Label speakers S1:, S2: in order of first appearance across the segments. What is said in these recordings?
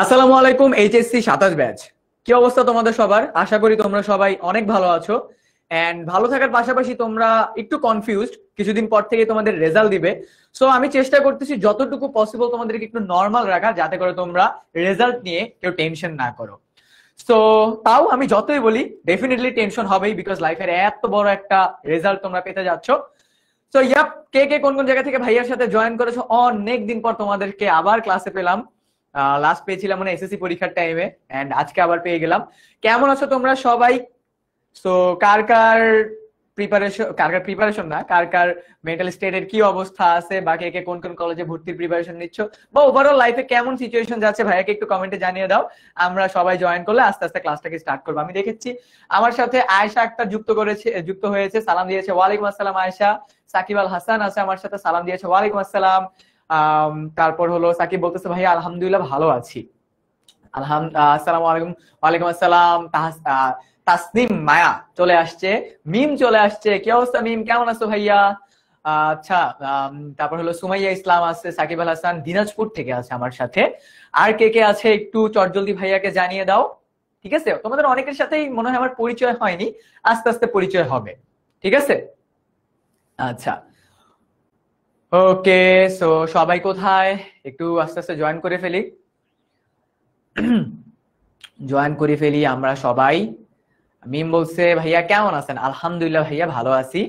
S1: আসসালামু আলাইকুম HSC 27 batch. কি অবস্থা তোমাদের সবার? আশা করি তোমরা সবাই অনেক ভালো আছো। এন্ড ভালো থাকার পাশাপাশি তোমরা একটু কনফিউজড, কিছুদিন পর থেকে তোমাদের রেজাল্ট দিবে। সো আমি চেষ্টা করতেছি যতটুকু পসিবল তোমাদেরকে একটু নর্মাল রাখা, যাতে করে তোমরা রেজাল্ট নিয়ে কেউ টেনশন না করো। সো তাও আমি যতই বলি ডেফিনেটলি টেনশন হবেই, বিকজ লাইফের এত বড় একটা রেজাল্ট তোমরা পেতে যাচ্ছ। সো ইয়াপ, কে কে কোন কোন জায়গা থেকে ভাইয়ার সাথে জয়েন করেছো, অনেক দিন পর তোমাদেরকে আবার ক্লাসে পেলাম। লাস্ট পেয়েছিলাম মানে এসএসসি পরীক্ষার টাইমে, এন্ড আজকে আবার পেয়ে গেলাম। কেমন আছো তোমরা সবাই? সো কার কার প্রিপারেশন না, কার কার মেন্টাল স্টেটের কি অবস্থা আছে, বা কে কে কোন কোন কলেজে ভর্তির প্রিপারেশন নিচ্ছ, বা ওভারঅল লাইফে কেমন সিচুয়েশন যাচ্ছে ভাইয়াকে একটু কমেন্টে জানিয়ে দাও। আমরা সবাই জয়েন করলে আস্তে আস্তে ক্লাসটাকে স্টার্ট করবো। আমি দেখেছি আমার সাথে আয়েশা আক্তার যুক্ত হয়েছে, সালাম দিয়েছে, ওয়ালাইকুম আসসালাম আয়েশা। সাকিব আল হাসান আছে আমার সাথে, সালাম দিয়েছে, ওয়ালাইকুম আসসালাম। তারপর হলো সাকিব বলতেছে ভাইয়া আলহামদুলিল্লাহ ভালো আছি। আসসালামু আলাইকুম। ওয়ালাইকুম আসসালাম। তাসনিম মায়া চলে আসছে, মিম চলে আসছে। কি অবস্থা মিম, কেমন আছো ভাইয়া? আচ্ছা, তারপর হলো সুমাইয়া ইসলাম আছে, সাকিব আল হাসান দিনাজপুর থেকে আছে আমার সাথে। আর কে কে আছে একটু চটজলদি ভাইয়াকে জানিয়ে দাও। ঠিক আছে, তোমাদের অনেকের সাথেই মনে হয় আমার পরিচয় হয়নি, আস্তে আস্তে পরিচয় হবে। ঠিক আছে, আচ্ছা, ওকে। সো সবাই কোথায়, একটু আস্তে আস্তে জয়েন করে ফেলি। জয়েন করে ফেলি আমরা সবাই। মিম বলছে ভাইয়া কেমন আছেন? আলহামদুলিল্লাহ ভাইয়া ভালো আছি।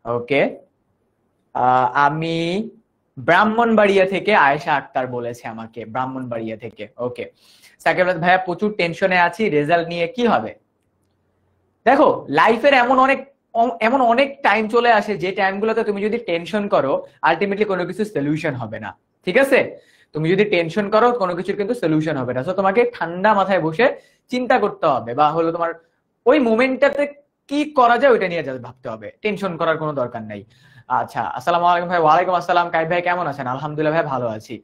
S1: ওকে, আমি ব্রাহ্মণবাড়িয়া থেকে, আয়েশা আক্তার বলেছে আমাকে ব্রাহ্মণবাড়িয়া থেকে। ওকে, সাকিব ভাইয়া প্রচুর টেনশনে আছি, রেজাল্ট নিয়ে কি হবে? দেখো, লাইফের এমন অনেক টাইম চলে আসে যে টাইমগুলোতে তুমি যদি টেনশন করো আলটিমেটলি কোনো কিছু সলিউশন হবে না। ঠিক আছে, তুমি যদি টেনশন করো কোনো কিছুর কিন্তু সলিউশন হবে না। তো তোমাকে ঠান্ডা মাথায় বসে চিন্তা করতে হবে, বা হলো তোমার ওই মোমেন্টটাতে কি করা যায় ওইটা নিয়ে ভাবতে হবে, টেনশন করার কোনো দরকার নাই। আচ্ছা, আসসালামু আলাইকুম ভাই। ওয়ালাইকুম আসসালাম। কাইফ ভাই কেমন আছেন? আলহামদুলিল্লাহ ভাই ভালো আছি।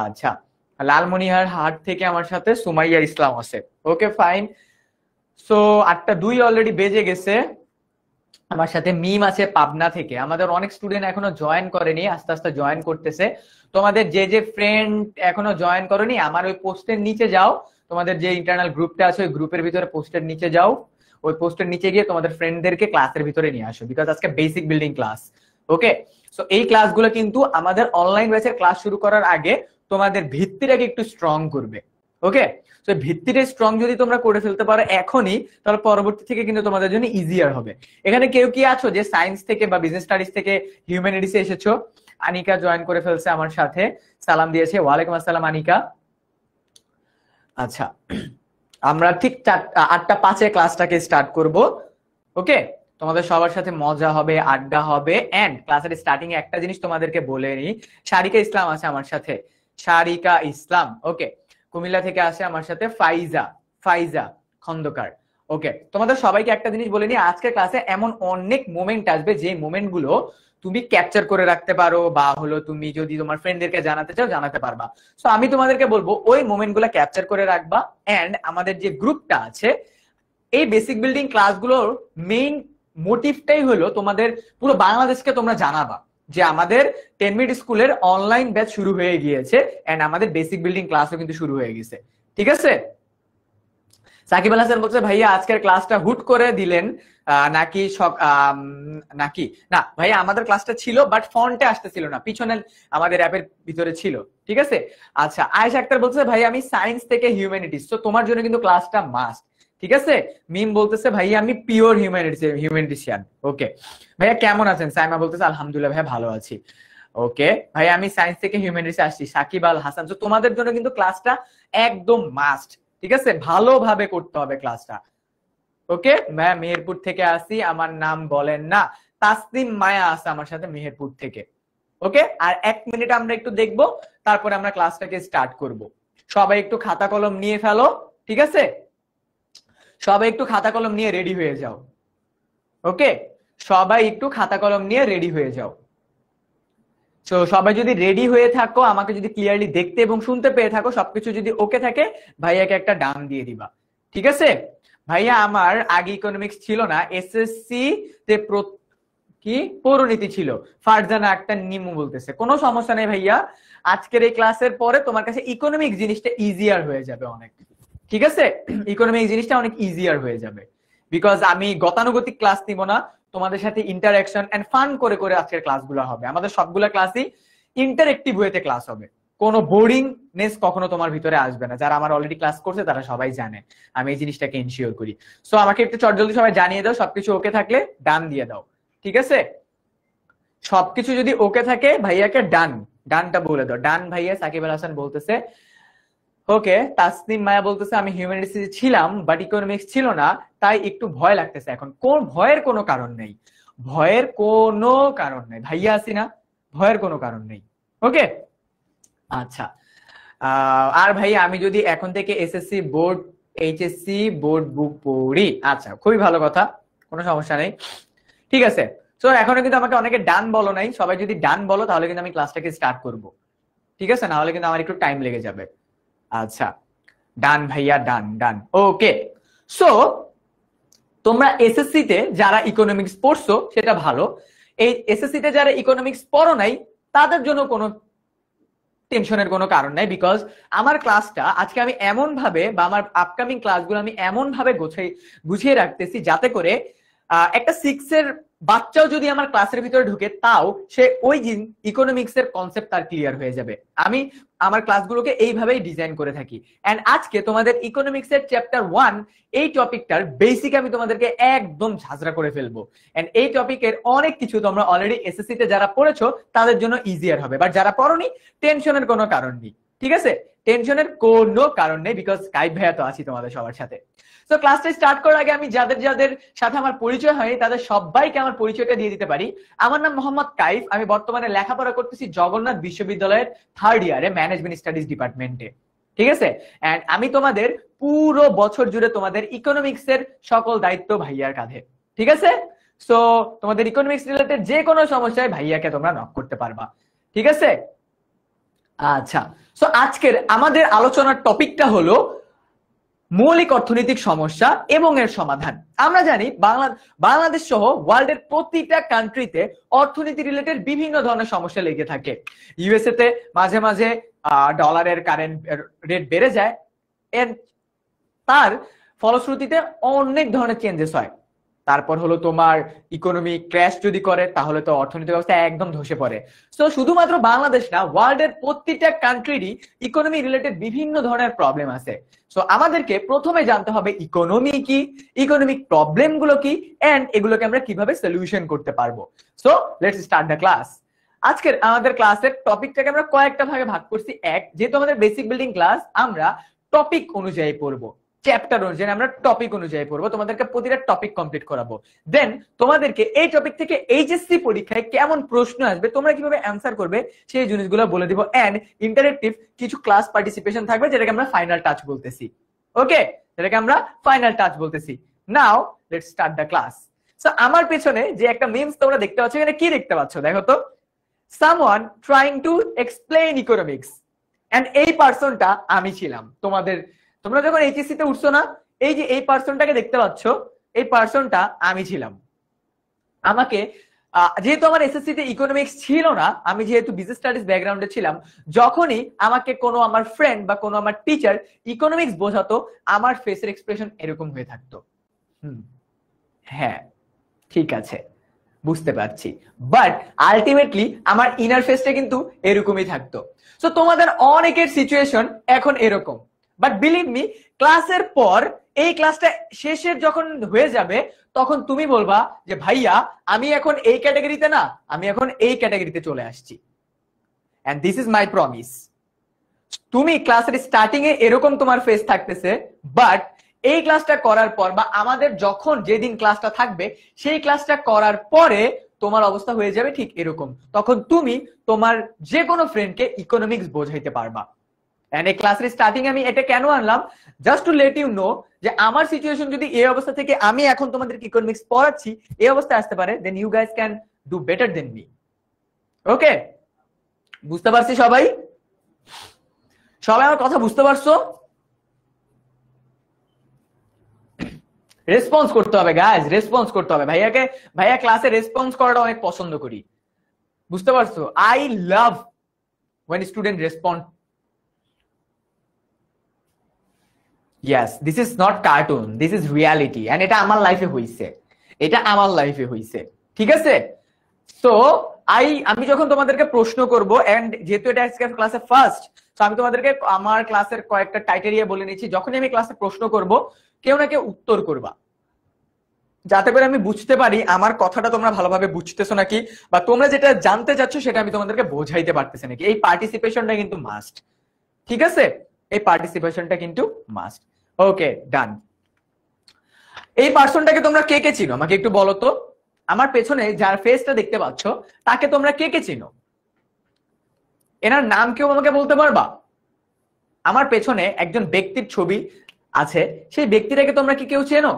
S1: আচ্ছা, লালমনিরহাট হাট থেকে আমার সাথে সুমাইয়া ইসলাম আছে। Okay fine. সো 8টা 2 অলরেডি বেজে গেছে। আমার সাথে মিম আছে পাবনা থেকে। আমাদের অনেক স্টুডেন্ট এখনো জয়েন করেনি, আস্তে আস্তে জয়েন করতেছে। তোমাদের যে যে ফ্রেন্ড এখনো জয়েন করেনি, আমার ওই পোস্টের নিচে যাও, তোমাদের যে ইন্টারনাল গ্রুপটা আছে ওই গ্রুপের ভিতরে পোস্টের নিচে যাও। ওই পোস্টের নিচে গিয়ে তোমাদের ফ্রেন্ডদেরকে ক্লাসের ভিতরে নিয়ে আসো, বিকজ আজকে বেসিক বিল্ডিং ক্লাস। ওকে, সো এই ক্লাসগুলো কিন্তু আমাদের অনলাইন ব্যাচের ক্লাস শুরু করার আগে তোমাদের ভিত্তিটাকে একটু স্ট্রং করবে। ওকে, তো ভিত্তিটা স্ট্রং যদি তোমরা করে ফেলতে পারো এখনই, তাহলে পরবর্তী থেকে কিন্তু তোমাদের জন্য ইজিয়ার হবে। এখানে কেউ কি আছো যে সায়েন্স থেকে বা বিজনেস স্টাডিজ থেকে হিউম্যানিটিসে এসেছো? আনিকা জয়েন করে ফেলছে আমার সাথে, সালাম দিয়েছে, ওয়ালাইকুম আসসালাম আনিকা। আচ্ছা, আমরা ঠিক 8টা 5-এ ক্লাসটাকে স্টার্ট করব। ওকে, তোমাদের সবার সাথে মজা হবে, আড্ডা হবে। এন্ড ক্লাসের স্টার্টিং এ একটা জিনিস তোমাদেরকে বলে নি, সারিকা ইসলাম আছে আমার সাথে, সারিকা ইসলাম। ওকে, কুমিল্লা থেকে আসে আমার সাথে ফাইজা, ফাইজা খন্দকার। ওকে, তোমাদের সবাইকে একটা জিনিস বলে নি, আজকের ক্লাসে এমন অনেক মোমেন্ট আসবে যে মোমেন্ট গুলো তুমি ক্যাপচার করে রাখতে পারো, বা হলো তুমি যদি তোমার ফ্রেন্ডদেরকে জানাতে চাও জানাতে পারবা। সো আমি তোমাদেরকে বলবো ওই মোমেন্ট গুলা ক্যাপচার করে রাখবা। এন্ড আমাদের যে গ্রুপটা আছে, এই বেসিক বিল্ডিং ক্লাসগুলোর মেইন মোটিভটাই হলো তোমাদের পুরো বাংলাদেশকে তোমরা জানাবা যে আমাদের 10 মিনিট স্কুলের অনলাইন ব্যাচ শুরু হয়ে গিয়েছে, এন্ড আমাদের বেসিক বিল্ডিং ক্লাসও কিন্তু শুরু হয়ে গেছে। ঠিক আছে, সাকিব আল হাসান বলছে ভাইয়া আজকের ক্লাসটা হুট করে দিলেন নাকি নাকি? না ভাইয়া, আমাদের ক্লাসটা ছিল বাট ফন্টে আসতেছিল না, পিছনে আমাদের অ্যাপের ভিতরে ছিল। ঠিক আছে, আচ্ছা, আয়েশা আক্তার বলছে ভাই আমি সায়েন্স থেকে হিউম্যানিটিস, তো তোমার জন্য কিন্তু ক্লাসটা মাস্ট। ঠিক আছে, মিম বলতেছে ভাইয়া আমি পিওর হিউম্যানিটিশিয়ান। ওকে ভাইয়া কেমন আছেন? সাইমা বলতেছে আলহামদুলিল্লাহ ভাইয়া ভালো আছি। ওকে ভাইয়া আমি সায়েন্স থেকে হিউম্যানিটিস আসছি। সাকিব আল হাসান, তো তোমাদের জন্য কিন্তু ক্লাসটা একদম মাস্ট। ঠিক আছে, ভালোভাবে করতে হবে ক্লাসটা। ওকে, ভাইয়া মেহেরপুর থেকে আসি, আমার নাম বলেন না। তাসনিম মায়া আছে আমার সাথে মেহেরপুর থেকে। ওকে, আর 1 মিনিট আমরা একটু দেখবো, তারপরে আমরা ক্লাসটাকে স্টার্ট করব। সবাই একটু খাতা কলম নিয়ে ফেলো। ঠিক আছে, সবাই একটু খাতা কলম নিয়ে রেডি হয়ে যাও। ওকে, সবাই একটু খাতা কলম নিয়ে রেডি হয়ে যাও। তো সবাই যদি রেডি হয়ে থাকো, আমাকে যদি ক্লিয়ারলি দেখতে এবং শুনতে পেয়ে থাকো, সবকিছু যদি ওকে থাকে, ভাইয়াকে একটা ডান দিয়ে দিবা। ঠিক আছে, ভাইয়া আমার আগে ইকোনমিক্স ছিল না, এসএসসি তে কি পৌরনীতি ছিল, ফারজানা একটা নিমু বলতেছে কোনো সমস্যা নেই ভাইয়া, আজকের এই ক্লাসের পরে তোমার কাছে ইকোনমিক জিনিসটা ইজিয়ার হয়ে যাবে অনেক, ঠিক আছে? ইকোনমিক জিনিসটা অনেক ইজিয়ার হয়ে যাবে, বিকজ আমি গতানুগতিক ক্লাস নিব না, তোমাদের সাথে ইন্টারঅ্যাকশন এন্ড ফান করে করে আজকের ক্লাসগুলো হবে, আমাদের সবগুলা ক্লাসই ইন্টারেক্টিভ ওয়েতে ক্লাস হবে, কোনো বোরিংনেস কখনো তোমার ভিতরে আসবে না, যারা আমার অলরেডি ক্লাস করছে তারা সবাই জানে আমি এই জিনিসটাকে ইনশিওর করি। সো আমাকে একটু চটজলদি সবাই জানিয়ে দাও, সবকিছু ওকে থাকলে ডান দিয়ে দাও, ঠিক আছে? সবকিছু যদি ওকে থাকে ভাইয়াকে ডান, ডানটা বলে দাও, ডান ভাইয়া। সাকিব আল হাসান বলতেছে ওকে। তাসনিম মায়া বলতেছে আমি হিউম্যানিটিস ছিলাম বাট ইকোনমিক্স ছিল না, তাই একটু ভয় লাগতেছে এখন। কোন ভয়ের কোনো কারণ নেই, ভয়ের কোনো কারণ নেই ভাইয়া, আসি না, ভয়ের কোনো কারণ নেই। ওকে আচ্ছা, আর ভাই আমি যদি এখন থেকে এসএসসি বোর্ড এইচএসসি বোর্ড বুক পড়ি, আচ্ছা খুবই ভালো কথা, কোনো সমস্যা নেই, ঠিক আছে। তো এখনো কিন্তু আমাকে অনেকে ডান বলো নাই, সবাই যদি ডান বলো তাহলে কিন্তু আমি ক্লাসটাকে স্টার্ট করব, ঠিক আছে? না হলে কিন্তু আমার একটু টাইম লেগে যাবে। আচ্ছা ডান ভাইয়া, ডান ডান, ওকে। সো তোমরা এসএসসি তে যারা ইকোনমিক্স পড়ছো সেটা ভালো, এই এসএসসি তে যারা ইকোনমিক্স পড়ো নাই তাদের জন্য কোনো টেনশনের কোনো কারণ নাই, বিকজ আমার ক্লাসটা আজকে আমি এমন ভাবে বা আমার আপকামিং ক্লাসগুলো আমি এমন ভাবে গুছিয়ে রাখতেছি যাতে করে একটা 6 এর বাচ্চাও যদি আমার ক্লাসের ভিতরে ঢুকে তাও সে ওই ইকোনমিক্স এর কনসেপ্ট তার ক্লিয়ার হয়ে যাবে। আমি আমার ক্লাসগুলোকে এইভাবেই ডিজাইন করে থাকি। এন্ড আজকে তোমাদের ইকোনমিক্স এর চ্যাপ্টার 1 এই টপিকটার বেসিক আমি তোমাদেরকে একদম ঝাঁঝরা করে ফেলবো। এন্ড এই টপিকের অনেক কিছু তোমরা অলরেডি এসএসসি তে যারা পড়েছো তাদের জন্য ইজিয়ার হবে, বাট যারা পড়োনি টেনশনের কোনো কারণ নেই, ঠিক আছে? টেনশনের কোনো কারণ নেই, বিকজ কাইফ ভাইয়া তো আছি তোমাদের সবার সাথে। তো ক্লাসটা স্টার্ট করার আগে আমি যাদের যাদের সাথে আমার পরিচয় হয়নি তাদের সবাইকে আমার পরিচয়টা দিয়ে দিতে পারি। আমার নাম মোহাম্মদ কাইফ, আমি বর্তমানে লেখাপড়া করতেছি জগন্নাথ বিশ্ববিদ্যালয়ের 3rd ইয়ারে ম্যানেজমেন্ট স্টাডিজ ডিপার্টমেন্টে, ঠিক আছে? এন্ড আমি তোমাদের পুরো বছর জুড়ে তোমাদের ইকোনমিক্স এর সকল দায়িত্ব ভাইয়ার কাঁধে, ঠিক আছে? সো তোমাদের ইকোনমিক্স রিলেটেড যে কোনো সমস্যায় ভাইয়াকে তোমরা নক করতে পারবা, ঠিক আছে? আচ্ছা, সো আজকের আমাদের আলোচনার টপিকটা হলো মৌলিক অর্থনৈতিক সমস্যা এবং এর সমাধান। আমরা জানি বাংলাদেশ সহ ওয়ার্ল্ডের প্রতিটা কান্ট্রিতে অর্থনীতি রিলেটেড বিভিন্ন ধরনের সমস্যা লেগে থাকে। ইউএসএ তে মাঝে মাঝে ডলারের কারেন্ট রেট বেড়ে যায়, এর তার ফলশ্রুতিতে অনেক ধরনের চেঞ্জেস হয়। তারপর হলো তোমার ইকোনমি ক্র্যাশ যদি করে তাহলে তো অর্থনৈতিক ব্যবস্থা একদম ধসে পড়ে। তো শুধুমাত্র বাংলাদেশ না, ওয়ার্ল্ডের প্রতিটা কান্ট্রিরই ইকোনমি রিলেটেড বিভিন্ন ধরনের প্রবলেম আছে। সো আমাদেরকে প্রথমে জানতে হবে ইকোনমি কি, ইকোনমিক প্রবলেম গুলো কি, এন্ড এগুলোকে আমরা কিভাবে সলিউশন করতে পারবো। So let's start the class. আজকের আমাদের ক্লাসের টপিকটাকে আমরা কয়েকটা ভাগে ভাগ করছি। এক, যেহেতু আমাদের বেসিক বিল্ডিং ক্লাস, আমরা টপিক অনুযায়ী পড়বো, চ্যাপ্টার অনুযায়ী আমরা টপিক অনুযায়ী পড়বো, তোমাদেরকে প্রতিটা টপিক কমপ্লিট করাবো। দেন তোমাদেরকে এই টপিক থেকে এইচএসসি পরীক্ষায় কেমন প্রশ্ন আসবে, তোমরা কিভাবে অ্যান্সার করবে সেই জিনিসগুলো বলে দিব। এন্ড ইন্টারেক্টিভ কিছু ক্লাস পার্টিসিপেশন থাকবে যেটাকে আমরা ফাইনাল টাচ বলতেছি। ওকে, যেটাকে আমরা ফাইনাল টাচ বলতেছি। Now let's start the class. So আমার পেছনে যে একটা মিমস তোমরা দেখতে পাচ্ছ, এখানে কি দেখতে পাচ্ছ দেখো তো, someone trying to explain economics, and এই পার্সনটা আমি ছিলাম। তোমরা যখন এইচএসসি তে উঠছো না, এই যে এই পার্সনটাকে দেখতে পাচ্ছ, এই পার্সনটা আমি ছিলাম। আমাকে যেহেতু আমার এসএসসি তে ইকোনমিক্স ছিল না, আমি যেহেতু বিজনেস স্টাডিজ ব্যাকগ্রাউন্ডে ছিলাম, যখনই আমাকে কোনো আমার ফ্রেন্ড বা কোনো আমার টিচার ইকোনমিক্স বোঝাতো আমার ফেসের এক্সপ্রেশন এরকম হয়ে থাকতো, হ্যাঁ ঠিক আছে বুঝতে পারছি, বাট আলটিমেটলি আমার ইনার ফেসটা কিন্তু এরকমই থাকতো। সো তোমাদের অনেকের সিচুয়েশন এখন এরকম, বাট বিলিভ মি, ক্লাসের পর এই ক্লাসটা শেষের যখন হয়ে যাবে তখন তুমি বলবা যে ভাইয়া আমি এখন এই ক্যাটাগরিতে না, আমি এখন এই ক্যাটাগরিতে চলে আসছি। And this is my promise. তুমি ক্লাসের স্টার্টিং এ এরকম তোমার ফেস থাকতেছে, বাট এই ক্লাসটা করার পর বা আমাদের যখন যেদিন ক্লাসটা থাকবে সেই ক্লাসটা করার পরে তোমার অবস্থা হয়ে যাবে ঠিক এরকম। তখন তুমি তোমার যে কোনো ফ্রেন্ডকে ইকোনমিক্স বোঝাইতে পারবা। এন্ড এই ক্লাসের স্টার্টিং আমি এটা কেন আনলাম, just to let you know যে আমার সিচুয়েশন যদি এই অবস্থা থেকে আমি এখন তোমাদেরকে ইকোনমিক্স পড়াচ্ছি এই অবস্থায় আসতে পারে, then you guys can do better than me. Okay, বুঝতে পারছি সবাই? সবাই আমার কথা বুঝতে পারছো? রেসপন্স করতে হবে গাইজ, রেসপন্স করতে হবে। ভাইয়া ক্লাসে রেসপন্স করাটা অনেক পছন্দ করি, বুঝতে পারছো? I love when student respond. Yes, this is not cartoon, this is reality, and এটা আমার লাইফে হইছে, এটা আমার লাইফে হইছে, ঠিক আছে? সো আমি যখন তোমাদেরকে প্রশ্ন করব, এন্ড যেহেতু এটা আজকে ক্লাসে ফার্স্ট, তো আমি তোমাদেরকে আমার ক্লাসের কয়েকটা ক্রাইটেরিয়া বলে নিচ্ছি। যখনই আমি ক্লাসে প্রশ্ন করব, কেউ না কেউ উত্তর করবা, যাতে করে আমি বুঝতে পারি আমার কথাটা তোমরা ভালোভাবে বুঝতেছো নাকি, বা তোমরা যেটা জানতে চাচ্ছ সেটা আমি তোমাদেরকে বোঝাইতে পারতেছি নাকি। এই পার্টিসিপেশনটা কিন্তু মাস্ট, ঠিক আছে? এই পার্টিসিপেশনটা কিন্তু মাস্ট। ওকে, ডান। এই পার্সনটাকে তোমরা কে কে চিনো আমাকে একটু বলো তো। আমার পেছনে যার ফেসটা দেখতে পাচ্ছ তাকে তোমরা কে কে চিনো? এনার নাম কেউ আমাকে বলতে পারবা? আমার পেছনে একজন ব্যক্তির ছবি আছে, সেই ব্যক্তিটাকে তোমরা কি কেউ চেনো?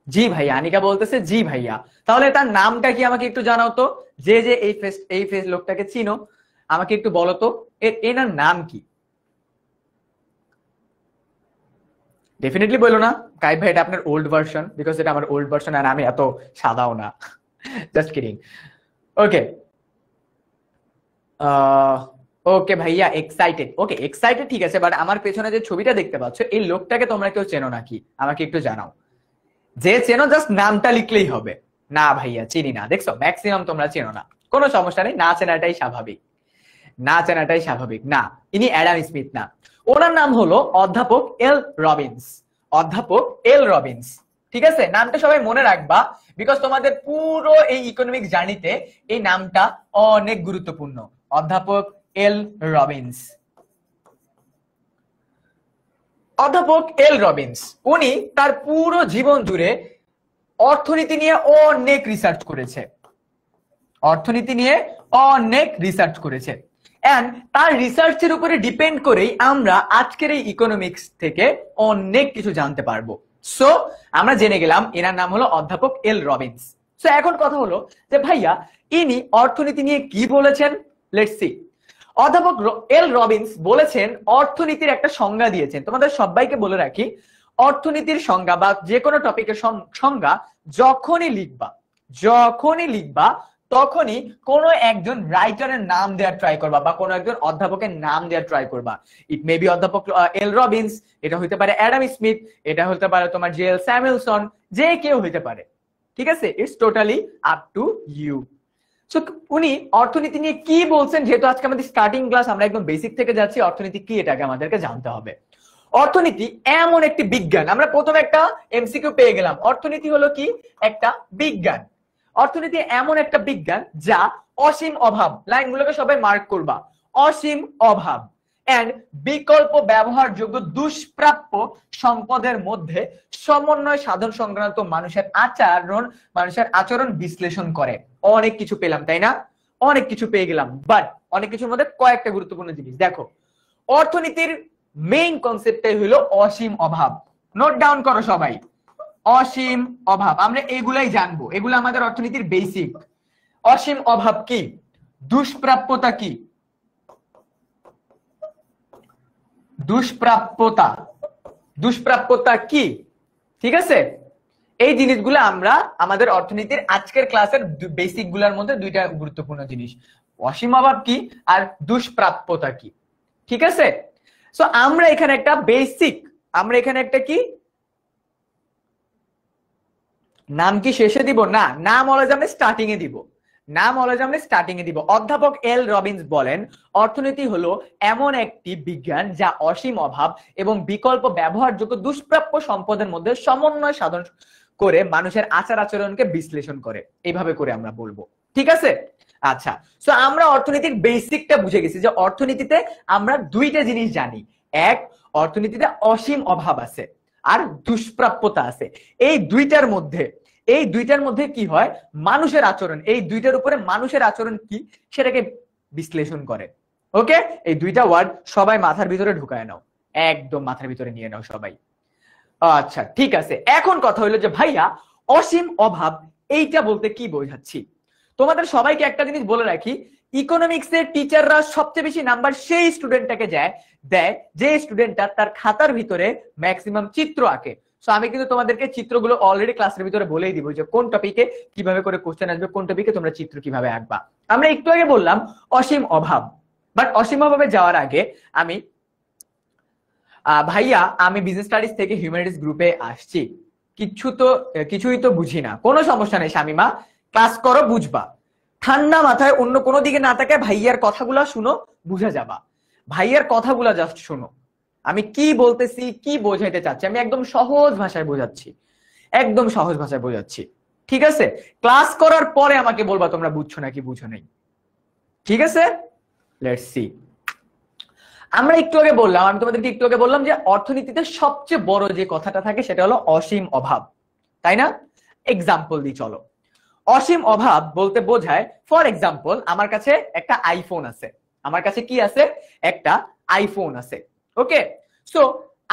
S1: জি ভাইয়া, আনিকা বলতেছে জি ভাইয়া। তাহলে তার নামটা কি আমাকে একটু জানাও তো, যে যে এই ফেস লোকটাকে চিনো আমাকে একটু বলো তো এনার নাম কি? ডেফিনেটলি বলো না কাইব ভাই, এটা আপনার ওল্ড ভার্সন, বিকজ এটা আমার ওল্ড ভার্সন আর আমি এত সাদাও না, জাস্ট কিডিং। ওকে ওকে ভাইয়া, এক্সাইটেড। ওকে এক্সাইটেড, ঠিক আছে, বাট আমার পেছনে যে ছবিটা দেখতে পাচ্ছ এই লোকটাকে তোমরা কেউ চেনো নাকি আমাকে একটু জানাও। যে চেনো জাস্ট নামটা লিখলেই হবে। না ভাইয়া চিনি না, দেখছো ম্যাক্সিমাম তোমরা চেনো না, কোনো সমস্যা নেই, না চেনাটাই স্বাভাবিক, না চেনাটাই স্বাভাবিক। না, ইনি অ্যাডাম স্মিথ না, ওনার নাম হলো অধ্যাপক এল রবিন্স। অধ্যাপক এল রবিন্স, ঠিক আছে? নামটা সবাই মনে রাখবা, বিকজ তোমাদের পুরো এই ইকোনমিক্স জার্নিতে এই নামটা অনেক গুরুত্বপূর্ণ। অধ্যাপক এল রবিন্স। অধ্যাপক এল রবিন্স উনি তার পুরো জীবন জুড়ে অর্থনীতি নিয়ে অনেক রিসার্চ করেছে, অর্থনীতি নিয়ে অনেক রিসার্চ করেছে, এন্ড তার রিসার্চের উপরে ডিপেন্ড করেই আমরা আজকের এই ইকোনমিক্স থেকে অনেক কিছু জানতে পারবো। সো আমরা জেনে গেলাম এনার নাম হলো অধ্যাপক এল রবিন্স। সো এখন কথা হলো যে ভাইয়া ইনি অর্থনীতি নিয়ে কি বলেছেন, লেটস সি। অধ্যাপক এল রবিন্স বলেছেন, অর্থনীতির একটা সংজ্ঞা দিয়েছেন। তোমাদের সবাইকে বলে রাখি, অর্থনীতির সংজ্ঞা বা যে কোনো টপিকের সংজ্ঞা যখনই লিখবা তখনই কোনো একজন রাইটারের নাম দেওয়ার ট্রাই করবা, বা কোনো একজন অধ্যাপকের নাম দেওয়ার ট্রাই করবা। ইট মে বি অধ্যাপক এল রবিন্স, এটা হতে পারে অ্যাডাম স্মিথ, এটা হতে পারে তোমার জে এল স্যামুয়েলসন, যে কেউ হতে পারে, ঠিক আছে? It's totally up to you. So উনি অর্থনীতি নিয়ে কি বলছেন, যেহেতু আজকে আমাদের স্টার্টিং ক্লাস, আমরা একদম বেসিক থেকে যাচ্ছি, অর্থনীতি কি এটাকে আমাদেরকে জানতে হবে। অর্থনীতি এমন একটি বিজ্ঞান, আমরা প্রথমে একটা এমসিকিউ পেয়ে গেলাম, অর্থনীতি হলো কি একটা বিজ্ঞান। অর্থনীতি এমন একটা বিজ্ঞান যা অসীম অভাব, লাইনগুলোকে সবাই মার্ক করবা, অসীম অভাব এন্ড বিকল্প ব্যবহারযোগ্য দুষ্প্রাপ্য সম্পদের মধ্যে সমন্বয় সাধন সংক্রান্ত মানুষের আচরণ বিশ্লেষণ করে। অনেক কিছু পেলাম তাই না? অনেক কিছু পেয়ে গেলাম, বাট অনেক কিছুর মধ্যে কয়েকটা গুরুত্বপূর্ণ জিনিস দেখো। অর্থনীতির মেইন কনসেপ্টটাই হলো অসীম অভাব। নোট ডাউন করো সবাই, অসীম অভাব। আমরা এগুলাই জানবো, এগুলো আমাদের অর্থনীতির বেসিক। অসীম অভাব কি, দুষ্প্রাপ্যতা কি, দুষ্প্রাপ্যতা কি, ঠিক আছে? এই জিনিসগুলো আমরা আমাদের অর্থনীতির আজকের ক্লাসের বেসিক গুলার মধ্যে দুইটা গুরুত্বপূর্ণ জিনিস, অসীম অভাব কি আর দুষ্প্রাপ্যতা কি, ঠিক আছে? সো আমরা এখানে একটা বেসিক, আমরা এখানে একটা কি নাম কি শেষে দিব? না, নাম অলওয়েজ আমরা স্টার্টিং এ দিব, নাম অলওয়েজ আমরা স্টার্টিং এ দিব। অধ্যাপক এল রবিন্স বলেন, অর্থনীতি হলো এমন একটি বিজ্ঞান যা অসীম অভাব এবং বিকল্প ব্যবহারযোগ্য দুষ্প্রাপ্য সম্পদের মধ্যে সমন্বয় সাধন করে মানুষের আচার আচরণকে বিশ্লেষণ করে, এইভাবে করে আমরা বলবো, ঠিক আছে? আচ্ছা, সো আমরা অর্থনীতির বেসিকটা বুঝে গেছি যে অর্থনীতিতে আমরা দুইটা জিনিস জানি, এক, অর্থনীতিতে অসীম অভাব আছে আর দুষ্প্রাপ্যতা আছে। এই দুইটার মধ্যে কি হয়, মানুষের আচরণ, এই দুইটার উপরে মানুষের আচরণ কি সেটাকে বিশ্লেষণ করে। ওকে, এই দুইটা ওয়ার্ড সবাই মাথার ভিতরে ঢুকায় নাও, একদম মাথার ভিতরে নিয়ে নাও সবাই। আচ্ছা ঠিক আছে, এখন কথা হলো যে ভাইয়া অসীম অভাব এইটা বলতে কি বোঝাচ্ছি। তোমাদের সবাইকে একটা জিনিস বলে রাখি, ইকোনমিক্স এর টিচাররা সবচেয়ে বেশি নাম্বার সেই স্টুডেন্টটাকে দেয় যে স্টুডেন্টটা তার খাতার ভিতরে ম্যাক্সিমাম চিত্র আঁকে। সো আমি কিন্তু তোমাদেরকে চিত্রগুলো অলরেডি ক্লাসের ভিতরে বলেই দিব যে কোন টপিকে কিভাবে করে কোশ্চেন আসবে, কোন টপিকে তোমরা চিত্র কিভাবে আঁকবা। আমরা একটু আগে বললাম অসীম অভাব, বাট অসীম অভাবে যাওয়ার আগে আমি ভাইয়া আমি বিজনেস স্টাডিজ থেকে হিউম্যানিটিস গ্রুপে আসছি, কিছুই তো বুঝি না। কোনো সমস্যা নেই শামিমা, ক্লাস করো বুঝবা। ঠান্ডা মাথায় অন্য কোনো দিকে না তাকায় ভাইয়ার কথাগুলা শুনো, বুঝে যাবা। ভাইয়ার কথাগুলা জাস্ট শুনো, আমি কি বলতেছি, কি বোঝাইতে চাচ্ছি, আমি একদম সহজ ভাষায় বোঝাচ্ছি, একদম সহজ ভাষায় বোঝাচ্ছি। ঠিক আছে, ক্লাস করার পরে আমাকে বলবা তোমরা বুঝছো নাকি বুঝো নাই। ঠিক আছে, লেটস সি। আমরা একটু আগে বললাম, আমি তোমাদেরকে একটু আগে বললাম যে অর্থনীতিতে সবচেয়ে বড় যে কথাটা থাকে সেটা হলো অসীম অভাব, তাই না? এক্সাম্পল দিই চলো। অসীম অভাব বলতে বোঝায়, ফর এক্সাম্পল আমার কাছে একটা আইফোন আছে, আমার কাছে কি আছে, একটা আইফোন আছে। ওকে, সো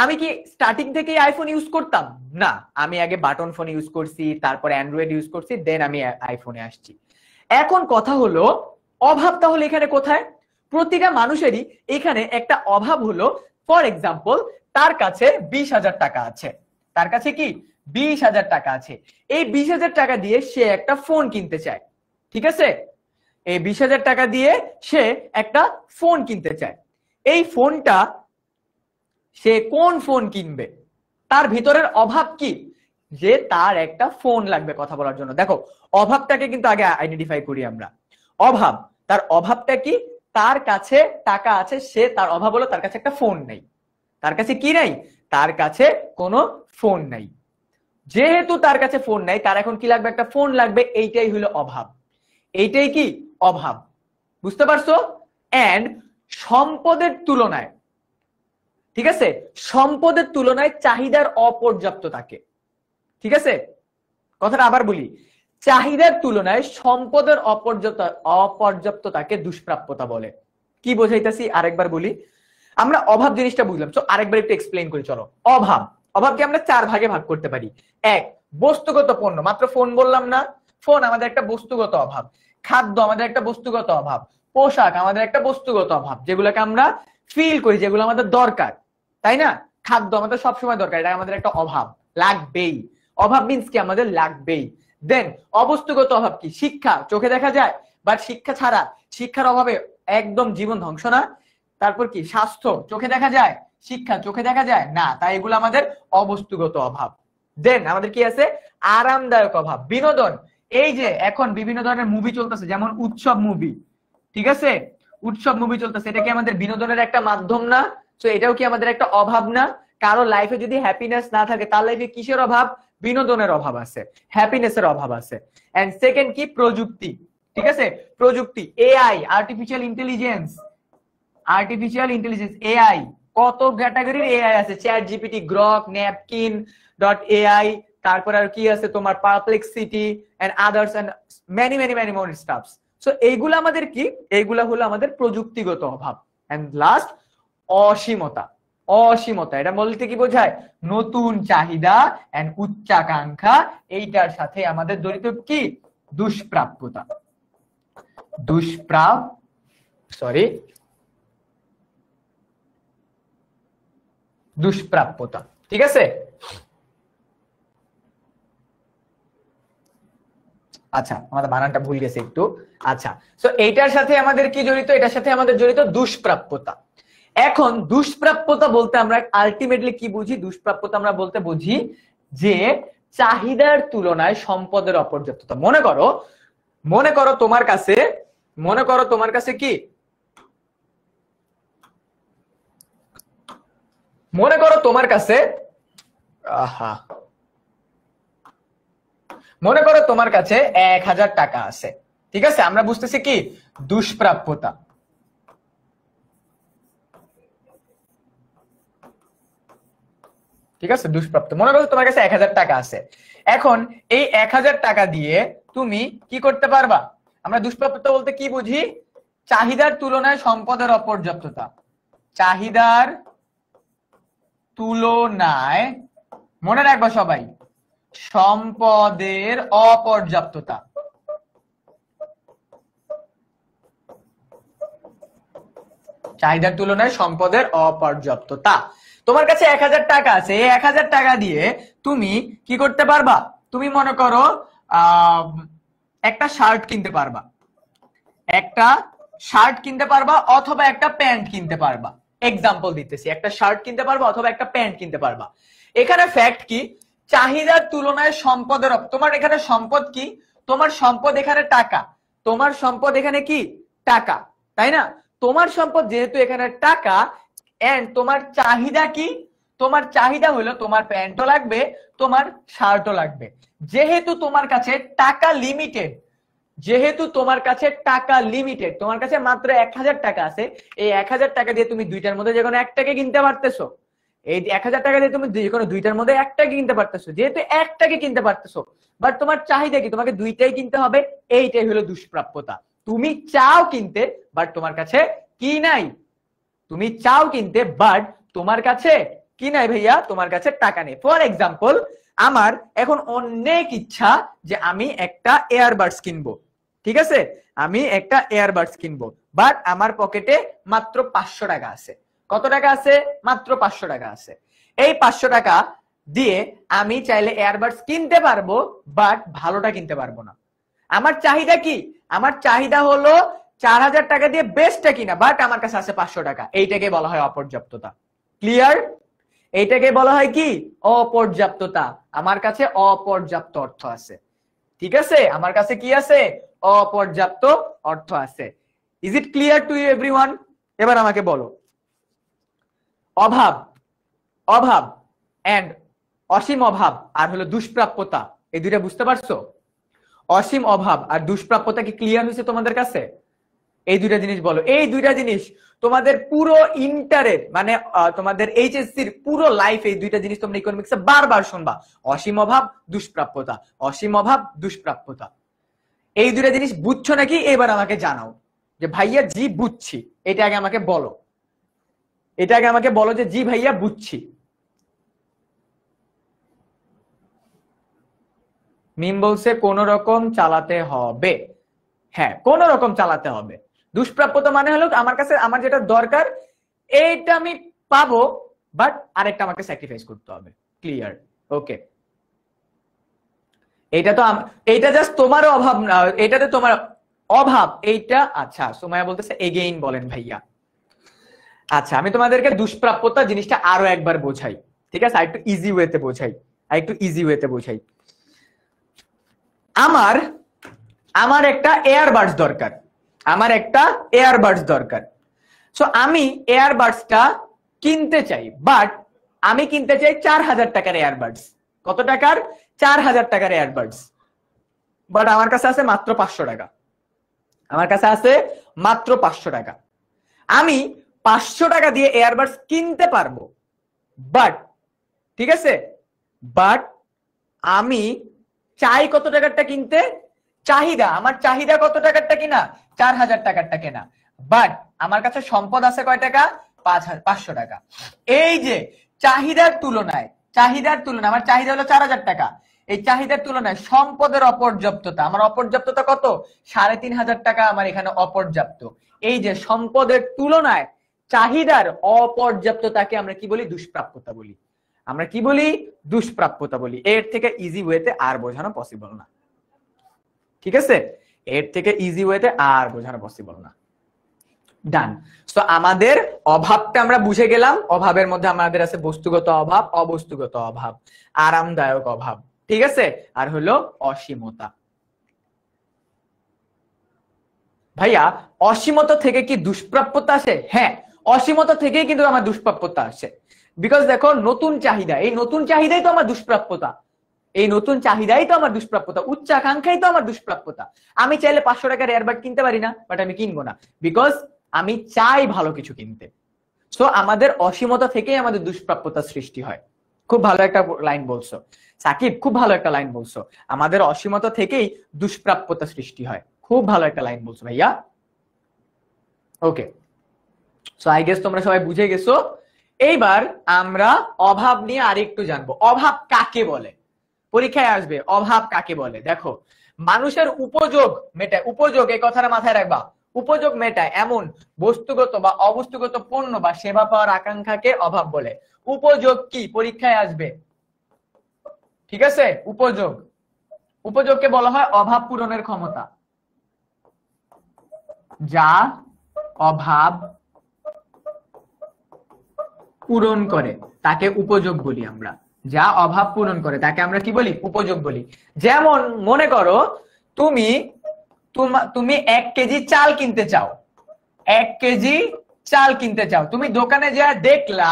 S1: আমি কি স্টার্টিং থেকে আইফোন ইউজ করতাম না, আমি আগে বাটন ফোন ইউজ করছি, তারপরে অ্যান্ড্রয়েড ইউজ করছি, দেন আমি আইফোনে আসছি। এখন কথা হলো অভাব তাহলে এখানে কোথায়? প্রতিটা মানুষেরই এখানে একটা অভাব হলো, ফর এক্সাম্পল তার কাছে 20,000 টাকা আছে, তার কাছে কি 20,000 টাকা আছে। এই 20,000 টাকা দিয়ে সে একটা ফোন কিনতে চায়। ঠিক আছে, এই 20,000 টাকা দিয়ে সে একটা ফোন কিনতে চায়। এই ফোনটা সে কোন ফোন কিনবে? তার ভিতরের অভাব কি? যে তার একটা ফোন লাগবে কথা বলার জন্য। দেখো অভাবটাকে কিন্তু আগে আইডেন্টিফাই করি আমরা। অভাব, তার অভাবটা কি? তার কাছে টাকা আছে, সে তার অভাব হলো তার কাছে একটা ফোন নাই। তার কাছে কি নাই? তার কাছে কোনো ফোন নাই। যেহেতু তার কাছে ফোন নাই, তার এখন কি লাগবে? একটা ফোন লাগবে। এইটাই হলো অভাব, এইটাই কি অভাব। বুঝতে পারছো? এন্ড সম্পদের তুলনায়, ঠিক আছে, সম্পদের তুলনায় চাহিদার অপর্যাপ্ত থাকে। ঠিক আছে, কথাটা আবার বলি, চাহিদার তুলনায় সম্পদের অপর্যাপ্ততাকে দুষ্প্রাপ্যতা বলে। কি বোঝাইতেছি আরেকবার বলি। আমরা অভাব জিনিসটা বুঝলাম, তো আরেকবার একটু এক্সপ্লেইন করি চলো। অভাব, অভাবকে আমরা 4 ভাগে ভাগ করতে পারি। এক, বস্তুগত পণ্য, মাত্র ফোন বললাম না, ফোন আমাদের একটা বস্তুগত অভাব। খাদ্য আমাদের একটা বস্তুগত অভাব। পোশাক আমাদের একটা বস্তুগত অভাব, যেগুলোকে আমরা ফিল করি, যেগুলো আমাদের দরকার, তাই না? খাদ্য আমাদের সবসময় দরকার, এটা আমাদের একটা অভাব, লাগবেই। অভাব মিন্স কি? আমাদের লাগবেই। দেন অবস্তুগত অভাব কি? শিক্ষা, চোখে দেখা যায়, বাট শিক্ষা ছাড়া, শিক্ষার অভাবে একদম জীবন ধ্বংস না? তারপর কি? স্বাস্থ্য, চোখে দেখা যায়, শিক্ষা চোখে দেখা যায় না, তাই এগুলো আমাদের অবস্তুগত অভাব। দেন আমাদের কি আছে? আরামদায়ক অভাব, বিনোদন। এই যে এখন বিভিন্ন ধরনের মুভি চলতেছে, যেমন উৎসব মুভি, ঠিক আছে, উৎসব মুভি চলতেছে, এটা কি আমাদের বিনোদনের একটা মাধ্যম না? তো এটাও কি আমাদের একটা অভাব না? কারো লাইফে যদি হ্যাপিনেস না থাকে, তার লাইফে কিসের অভাব? বিনোদনের অভাব আছে, হ্যাপিনেসের অভাব আছে। এন্ড সেকেন্ড কি? প্রযুক্তি। ঠিক আছে, প্রযুক্তি, এআই, আর্টিফিশিয়াল ইন্টেলিজেন্স, এআই। কত ক্যাটাগরির এআই আছে, chat GPT, Grok, Napkin dot AI, তারপর আর কি আছে তোমার Perplexity and others and many many many more stuffs. So এইগুলো আমাদের কি? এইগুলা হলো আমাদের প্রযুক্তিগত অভাব। And last, অসীমতা। অসীমতা এটা বলতে কি বোঝায়? নতুন চাহিদা এন্ড উচ্চাকাঙ্ক্ষা, এইটার সাথে আমাদের জড়িত কি? দুষ্প্রাপ্যতা। দুষ্প্রাপ্যতা। ঠিক আছে, আচ্ছা আমাদের বানানটা ভুল গেছে একটু। আচ্ছা, সো এইটার সাথে আমাদের কি জড়িত? এটার সাথে আমাদের জড়িত দুষ্প্রাপ্যতা। এখন দুষ্প্রাপ্যতা বলতে আমরা আলটিমেটলি কি বুঝি? দুষ্প্রাপ্যতা আমরা বলতে বুঝি যে চাহিদার তুলনায় সম্পদের অপর্যাপ্ততা। মনে করো তোমার কাছে কি, মনে করো তোমার কাছে মনে করো তোমার কাছে 1,000 টাকা আছে। ঠিক আছে, আমরা বুঝতেছি কি? দুষ্প্রাপ্যতা। ঠিক আছে, দুষ্প্রাপ্য। মনে করো তোমার কাছে 1,000 টাকা আছে। এখন এই 1,000 টাকা দিয়ে তুমি কি করতে পারবা? আমরা দুষ্প্রাপ্যতা বলতে কি বুঝি? চাহিদার তুলনায় সম্পদের অপর্যাপ্ততা। চাহিদার তুলনায়, মনে রাখবা সবাই, সম্পদের অপর্যাপ্ততা। চাহিদার তুলনায় সম্পদের অপর্যাপ্ততা। তোমার কাছে 1,000 টাকা আছে, এই 1,000 টাকা দিয়ে তুমি কি করতে পারবা, তুমি মনে করো একটা শার্ট কিনতে পারবা, একটা শার্ট কিনতে পারবা অথবা একটা প্যান্ট কিনতে পারবা। এক্সাম্পল দিতেছি, একটা শার্ট কিনতে পারবা অথবা একটা প্যান্ট কিনতে পারবা। এখানে ফ্যাক্ট কি, চাহিদার তুলনায় সম্পদের, তোমার এখানে সম্পদ কি, তোমার সম্পদ এখানে টাকা, তোমার সম্পদ এখানে কি টাকা, তাই না? তোমার সম্পদ যেহেতু এখানে টাকা, এন্ড তোমার চাহিদা কি, তোমার চাহিদা হলো তোমার প্যান্টও লাগবে, তোমার শার্টও লাগবে। যেহেতু তোমার কাছে টাকা লিমিটেড, যেহেতু তোমার কাছে টাকা লিমিটেড, তোমার কাছে মাত্র 1000 টাকা আছে, এই 1000 টাকা দিয়ে তুমি দুইটার মধ্যে যে কোনো একটাকে কিনতে পারতেছো। এই 1000 টাকা দিয়ে তুমি যে কোনো দুইটার মধ্যে একটাকে কিনতে পারতেছো, যেহেতু একটাকে কিনতে পারতেছো, বাট তোমার চাহিদা কি, তোমাকে দুইটাই কিনতে হবে। এইটাই হলো দুষ্প্রাপ্যতা। তুমি চাও কিনতে, বাট তোমার কাছে কি নাই, তুমি চাও কিনতে বাট তোমার কাছে কি নাই ভাইয়া, তোমার কাছে টাকা নেই। ফর এক্সাম্পল, আমার এখন অনেক ইচ্ছা যে আমি একটা এয়ারবাডস কিনবো, ঠিক আছে, আমি একটা এয়ারবাডস কিনবো, বাট আমার পকেটে মাত্র 500 টাকা আছে। কত টাকা আছে? মাত্র 500 টাকা আছে। এই 500 টাকা দিয়ে আমি চাইলে এয়ারবাডস কিনতে পারবো, বাট ভালোটা কিনতে পারবো না। আমার চাহিদা কি, আমার চাহিদা হলো 4000 টাকা দিয়ে বেস্টটা কিনা, বাট আমার কাছে আছে 500 টাকা। এইটাকে বলা হয় অপর্যাপ্ততা। ক্লিয়ার? এইটাকে বলা হয় কি, অপর্যাপ্ততা। আমার কাছে অপর্যাপ্ত অর্থ আছে, ঠিক আছে, আমার কাছে কি আছে, অপর্যাপ্ত অর্থ আছে। Is it clear to you everyone? এবার আমাকে বলো, অভাব, অভাব এন্ড অসীম অভাব আর হলো দুষ্প্রাপ্যতা, এই দুইটা বুঝতে পারছো? অসীম অভাব আর দুষ্প্রাপ্যতা কি ক্লিয়ার হয়েছে তোমাদের কাছে? এই দুইটা জিনিস বলো, এই দুইটা জিনিস তোমাদের পুরো ইন্টারের মানে তোমাদের এইচএসসির পুরো লাইফ এই দুইটা জিনিস তোমরা ইকোনমিক্সে বারবার শুনবা, অসীম অভাব দুষ্প্রাপ্যতা, অসীম অভাব দুষ্প্রাপ্যতা। এই দুইটা জিনিস বুঝছো নাকি? এবার আমাকে জানাও যে ভাইয়া জি বুঝছি, এটা আগে আমাকে বলো, এটা আগে আমাকে বলো যে জি ভাইয়া বুঝছি। মিম বলছে কোন রকম চালাতে হবে, হ্যাঁ কোন রকম চালাতে হবে। দুষ্প্রাপ্যতা মানে হলো আমার কাছে আমার যেটা দরকার এইটা আমি পাবো, বাট আরেকটা আমাকে স্যাক্রিফাইস করতে হবে। ক্লিয়ার? ওকে, এইটা তো এইটা জাস্ট তোমার অভাব না, এটাতে তোমার অভাব এইটা। আচ্ছা, সুমাইয়া বলতেছে এগেইন বলেন ভাইয়া। আচ্ছা, আমি তোমাদেরকে দুষ্প্রাপ্যতা জিনিসটা আরো একবার বোঝাই, ঠিক আছে, আরেকটু ইজি ওয়েতে বোঝাই, আরেকটু ইজি ওয়েতে বোঝাই। আমার আমার একটা এয়ারবাডস দরকার, আমার একটা এয়ারবাডস দরকার। সো আমি এয়ারবাডসটা কিনতে চাই, বাট আমি কিনতে চাই 4000 টাকার এয়ারবাডস। কত টাকার? 4000 টাকার এয়ারবাডস। বাট আমার কাছে আছে মাত্র 500 টাকা, আমার কাছে আছে মাত্র 500 টাকা। আমি 500 টাকা দিয়ে এয়ারবাডস কিনতে পারবো, বাট ঠিক আছে, বাট আমি চাই কত টাকারটা কিনতে, চাহিদা, আমার চাহিদা কত টাকারটা কিনা, 4000 টাকারটা কেনা, বাট আমার কাছে সম্পদ আছে কয় টাকা, 500 টাকা। এই যে চাহিদার তুলনায়, চাহিদার তুলনায় আমার চাহিদা হলো 4000 টাকা, এই চাহিদার তুলনায় সম্পদের অপর্যাপ্ততা, আমার অপর্যাপ্ততা কত, 3500 টাকা আমার এখানে অপর্যাপ্ত। এই যে সম্পদের তুলনায় চাহিদার অপর্যাপ্ততাকে আমরা কি বলি, দুষ্প্রাপ্যতা বলি। আমরা কি বলি, দুষ্প্রাপ্যতা বলি। এর থেকে ইজি ওয়েতে আর বোঝানো পসিবল না, ঠিক আছে, এর থেকে ইজি ওয়েতে আর বোঝানো পসিবল না। ডান। সো আমাদের অভাবটা আমরা বুঝে গেলাম, অভাবের মধ্যে আমাদের আছে বস্তুগত অভাব, অবস্তুগত অভাব, আরামদায়ক অভাব, ঠিক আছে, আর হলো অসীমতা। ভাইয়া অসীমতা থেকে কি দুষ্প্রাপ্যতা আসে? হ্যাঁ, অসীমতা থেকেই কিন্তু আমার দুষ্প্রাপ্যতা আসে। বিকজ দেখো নতুন চাহিদা, এই নতুন চাহিদাই তো আমার দুষ্প্রাপ্যতা, এই নতুন চাহিদাই তো আমার দুষ্প্রাপ্যতা, উচ্চাকাঙ্ক্ষাই তো আমার দুষ্প্রাপ্যতা। আমি চাইলে 500 টাকার এয়ারবাড কিনতে পারি না, বাট আমি কিনবো না, বিকজ আমি চাই ভালো কিছু কিনতে। সো আমাদের অসীমতা থেকেই আমাদের দুষ্প্রাপ্যতা সৃষ্টি হয়। খুব ভালো একটা লাইন বলছো সাকিব, খুব ভালো একটা লাইন বলছো, আমাদের অসীমতা থেকেই দুষ্প্রাপ্যতা সৃষ্টি হয়। খুব ভালো একটা লাইন বলছো ভাইয়া। ওকে, সো আই গেস তোমরা সবাই বুঝে গেছো। এইবার আমরা অভাব নিয়ে আরেকটু জানবো। অভাব কাকে বলে? পরীক্ষায় আসবে অভাব কাকে বলে। দেখো, মানুষের উপযোগ মেটায়, উপযোগ এই কথাটা মাথায় রাখবা, উপযোগ মেটায় এমন বস্তুগত বা অবস্তুগত পণ্য বা সেবা পাওয়ার আকাঙ্ক্ষাকে অভাব বলে। উপযোগ কি? পরীক্ষায় আসবে। ঠিক আছে? উপযোগ, উপযোগকে বলা হয় অভাব পূরণের ক্ষমতা। যা অভাব পূরণ করে তাকে উপযোগ বলি আমরা। যা অভাব পূরণ করে তাকে আমরা কি বলি? উপযোগ বলি। যেমন মনে করো তুমি তুমি 1 কেজি চাল কিনতে চাও, 1 কেজি চাল কিনতে চাও, তুমি দোকানে যা দেখলা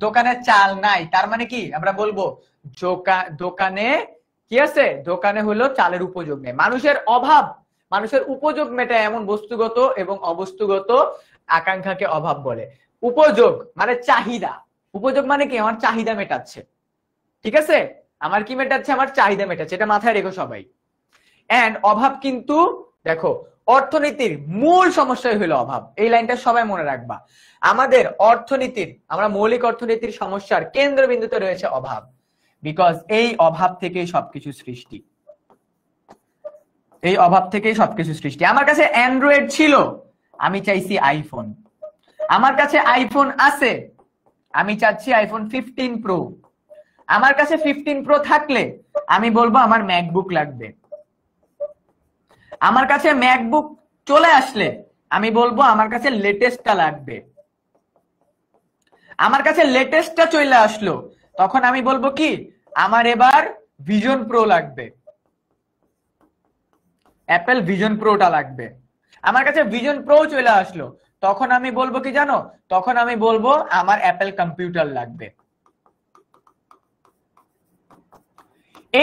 S1: দোকানে চাল নাই, তার মানে কি আমরা বলবো দোকানে কি আছে? দোকানে হলো চালের উপযোগ নেই। মানুষের অভাব, মানুষের উপযোগ মেটায় এমন বস্তুগত এবং অবস্তুগত আকাঙ্ক্ষাকে অভাব বলে। উপযোগ মানে চাহিদা, উপযোগ মানে কি? আমার চাহিদা মেটাচ্ছে। ঠিক আছে? আমার কি মেটাচ্ছে? আমার চাহিদা মেটাচ্ছে, এটা মাথায় রেখো সবাই। এন্ড অভাব কিন্তু দেখো অর্থনীতির মূল সমস্যাই হলো অভাব। এই লাইনটা সবাই মনে রাখবা। আমাদের অর্থনীতির, আমরা মৌলিক অর্থনীতির সমস্যার কেন্দ্রবিন্দুতে রয়েছে অভাব। বিকজ এই অভাব থেকেই সবকিছু সৃষ্টি, এই অভাব থেকেই সবকিছু সৃষ্টি। আমার কাছে অ্যান্ড্রয়েড ছিল, আমি চাইছি আইফোন। আমার কাছে আইফোন আছে, আমি চাচ্ছি আইফোন 15 প্রো। আমার কাছে 15 প্রো থাকলে আমি বলবো আমার ম্যাকবুক লাগবে। আমার কাছে ম্যাকবুক চলে আসলে আমি বলবো আমার কাছে লেটেস্টটা লাগবে। আমার কাছে লেটেস্টটা চলে আসলো, তখন আমি বলবো কি? আমার এবার ভিশন প্রো লাগবে, অ্যাপেল ভিশন প্রোটা লাগবে। আমার কাছে ভিশন প্রো চলে আসলো, তখন আমি বলবো কি জানো? তখন আমি বলবো আমার অ্যাপেল কম্পিউটার লাগবে।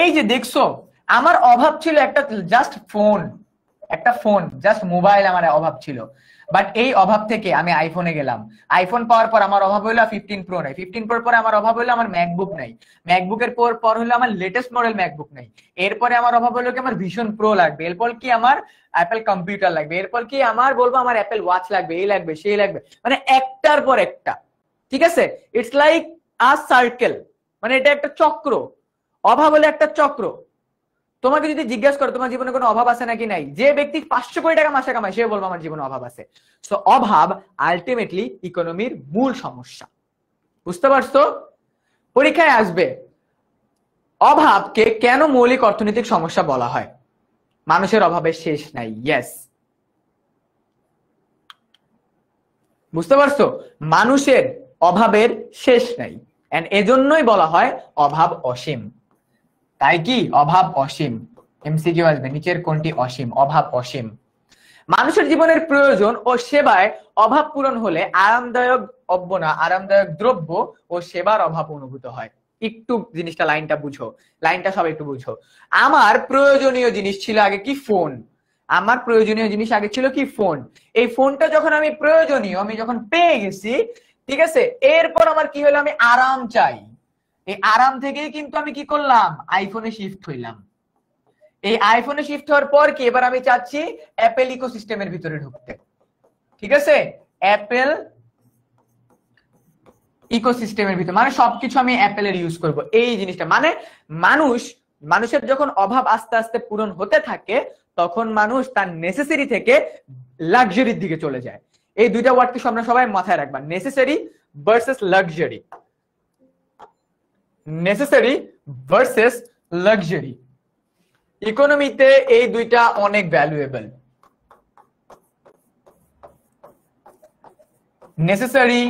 S1: এই যে দেখছো, আমার অভাব ছিল একটা জাস্ট ফোন, একটা ফোন, জাস্ট মোবাইল আমার অভাব ছিল। বাট এই অভাব থেকে আমি আইফোনে গেলাম। আইফোন পাওয়ার পর আমার অভাব হলো 15 প্রো নাই, 15 প্রোর পরে আমার অভাব হলো আমার ম্যাকবুক নাই, ম্যাকবুকের পর হলো আমার লেটেস্ট মডেল ম্যাকবুক নাই। এরপরে আমার অভাব হলো কি? আমার ভিশন প্রো লাগবে। এরপর কি? আমার অ্যাপেল কম্পিউটার লাগবে। এরপর কি? আমার বলবো আমার অ্যাপেল ওয়াচ লাগবে, এই লাগবে, সেই লাগবে, মানে একটার পর একটা। ঠিক আছে? ইটস লাইক আ সার্কেল, মানে এটা একটা চক্র। অভাব হলো একটা চক্র। তোমাকে যদি জিজ্ঞাসা করো তোমার জীবনে কোনো অভাব আছে নাকি নাই, যে ব্যক্তি 500 কোটি টাকা মাসে কামায় সে বলবো আমার জীবনে অভাব আছে। সো অভাব আলটিমেটলি ইকোনমির মূল সমস্যা। বুঝতে পারছো? পরীক্ষায় আসবে অভাবকে কেন মৌলিক অর্থনৈতিক সমস্যা বলা হয়? মানুষের অভাবের শেষ নাই। ইয়েস, বুঝতে পারছো? মানুষের অভাবের শেষ নাই, এন্ড এজন্যই বলা হয় অভাব অসীম। তাই কি? অভাব অসীম। এমসিকিউ আসবে, নিচের কোনটি অসীম? অভাব অসীম। মানুষের জীবনের প্রয়োজন ও সেবায় অভাব পূরণ হলে আরামদায়ক আরামদায়ক দ্রব্য ও সেবার অভাব অনুভূত হয়। একটু জিনিসটা, লাইনটা বুঝো, লাইনটা সবাই একটু বুঝো। আমার প্রয়োজনীয় জিনিস ছিল আগে কি? ফোন। আমার প্রয়োজনীয় জিনিস আগে ছিল কি? ফোন। এই ফোনটা যখন আমি প্রয়োজনীয় আমি যখন পেয়ে গেছি, ঠিক আছে, এরপর আমার কি হলো? আমি আরাম চাই। এই আরাম থেকেই কিন্তু আমি কি করলাম? আইফোনে শিফট হইলাম। এই আইফোনে শিফট হওয়ার পর কি? এবার আমি চাচ্ছি অ্যাপেল ইকোসিস্টেমের ভিতরে ঢুকতে। ঠিক আছে? অ্যাপেল ইকোসিস্টেমের ভিতরে মানে সবকিছু আমি অ্যাপেলের ইউজ করব, এই জিনিসটা। মানে মানুষের যখন অভাব আস্তে আস্তে পূরণ হতে থাকে তখন মানুষ তার নেসেসারি থেকে লাক্সারির দিকে চলে যায়। এই দুইটা ওয়ার্ডকে আমরা সবাই মাথায় রাখবা, necessary versus luxury. Necessary versus luxury. ইকোনমিতে এই দুইটা অনেক ভ্যালুয়েবল। Necessary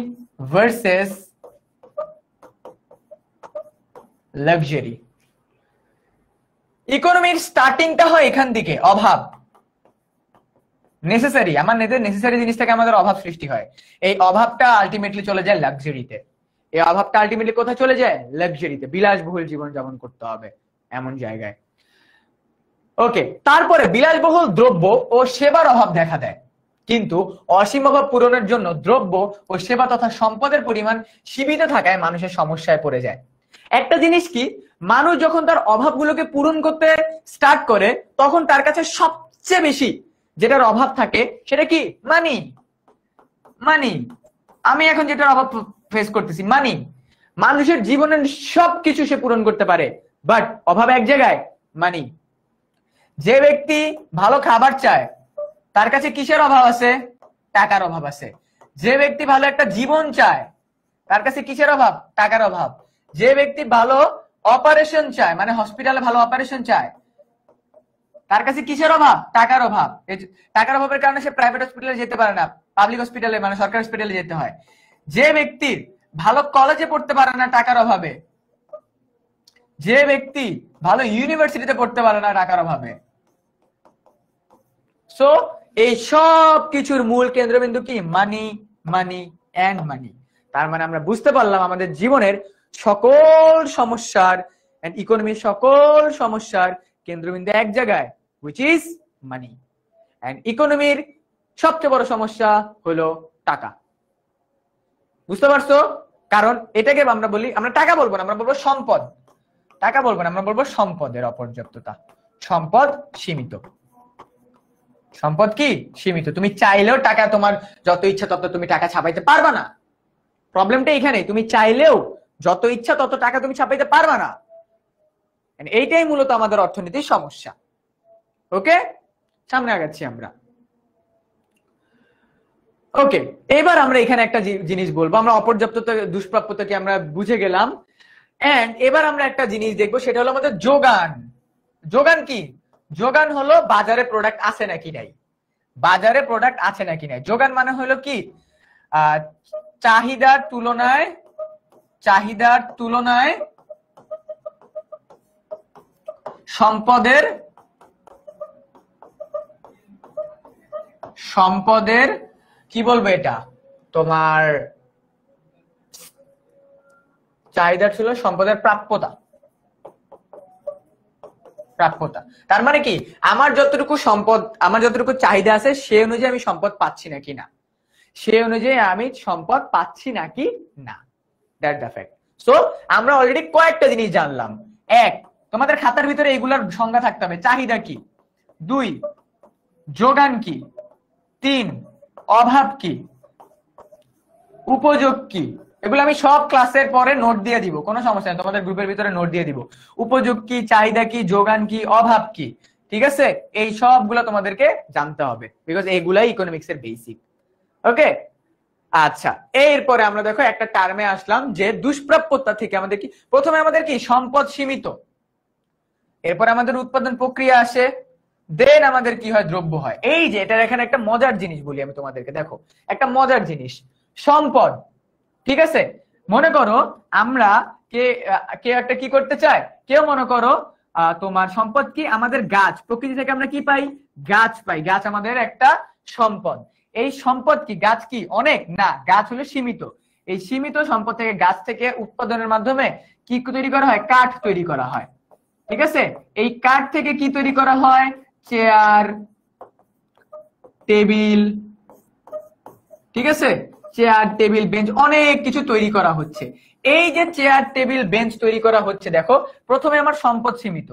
S1: versus luxury. ইকোনমির স্টার্টিংটা হয় এখান থেকে, অভাব। নেসেসারি, আমার নেসেসারি জিনিস থেকে আমাদের অভাব সৃষ্টি হয়। এই অভাবটা আলটিমেটলি চলে যায় লাক্সারিতে। এই অভাবটা আলটিমেটলি কোথায় চলে যায়? লাক্সারিতে। বিলাসবহুল জীবন যাপন করতে হবে এমন জায়গায়। ওকে, তারপরে বিলাসবহুল দ্রব্য ও সেবার অভাব দেখা দেয়। কিন্তু অসীম অভাব পূরণের জন্য দ্রব্য ও সেবা তথা সম্পদের পরিমাণ সীমিত থাকায় মানুষের সমস্যায় পড়ে যায়। একটা জিনিস কি, মানুষ যখন তার অভাবগুলোকে পূরণ করতে স্টার্ট করে তখন তার কাছে সবচেয়ে বেশি যেটার অভাব থাকে সেটা কি? মানি। মানি। আমি এখন যেটার অভাব ফেস করতেছি, মানি। মানুষের জীবনের সবকিছু সে পূরণ করতে পারে, বাট অভাব এক জায়গায়, মানি। যে ব্যক্তি ভালো খাবার চায় তার কাছে কিসের অভাব আছে? টাকার অভাব আছে। যে ব্যক্তি ভালো একটা জীবন চায় তার কাছে কিসের অভাব? টাকার অভাব। যে ব্যক্তি ভালো অপারেশন চায়, মানে হসপিটালে ভালো অপারেশন চায়, তার কাছে কিসের অভাব? টাকার অভাব। টাকার অভাবের কারণে সে প্রাইভেট হসপিটালে যেতে পারে না, পাবলিক হসপিটালে মানে সরকারি হসপিটালে যেতে হয়। যে ব্যক্তির ভালো কলেজে পড়তে পারে না টাকার অভাবে, যে ব্যক্তি ভালো ইউনিভার্সিটিতে পড়তে পারে না টাকার অভাবে। সো এই সব কিছুর মূল কেন্দ্রবিন্দু কি? মানি, মানি এন্ড মানি। তার মানে আমরা বুঝতে পারলাম আমাদের জীবনের সকল সমস্যার এন্ড ইকোনমির সকল সমস্যার কেন্দ্রবিন্দু এক জায়গায়, which is মানি। এন্ড ইকোনমির সবচেয়ে বড় সমস্যা হলো টাকা। বুঝতে পারছো? কারণ এটাকে আমরা বলি, আমরা টাকা বলবো না, আমরা বলবো সম্পদ। টাকা বলবো না, আমরা বলবো সম্পদের অপর্যাপ্ততা। সম্পদ সীমিত। সম্পদ কি? সীমিত। তুমি চাইলেও টাকা, তোমার যত ইচ্ছা তত তুমি টাকা ছাপাইতে পারবা না। প্রবলেমটা এখানে, তুমি চাইলেও যত ইচ্ছা তত টাকা তুমি ছাপাইতে পারবা না। এইটাই মূলত আমাদের অর্থনীতির সমস্যা। ওকে, সামনে আগাচ্ছি আমরা। ওকে, এবার আমরা এখানে একটা জিনিস বলবো। আমরা অপর্যাপ্ততা দুষ্প্রাপ্যতাকে আমরা বুঝে গেলাম, এন্ড এবার আমরা একটা জিনিস দেখবো, সেটা হলো আমাদের যোগান। যোগান কি? যোগান হলো বাজারে প্রোডাক্ট আছে নাকি নাই। বাজারে প্রোডাক্ট আছে নাকি নাই। যোগান মানে হলো কি? চাহিদার তুলনায় সম্পদের কি বলবো এটা, তোমার চাহিদা ছিল সম্পদের প্রাপ্যতা। তার মানে কি, আমার যতটুকু সম্পদ, আমার যতটুকু চাহিদা আছে সে অনুযায়ী আমি সম্পদ পাচ্ছি নাকি না, সে অনুযায়ী আমি সম্পদ পাচ্ছি নাকি না। That the fact. সো আমরা অলরেডি কয়েকটা জিনিস জানলাম। এক, তোমাদের খাতার ভিতরে এগুলার সংজ্ঞা থাকতে হবে। চাহিদা কি? 2, যোগান কি? 3, অভাব কি? উপযোগ কি? এগুলো আমি সব ক্লাসের পরে নোট দিয়ে দিব, কোনো সমস্যা নেই, তোমাদের গ্রুপের ভিতরে নোট দিয়ে দিব। উপযোগ কি, চাহিদা কি, যোগান কি, অভাব কি, ঠিক আছে? এই সবগুলো তোমাদেরকে জানতে হবে, বিকজ এগুলাই ইকোনমিক্স এর বেসিক। ওকে, আচ্ছা, এরপরে আমরা দেখো একটা টার্মে আসলাম যে দুষ্প্রাপ্যতা থেকে আমাদের কি, প্রথমে আমাদের কি সম্পদ সীমিত, এরপর আমাদের উৎপাদন প্রক্রিয়া আসে, দেন আমাদের কি হয়, দ্রব্য হয়। এই যে এটার এখানে একটা মজার জিনিস বলি আমি তোমাদেরকে, দেখো একটা মজার জিনিস, সম্পদ, ঠিক আছে? মনে করো আমরা কেউ একটা কি করতে চায়, কেউ মনে করো তোমার সম্পদ কি, আমাদের গাছ, প্রকৃতি থেকে আমরা কি পাই, গাছ পাই, গাছ আমাদের একটা সম্পদ। এই সম্পদ কি, গাছ কি অনেক না, গাছ হলো সীমিত। এই সীমিত সম্পদ থেকে, গাছ থেকে উৎপাদনের মাধ্যমে কি তৈরি করা হয়, কাঠ তৈরি করা হয়, ঠিক আছে? এই কাঠ থেকে কি তৈরি করা হয়, চেয়ার, টেবিল, ঠিক আছে? চেয়ার, টেবিল, বেঞ্চ, অনেক কিছু তৈরি করা হচ্ছে। এই যে চেয়ার, টেবিল, বেঞ্চ তৈরি করা হচ্ছে, দেখো প্রথমে আমার সম্পদ সীমিত,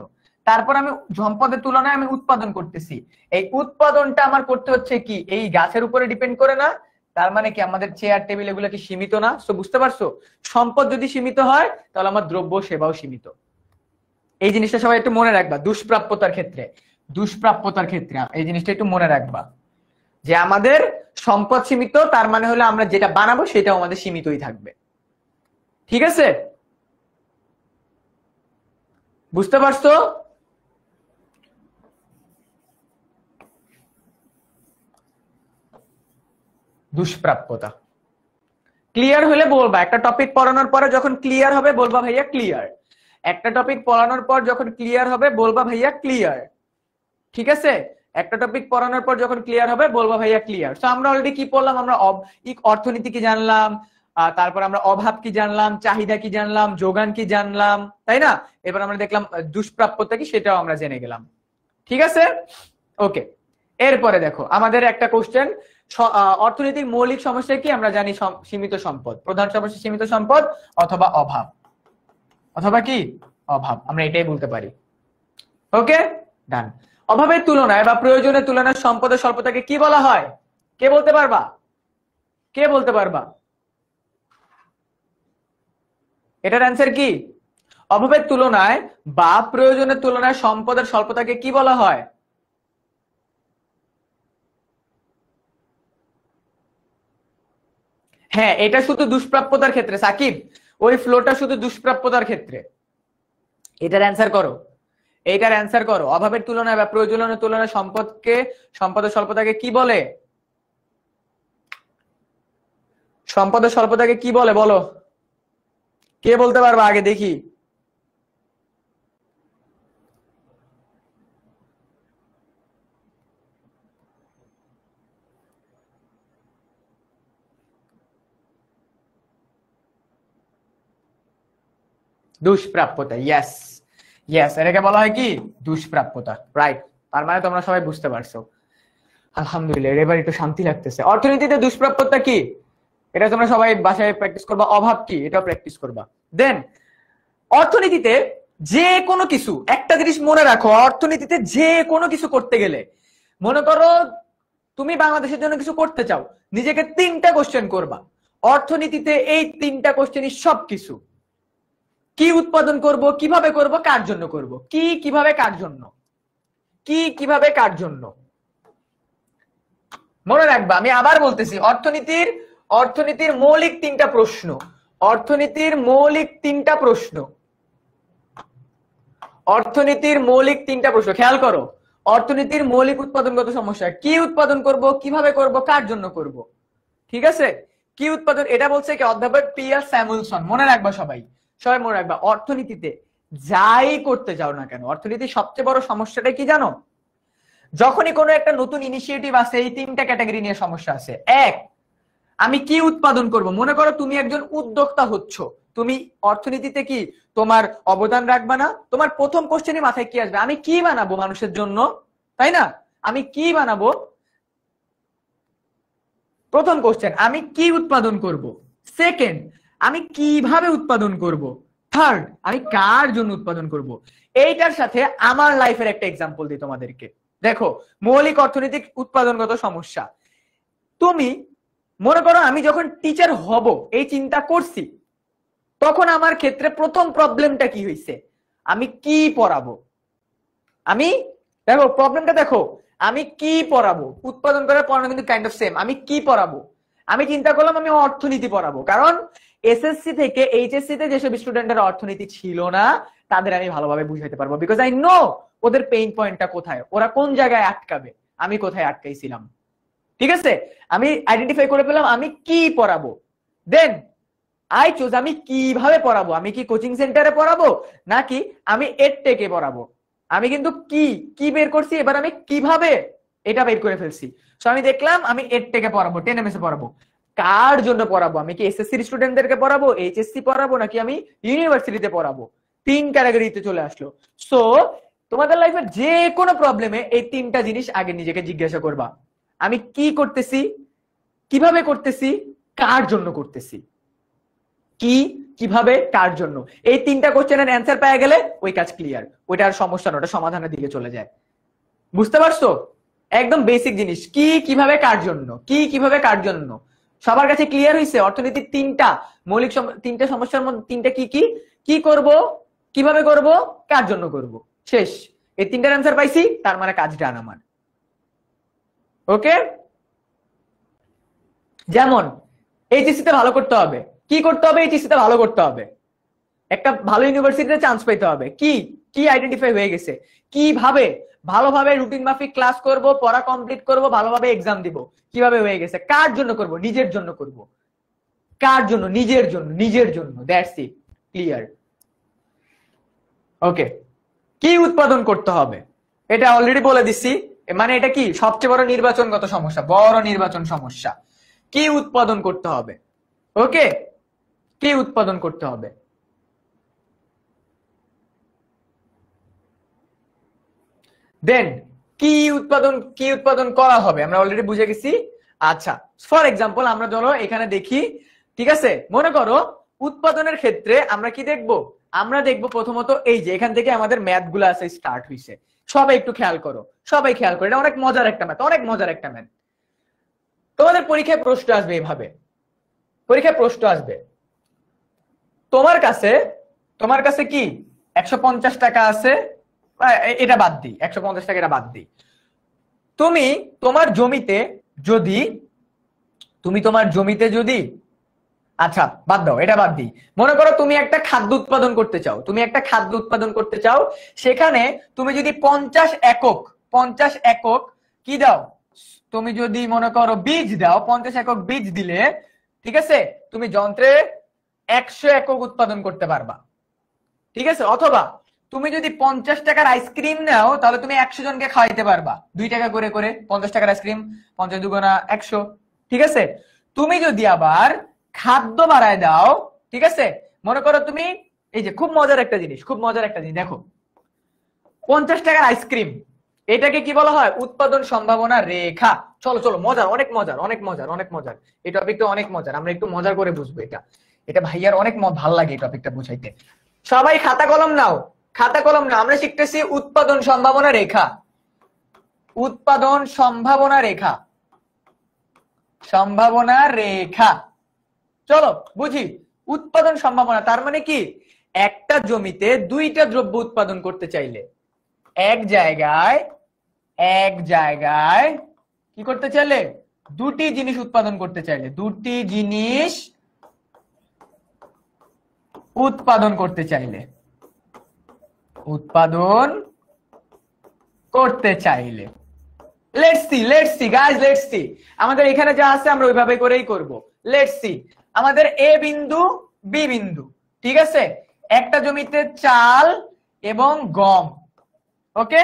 S1: তারপর আমি সম্পদের তুলনায় আমি উৎপাদন করতেছি। এই উৎপাদনটা আমার করতে হচ্ছে কি, এই গাছের উপরে ডিপেন্ড করে না। তার মানে কি, আমাদের চেয়ার, টেবিল এগুলো কি সীমিত না? তো বুঝতে পারছো, সম্পদ যদি সীমিত হয় তাহলে আমার দ্রব্য সেবাও সীমিত। এই জিনিসটা সবাই একটু মনে রাখবা দুষ্প্রাপ্যতার ক্ষেত্রে। এই জিনিসটা একটু মনে রাখবা যে আমাদের সম্পদ সীমিত, তার মানে হলো আমরা যেটা বানাবো সেটাও আমাদের সীমিতই থাকবে, ঠিক আছে? বুঝতে পারছো? দুষ্প্রাপ্যতা ক্লিয়ার হলে বলবা। একটা টপিক পড়ানোর পরে যখন ক্লিয়ার হবে বলবা ভাইয়া ক্লিয়ার। একটা টপিক পড়ানোর পর যখন ক্লিয়ার হবে বলবা ভাইয়া ক্লিয়ার, ঠিক আছে? একটা টপিক পড়ানোর পর যখন ক্লিয়ার হবে বলবা ভাইয়া ক্লিয়ার। তো আমরা অলরেডি কি পড়লাম, আমরা অর্থনীতি কি জানলাম, তারপর আমরা অভাব কি জানলাম, চাহিদা কি জানলাম, যোগান কি জানলাম, তাই না? এবার আমরা দেখলাম দুষ্প্রাপ্যতা কি, সেটাও আমরা জেনে গেলাম, ঠিক আছে? ওকে, এরপরে দেখো আমাদের একটা কোশ্চেন, অর্থনীতির মৌলিক সমস্যা কি? আমরা জানি সীমিত সম্পদ, প্রধান সমস্যা সীমিত সম্পদ অথবা অভাব, অথবা কি অভাব, আমরা এটাই বলতে পারি। ওকে, ডান। অভাবের তুলনায় বা প্রয়োজনের তুলনায় সম্পদের স্বল্পতাকে কি বলা হয়? কে বলতে পারবা? কে বলতে পারবা? এটার অ্যান্সার কি? অভাবের তুলনায় বা প্রয়োজনের তুলনায় সম্পদের স্বল্পতাকে কি বলা হয়? হ্যাঁ, এটা শুধু দুষ্প্রাপ্যতার ক্ষেত্রে সাকিব, ওই ফ্লোটা শুধু দুষ্প্রাপ্যতার ক্ষেত্রে। এটার অ্যান্সার করো, এইটার অ্যান্সার করো। অভাবের তুলনায় বা প্রয়োজনের তুলনায় সম্পদের স্বল্পতাকে কি বলে? সম্পদের স্বল্পতাকে কি বলে বলো, কে বলতে পারবা আগে দেখি? দুষ্প্রাপ্যতা, ইয়েস ইয়েস, এটাকে বলা হয় কি? দুষ্প্রাপ্যতা, রাইট। তার মানে তোমরা সবাই বুঝতে পারছো, আলহামদুলিল্লাহ, এবার একটু শান্তি লাগতেছে। অর্থনীতিতে দুষ্প্রাপ্যতা কি, এটা তোমরা সবাই বাসায় প্র্যাকটিস করবা। অভাব কি, এটাও প্র্যাকটিস করবা। দেন অর্থনীতিতে যে কোনো কিছু, একটা জিনিস মনে রাখো, অর্থনীতিতে যে কোনো কিছু করতে গেলে, মনে করো তুমি বাংলাদেশের জন্য কিছু করতে চাও, নিজেকে 3টা কোশ্চেন করবা। অর্থনীতিতে এই 3টা কোশ্চেনই সবকিছু। কি উৎপাদন করব, কিভাবে করব, কার জন্য করব, কি কিভাবে কার জন্য, কি কিভাবে কার জন্য। মনে রাখবা, আমি আবার বলতেছি, অর্থনীতির মৌলিক 3টা প্রশ্ন, অর্থনীতির মৌলিক 3টা প্রশ্ন, অর্থনীতির মৌলিক 3টা প্রশ্ন খেয়াল করো। অর্থনীতির মৌলিক উৎপাদনগত সমস্যা, কি উৎপাদন করব, কিভাবে করব, কার জন্য করব। ঠিক আছে, কি উৎপাদন, এটা বলছে কি অধ্যাপক পিয়ার স্যামুয়েলসন। মনে রাখবা সবাই, সবাই মনে রাখবা, অর্থনীতিতে যাই করতে যাও না কেন, অর্থনীতির সবচেয়ে বড় সমস্যাটা কি জানো? যখনই কোনো একটা নতুন ইনিশিয়েটিভ আছে, এই 3টা ক্যাটাগরি নিয়ে সমস্যা আছে। এক, আমি কি উৎপাদন করব। মনে করো তুমি একজন উদ্যোক্তা হচ্ছ, তুমি অর্থনীতিতে কি তোমার অবদান রাখবা না? তোমার প্রথম কোশ্চেনই মাথায় কি আসবে? আমি কি বানাবো মানুষের জন্য, তাই না? আমি কি বানাবো, প্রথম কোশ্চেন। আমি কি উৎপাদন করব। সেকেন্ড, আমি কিভাবে উৎপাদন করব। থার্ড, আমি কার জন্য উৎপাদন করব। এইটার সাথে আমার লাইফের একটা এক্সাম্পল দিই তোমাদেরকে। দেখো, মৌলিক অর্থনৈতিক উৎপাদনগত সমস্যা, তুমি মনে করো আমি যখন টিচার হব এই চিন্তা করছি, তখন আমার ক্ষেত্রে প্রথম প্রবলেমটা কি হয়েছে? আমি কি পড়াবো। আমি দেখো প্রবলেমটা দেখো, আমি কি পড়াবো। উৎপাদন করার পড়ানো কিন্তু কাইন্ড অফ সেম। আমি কি পড়াবো, আমি চিন্তা করলাম আমি অর্থনীতি পড়াবো, কারণ এসএসসি থেকে এইচএসসি তে যেসব স্টুডেন্টের অর্থনীতি ছিল না, তাদের আমি ভালোভাবে বুঝাইতে পারবো, বিকজ আই নো ওদের পেইন পয়েন্টটা কোথায়, ওরা কোন জায়গায় আটকাবে, আমি কোথায় আটকাইছিলাম। ঠিক আছে, আমি আইডেন্টিফাই করে পেলাম আমি কি পড়াবো। দেন আই চুজ আমি কিভাবে পড়াবো। আমি কি কোচিং সেন্টারে পড়াবো, নাকি আমি এডটেকে পড়াবো। আমি কিন্তু কি কি বের করছি, এবার আমি কিভাবে এটা বের করে ফেলছি। সো আমি দেখলাম আমি এডটেকে পড়াবো, 10 MS এ পড়াবো। কার জন্য পড়াবো, আমি কি এসএসসি স্টুডেন্টদেরকে পড়াবো, এইচএসসি পড়াবো, নাকি আমি ইউনিভার্সিটিতে পড়াবো। 3 ক্যাটাগরিতে চলে আসলো। সো তোমাদের লাইফের যে কোনো প্রবলেমে এই 3টা জিনিস আগে নিজেকে জিজ্ঞাসা করবা। আমি কি করতেছি, কিভাবে করতেছি, কার জন্য করতেছি। কি, কিভাবে, কার জন্য, এই 3টা কোশ্চেনের অ্যান্সার পেয়ে গেলে ওই কাজ ক্লিয়ার, ওইটা আর সমস্যা না, ওটা সমাধানের দিকে চলে যায়। বুঝতে পারছো? একদম বেসিক জিনিস, কি কিভাবে কার জন্য, কি কিভাবে কার জন্য। সবার কাছে ক্লিয়ার হয়েছে? অর্থনীতির 3টা মৌলিক 3টা সমস্যার মধ্যে 3টা কি কি, কি করব, কিভাবে করব, কার জন্য করব, শেষ। এই 3টার অ্যান্সার পাইছি, তার মানে কাজ ডান আমার। ওকে, যেমন এইচএসসি তে ভালো করতে হবে, কি করতে হবে, এইচএসসি তে ভালো করতে হবে, একটা ভালো ইউনিভার্সিটিতে চান্স পেতে হবে। কি কি আইডেন্টিফাই হয়ে গেছে, কিভাবে ভালোভাবে রুটিন মাফিক ক্লাস করব, পড়া কমপ্লিট করব, ভালোভাবে এক্সাম দিব, কিভাবে হয়ে গেছে। কার জন্য করব, নিজের জন্য করব। কার জন্য, নিজের জন্য, নিজের জন্য, দ্যাটস ইট, ক্লিয়ার। ওকে, কি উৎপাদন করতে হবে, এটা অলরেডি বলে দিচ্ছি। মানে এটা কি সবচেয়ে বড় নির্বাচনগত সমস্যা, বড় নির্বাচন সমস্যা। কি উৎপাদন করতে হবে। ওকে, কি উৎপাদন করতে হবে। দেন কি উৎপাদন করা হবে, আমরা অলরেডি বুঝে গেছি। আচ্ছা, ফর এক্সাম্পল আমরা ধরো এখানে দেখি, ঠিক আছে, মনে করো উৎপাদনের ক্ষেত্রে আমরা কি দেখব, আমরা দেখব প্রথমত এই যে এখান থেকে আমাদের ম্যাথ গুলো আছে স্টার্ট হইছে। সবাই একটু খেয়াল করো, সবাই খেয়াল করো, এটা অনেক মজার একটা ম্যাথ, অনেক মজার একটা ম্যাথ। তোমাদের পরীক্ষায় প্রশ্ন আসবে এইভাবে, পরীক্ষায় প্রশ্ন আসবে, তোমার কাছে কি 150 টাকা আছে, এটা বাদ দিই, 150 টাকা এটা বাদ দিই। তুমি তোমার জমিতে যদি আচ্ছা বাদ দাও, এটা বাদ দিই। মনে করো তুমি একটা খাদ্য উৎপাদন করতে চাও, সেখানে তুমি যদি 50 একক কি দাও, তুমি যদি মনে করো বীজ দাও, 50 একক বীজ দিলে, ঠিক আছে, তুমি যন্ত্রে 100 একক উৎপাদন করতে পারবা। ঠিক আছে, অথবা তুমি যদি 50 টাকার আইসক্রিম নাও, তাহলে তুমি 100 জনকে খাওয়াইতে পারবা 2 টাকা করে করে। 50 টাকার আইসক্রিম, 50 × 2 = 100। ঠিক আছে, তুমি যদি আবার খাদ্য বাড়ায় দাও, ঠিক আছে, মনে করো তুমি, এই যে খুব মজার একটা জিনিস দেখো, 50 টাকার আইসক্রিম, এটাকে কি বলা হয়? উৎপাদন সম্ভাবনা রেখা। চলো চলো, মজার, অনেক মজার এই টপিকটা, অনেক মজার, আমরা একটু মজা করে বুঝবো এটা ভাইয়ার অনেক ভাল লাগে এই টপিকটা বুঝাইতে। সবাই খাতা কলম নাও, আমরা শিখতেছি উৎপাদন সম্ভাবনা রেখা। চলো বুঝি। উৎপাদন সম্ভাবনা তার মানে কি? একটা জমিতে 2টা দ্রব্য উৎপাদন করতে চাইলে, এক জায়গায় কি করতে চাইলে? 2টি জিনিস উৎপাদন করতে চাইলে, উৎপাদন করতে চাইলে লেটস সি গাইস, আমাদের এখানে যা আছে আমরা ওইভাবে করেই করব। লেটস সি, আমাদের এ বিন্দু, বি বিন্দু, ঠিক আছে, একটা জমিতে চাল এবং গম। ওকে,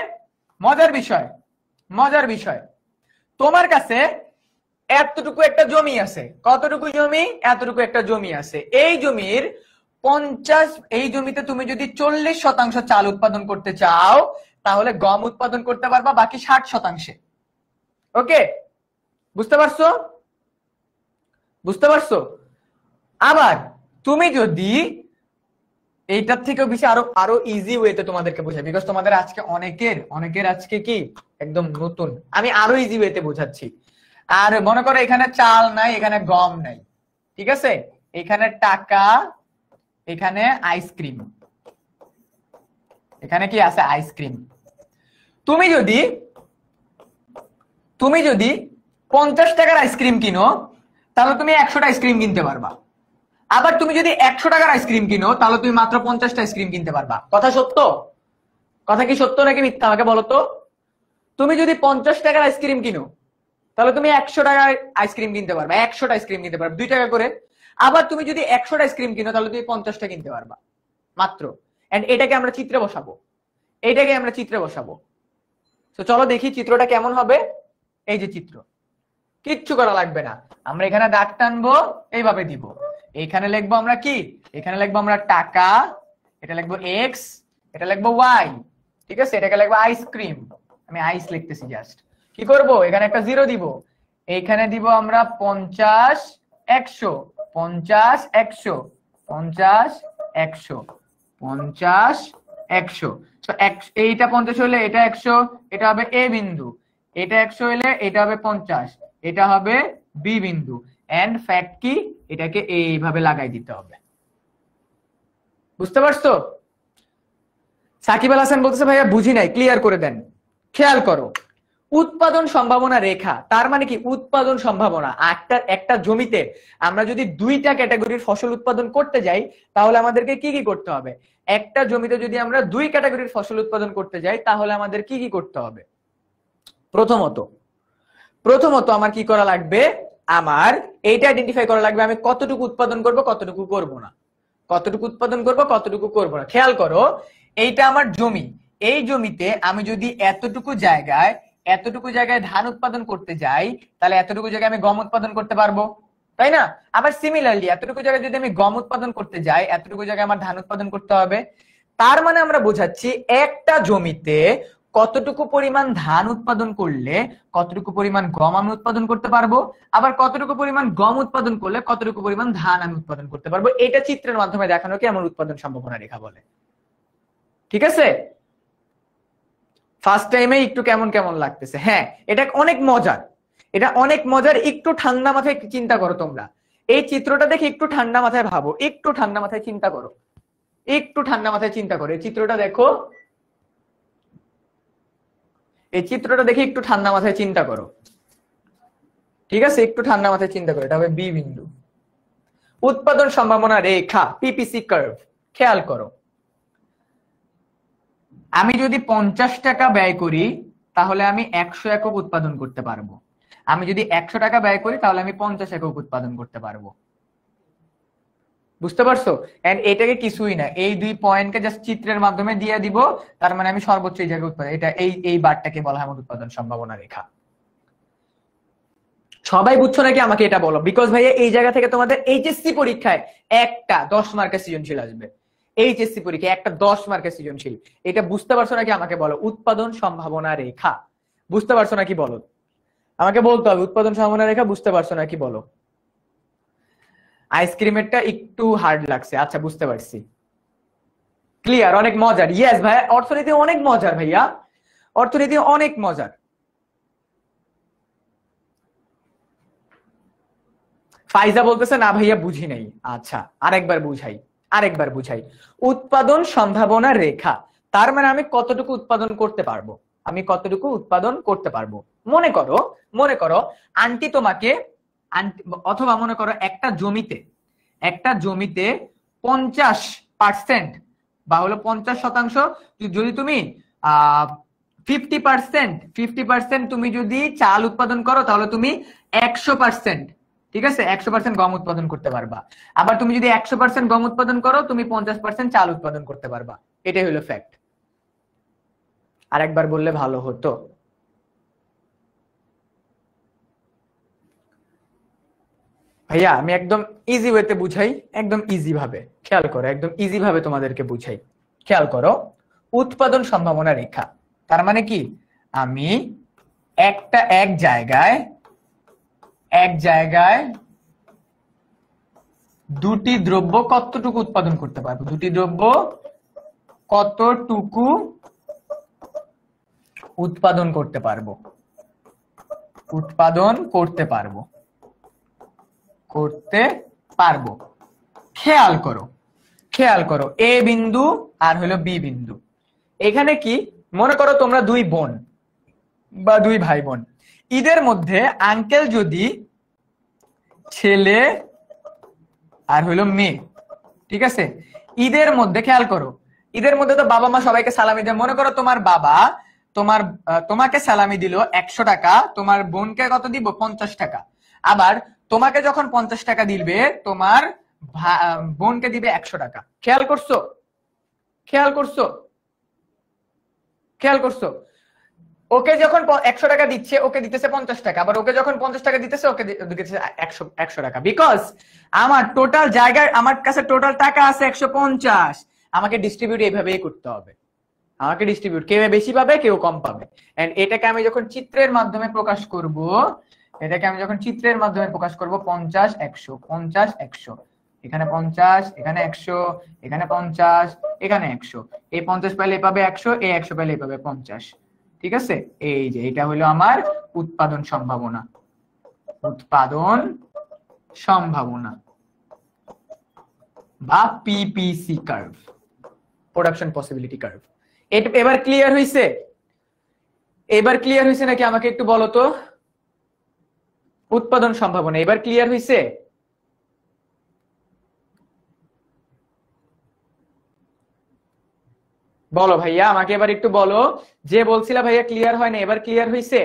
S1: মজার বিষয়, তোমার কাছে এতটুকু একটা জমি আছে। কতটুকু জমি? এতটুকু একটা জমি আছে। এই জমিতে তুমি যদি 40% চাল উৎপাদন করতে চাও, তাহলে গম উৎপাদন করতে পারবা বাকি 60%। ওকে, বুঝতে পারছো? আবার তুমি যদি এইটার থেকেও বেশি আরো ইজি ওয়েতে তোমাদেরকে বোঝাই, বিকজ তোমাদের আজকে অনেকের আজকে কি একদম নতুন, আমি আরো ইজি ওয়েতে বোঝাচ্ছি। আর মনে করো এখানে চাল নাই, এখানে গম নাই, ঠিক আছে, এখানে টাকা, এখানে আইসক্রিম, এখানে কি আছে? আইসক্রিম। তুমি যদি 50 টাকার আইসক্রিম কিনো, তাহলে তুমি 100টা আইসক্রিম কিনতে পারবা। আবার তুমি যদি 100 টাকার আইসক্রিম কিনো, তাহলে তুমি মাত্র 50টা আইসক্রিম কিনতে পারবা। কথা সত্য? কথা কি সত্য নাকি মিথ্যা আমাকে বলো তো? তুমি যদি 50 টাকার আইসক্রিম কিনো, তাহলে তুমি 100 টাকার আইসক্রিম কিনতে পারবা, 100টা আইসক্রিম কিনতে পারবা 2 টাকা করে। আবার তুমি যদি 100টা আইসক্রিম কিনো, তাহলে তুমি 50টা কিনতে পারবা মাত্র। এন্ড এটাকে আমরা চিত্রে বসাবো। তো চলো দেখি চিত্রটা কেমন হবে। এই যে চিত্র, কিচ্ছু করা লাগবে না, আমরা এখানে দাগ টানবো, এইভাবে দিব। এখানে লিখবো আমরা কি? এখানে লিখবো আমরা টাকা, এটা লিখবো এক্স, এটা লিখবো ওয়াই, ঠিক আছে, এটাকে লিখবো আইসক্রিম। আমি আইস লিখতেছি জাস্ট। কি করব? এখানে একটা 0 দিব, এইখানে দিব আমরা 50 100 50 100 50 100 50 100। এইটা 50 হলে এটা 100, এটা হবে এ বিন্দু। এটা 100 হলে এটা হবে 50, এটা হবে বি বিন্দু। এন্ড ফ্যাক্ট কি? এটাকে এইভাবে লাগাই দিতে হবে। বুঝতে পারছো? সাকিব আল হাসান বলতেছে ভাইয়া বুঝি নাই, ক্লিয়ার করে দেন। খেয়াল করো, উৎপাদন সম্ভাবনা রেখা তার মানে কি? উৎপাদন সম্ভাবনা। একটা জমিতে আমরা যদি 2টা ক্যাটাগরির ফসল উৎপাদন করতে যাই, তাহলে আমাদেরকে কি কি করতে হবে? একটা জমিতে যদি আমরা 2 ক্যাটাগরির ফসল উৎপাদন করতে যাই, তাহলে আমাদের কি কি করতে হবে? প্রথমত আমার কি করা লাগবে? আমার এইটা আইডেন্টিফাই করা লাগবে, আমি কতটুকু উৎপাদন করব, কতটুকু করব না। খেয়াল করো, এইটা আমার জমি। এই জমিতে আমি যদি এতটুকু জায়গায় ধান উৎপাদন করতে যাই, তাহলে এতটুকু জায়গায় আমি গম উৎপাদন করতে পারবো, তাই না? আবার সিমিলারলি এতটুকু জায়গায় যদি আমি গম উৎপাদন করতে যাই, এতটুকু জায়গায় আমার ধান উৎপাদন করতে হবে। তার মানে আমরা বোঝাচ্ছি একটা জমিতে কতটুকু পরিমাণ ধান উৎপাদন করলে কতটুকু পরিমাণ গম আমি উৎপাদন করতে পারবো, আবার কতটুকু পরিমাণ গম উৎপাদন করলে কতটুকু পরিমাণ ধান আমি উৎপাদন করতে পারবো। এটা চিত্রের মাধ্যমে দেখানোকে আমার উৎপাদন সম্ভাবনা রেখা বলে। ঠিক আছে? ফার্স্ট টাইমে একটু কেমন লাগতেছে? হ্যাঁ, এটা অনেক মজার। একটু ঠান্ডা মাথায় চিন্তা করো তোমরা। এই চিত্রটা দেখে একটু ঠান্ডা মাথায় ভাবো, একটু ঠান্ডা মাথায় চিন্তা করো। এই চিত্রটা দেখো, এই চিত্রটা দেখে একটু ঠান্ডা মাথায় চিন্তা করো। ঠিক আছে, একটু ঠান্ডা মাথায় চিন্তা করো। এটা হবে বি বিন্দু। উৎপাদন সম্ভাবনা রেখা পিপিসি কার্ভ। খেয়াল করো, আমি যদি 50 টাকা ব্যয় করি তাহলে আমি 100 একক উৎপাদন করতে পারবো। আমি যদি 100 টাকা ব্যয় করি তাহলে আমি 50 একক উৎপাদন করতে পারবো। বুঝতে পারছো? এন্ড এটাকে কিছুই না, এই দুই পয়েন্টকে জাস্ট চিত্রের মাধ্যমে দিয়ে দিব, তার মানে আমি সর্বোচ্চ এই জায়গায় উৎপাদন, এটা এই বারটাকে বলা হয় আমার উৎপাদন সম্ভাবনা রেখা। সবাই বুঝছো নাকি? আমাকে এটা বলো, বিকজ ভাইয়া এই জায়গা থেকে তোমাদের এইচএসসি পরীক্ষায় একটা 10 মার্কের সৃজনশীল আসবে। এইচএসসি পরীক্ষায় একটা 10 মার্কের সৃজনশীল, এটা বুঝতে পারছো নাকি? আমাকে বলো উৎপাদন সম্ভাবনা রেখা বুঝতে পারছো নাকি বলো, আমাকে বলতে হবে উৎপাদন সম্ভাবনা রেখা বুঝতে পারছো নাকি বলো। আইসক্রিমেরটা একটু হার্ড লাগছে, আচ্ছা বুঝতে পারছি, ক্লিয়ার, অনেক মজার। ইয়েস ভাইয়া, অর্থনীতি অনেক মজার ভাইয়া, অর্থনীতি অনেক মজার। ফাইজা বলতেছে না ভাইয়া বুঝি নাই। আচ্ছা আরেকবার বুঝাই। উৎপাদন সম্ভাবনা রেখা তার মানে আমি কতটুকু উৎপাদন করতে পারবো, আমি কতটুকু উৎপাদন করতে পারবো। মনে করো আন্টি তোমাকে, অথবা মনে করো একটা জমিতে 50% বা হলো 50% যদি তুমি 50% তুমি যদি চাল উৎপাদন করো তাহলে তুমি 100%, ঠিক আছে, 100% গম উৎপাদন করতে পারবা। আবার তুমি যদি 100% গম উৎপাদন করো তুমি 50% চাল উৎপাদন করতে পারবা। এটাই হলো ফ্যাক্ট। আরেকবার বললে ভালো হতো। ভাইয়া আমি একদম ইজি ওয়েতে বুঝাই, একদম ইজি ভাবে, খেয়াল করো, একদম ইজি ভাবে তোমাদেরকে বুঝাই। খেয়াল করো, উৎপাদন সম্ভাবনা রেখা তার মানে কি, আমি এক জায়গায় দুটি দ্রব্য কতটুকু উৎপাদন করতে পারবো, দুটি দ্রব্য কতটুকু উৎপাদন করতে পারবো, খেয়াল করো এ বিন্দু আর হলো বি বিন্দু। এখানে কি মনে করো তোমরা দুই বোন বা দুই ভাই বোন, ঈদের মধ্যে আঙ্কেল যদি ছেলে আর হলো মেয়ে, ঠিক আছে, ঈদের মধ্যে খেয়াল করো, ঈদের মধ্যে তো বাবা মা সবাইকে সালামি দেয়। মনে করো তোমার বাবা তোমাকে সালামি দিল 100 টাকা, তোমার বোনকে কত দিব 50 টাকা। আবার তোমাকে যখন 50 টাকা দিবে তোমার বোনকে দিবে 100 টাকা। খেয়াল করছো? ওকে যখন 100 টাকা দিচ্ছে ওকে দিতেছে 50 টাকা, আবার ওকে যখন 50 টাকা দিতেছে ওকে দিতেছে 100 টাকা। বিকজ আমার টোটাল জায়গায় আমার কাছে টোটাল টাকা আছে 150, আমাকে ডিস্ট্রিবিউট এইভাবেই করতে হবে, কেউ বেশি পাবে কেউ কম পাবে। এন্ড এটাকে আমি যখন চিত্রের মাধ্যমে প্রকাশ করব 50 100 50 100, এখানে 50 এখানে 100 এখানে 50 এখানে 100, এই 50 পাইলে পাবে 100, এই 100 পাইলে পাবে 50, ঠিক আছে। এই যে এটা হলো আমার উৎপাদন সম্ভাবনা বা PPC curve, production possibility curve. এবার ক্লিয়ার হয়েছে নাকি আমাকে একটু বলো তো, উৎপাদন সম্ভাবনা এবার ক্লিয়ার হয়েছে? বলো ভাইয়া, আমাকে এবার একটু বলো, যে বলছিলা ভাইয়া ক্লিয়ার হয় না এবার ক্লিয়ার হয়েছে?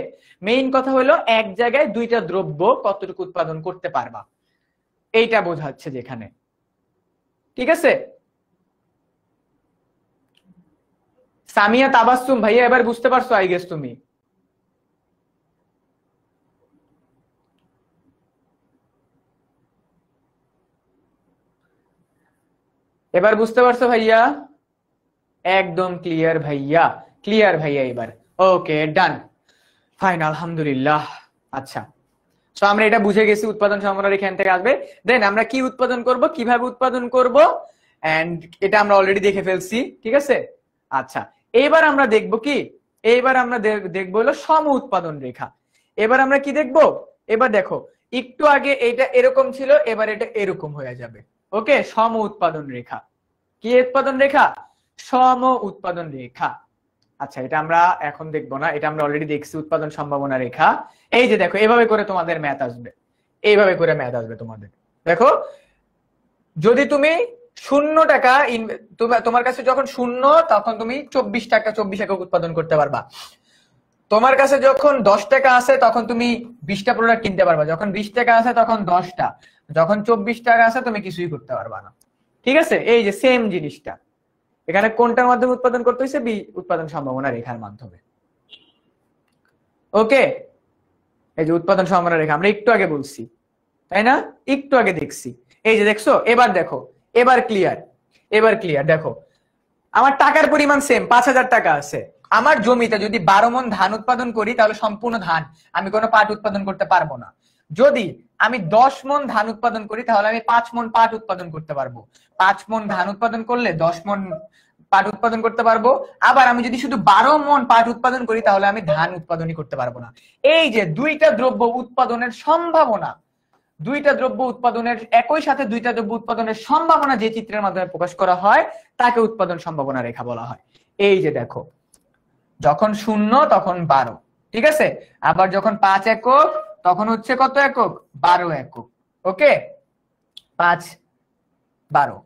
S1: মেইন কথা হলো এক জায়গায় দুইটা দ্রব্য কতটুকু উৎপাদন করতে পারবা, এইটা বোঝাচ্ছে যেখানে, ঠিক আছে। সামিয়া তাবাসসুম ভাইয়া এবার বুঝতে পারছো আই গেস তুমি? এবার বুঝতে পারছো ভাইয়া? একদম ক্লিয়ার ভাইয়া, এবার ওকে ডান ফাইন আলহামদুলিল্লাহ। আচ্ছা, তো আমরা এটা বুঝে গেছি উৎপাদন সম্ভাবনা এখান থেকে আসবে। দেন আমরা কি উৎপাদন করব, কিভাবে উৎপাদন করব, এন্ড এটা আমরা অলরেডি দেখে ফেলছি, ঠিক আছে। আচ্ছা, এবার আমরা দেখব কি, দেখবো হলো সম উৎপাদন রেখা। এবার আমরা কি দেখব, এবার দেখো একটু আগে এটা এরকম ছিল, এবার এটা এরকম হয়ে যাবে। ওকে, সম উৎপাদন রেখা, কি উৎপাদন রেখা? সম উৎপাদন রেখা। আচ্ছা, এটা আমরা এখন দেখবো না, এটা আমরা অলরেডি দেখছি উৎপাদন সম্ভাবনা রেখা। এই যে দেখো এভাবে করে তোমাদের ম্যাথ আসবে, তোমাদের দেখো যদি তুমি 0 টাকা তোমার কাছে যখন 0 তখন তুমি 24 টাকা 24 একক উৎপাদন করতে পারবা। তোমার কাছে যখন 10 টাকা আছে তখন তুমি 20টা প্রোডাক্ট কিনতে পারবা, যখন 20 টাকা আছে তখন 10টা, যখন 24 টাকা আছে তুমি কিছুই করতে পারবা না। ঠিক আছে, এই যে সেম জিনিসটা এখানে কোনটার মাধ্যমে উৎপাদন করতে হয়েছে? বি উৎপাদন সম্ভাবনা রেখার মাধ্যমে। ওকে, এই যে উৎপাদন সম্ভাবনা রেখা আমরা একটু আগে বলছি, তাই না? একটু আগে দেখছি, এই যে দেখছো। এবার দেখো, এবার ক্লিয়ার, এবার ক্লিয়ার। দেখো আমার টাকার পরিমাণ সেম, 5000 টাকা আছে। আমার জমিতে যদি 12 মণ ধান উৎপাদন করি তাহলে সম্পূর্ণ ধান, আমি কোনো পাট উৎপাদন করতে পারবো না। যদি আমি 10 মণ ধান উৎপাদন করি তাহলে আমি 5 মণ পাট উৎপাদন করতে পারবো। 5 মণ ধান উৎপাদন করলে 10 মণ পাট উৎপাদন করতে পারবো। আবার আমি যদি শুধু 12 মণ পাট উৎপাদন করি তাহলে আমি ধান উৎপাদনই করতে পারবো না। এই যে দুইটা দ্রব্য উৎপাদনের সম্ভাবনা, দুইটা দ্রব্য উৎপাদনের একই সাথে দুইটা দ্রব্য উৎপাদনের সম্ভাবনা যে চিত্রের মাধ্যমে প্রকাশ করা হয় তাকে উৎপাদন সম্ভাবনা রেখা বলা হয়। এই যে দেখো, যখন 0 তখন 12, ঠিক আছে। আবার যখন 5 একক তখন হচ্ছে কত একক? 12 একক। ওকে, 5 12।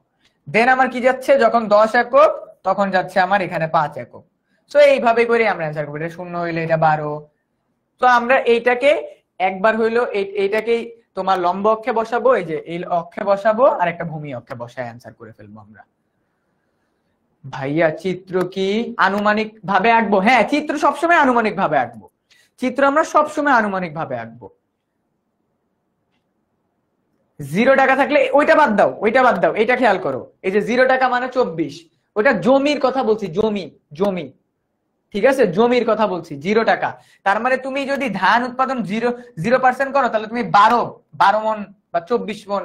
S1: দেন আমার কি যাচ্ছে? যখন 10 একক তখন যাচ্ছে আমার এখানে 5 একক। তো এইভাবে করে আমরা অ্যান্সার করব। এটা 0 হইলে এটা 12। তো আমরা এইটাকে একবার হইলো এইটাকেই তোমার লম্ব অক্ষে বসাবো, এই যে এই অক্ষে বসাবো, আর একটা ভূমি অক্ষে বসায় অ্যান্সার করে ফেলবো আমরা। ভাইয়া চিত্র কি আনুমানিক ভাবে আঁকবো? হ্যাঁ, চিত্র সবসময় আনুমানিক ভাবে আঁকবো, চিত্র আমরা সবসময় আনুমানিক ভাবে আঁকবো। 0 টাকা থাকলে ওইটা বাদ দাও, ওইটা বাদ দাও, এটা খেয়াল করো। এই যে 0 টাকা মানে 24, ওটা জমির কথা বলছি, জমি জমি, ঠিক আছে, জমির কথা বলছি। 0 টাকা তার মানে তুমি যদি ধান উৎপাদন 0% করো তাহলে তুমি 12 মণ বা 24 মণ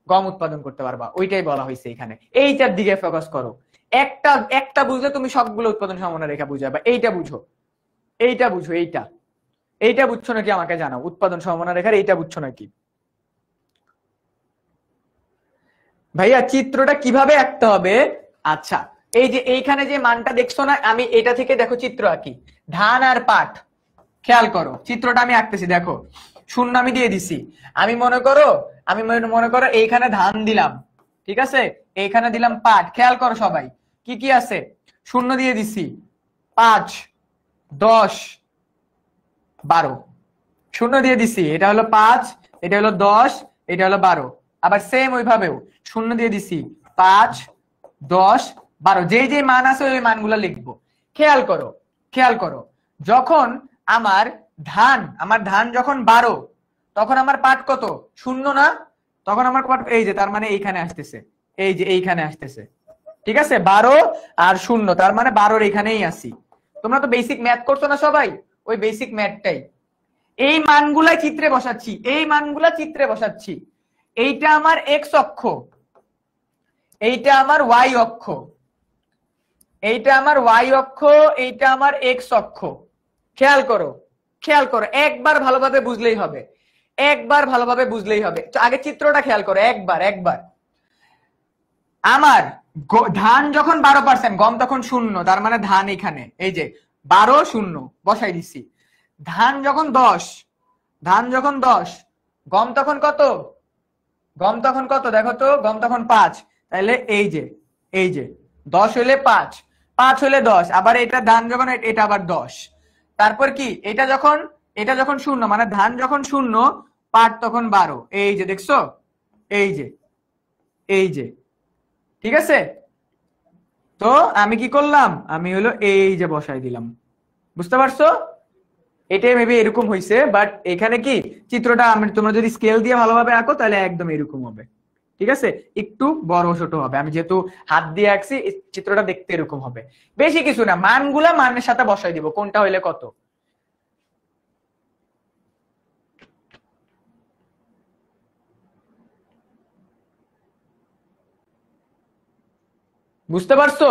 S1: গম উৎপাদন করতে পারবা। ওইটাই বলা হয়েছে এখানে। এইটার দিকে ফোকাস করো। একটা একটা বুঝলে তুমি সবগুলো উৎপাদন সম্ভাবনা রেখা বুঝাবা। এইটা বুঝো, এইটা বুঝো, এইটা এইটা বুঝছো নাকি আমাকে জানাও। উৎপাদন সম্ভাবনা রেখার এইটা বুঝছো নাকি? ভাইয়া চিত্রটা কিভাবে আঁকতে হবে? আচ্ছা, এই যে এইখানে যে মানটা দেখছো না, আমি এটা থেকে দেখো চিত্র আঁকি। ধান আর পাট, খেয়াল করো চিত্রটা আমি আঁকতেছি। দেখো 0 আমি দিয়ে দিছি। আমি মনে করো এইখানে ধান দিলাম, ঠিক আছে, এইখানে দিলাম পাট। খেয়াল করো সবাই কি কি আছে। 0 দিয়ে দিছি, 5 10 12, 0 দিয়ে দিছি। এটা হলো 5, এটা হলো 10, এটা হলো 12। আবার সেম ওইভাবেও 0 দিয়ে দিছি, 5 10 12, যেই যেই মান আছে ওই মানগুলো লিখবো। খেয়াল করো, খেয়াল করো, যখন আমার ধান যখন 12 তখন আমার পাট কত? 0 না? তখন আমার পাট এই যে, তার মানে এইখানে আসতেছে, এই যে এইখানে আসতেছে, ঠিক আছে। 12 আর 0 তার মানে 12-র এখানেই আসি। তোমরা তো বেসিক ম্যাথ করছো না সবাই? ওই বেসিক ম্যাথটাই এই মানগুলাই চিত্রে বসাচ্ছি, এই মানগুলা চিত্রে বসাচ্ছি। এইটা আমার এক্স অক্ষ, এইটা আমার ওয়াই অক্ষ, এইটা আমার ওয়াই অক্ষ, এইটা আমার এক্স অক্ষ। খেয়াল করো, খেয়াল করো, একবার ভালোভাবে বুঝলেই হবে, একবার ভালোভাবে বুঝলেই হবে। আগে চিত্রটা খেয়াল করো একবার। আমার ধান যখন 12%, গম তখন 0, তার মানে ধান এখানে এই যে 12 0 বসাই দিছি। ধান যখন 10, গম তখন কত? গম তখন কত দেখো তো? গম তখন 5, তাহলে এই যে 10 হইলে 5, 5 হইলে 10। আবার এটা ধান যখন, এটা আবার 10। তারপর কি এটা যখন 0, মানে ধান যখন 0, পাট তখন 12। এই যে দেখছো, এই যে ঠিক আছে। তো আমি কি করলাম? আমি হলো এই যে বসাই দিলাম। বুঝতে পারছো? এটাই মেবি এরকম হয়েছে, বাট এখানে কি চিত্রটা তোমরা যদি স্কেল দিয়ে ভালোভাবে আঁকো তাহলে একদম এরকম হবে, ঠিক আছে। একটু বড় ছোট হবে, আমি যেহেতু হাত দিয়ে আঁকছি চিত্রটা দেখতে এরকম হবে। বেশি কিছু না, মানগুলা মানের সাথে বসাই দিব, কোনটা হইলে কত। বুঝতে পারছো?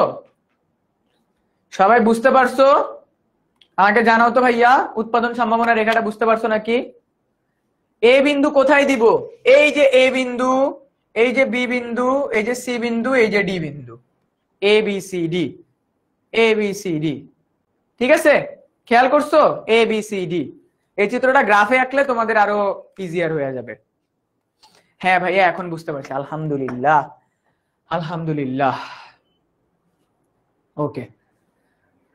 S1: সবাই বুঝতে পারছো? আমাকে জানাও তো ভাইয়া, উৎপাদন সম্ভাবনা রেখাটা বুঝতে পারছো নাকি? এ বিন্দু কোথায় দিব? এই যে এ বিন্দু, এই যে বি বিন্দু, এই যে সি বিন্দু, এই যে ডি বিন্দু, A B C D, A B C D, ঠিক আছে। খেয়াল করছো? A B C D. এই চিত্রটা গ্রাফে আঁকলে তোমাদের আরো ইজিয়ার হয়ে যাবে। হ্যাঁ ভাইয়া এখন বুঝতে পারছি, আলহামদুলিল্লাহ আলহামদুলিল্লাহ। ওকে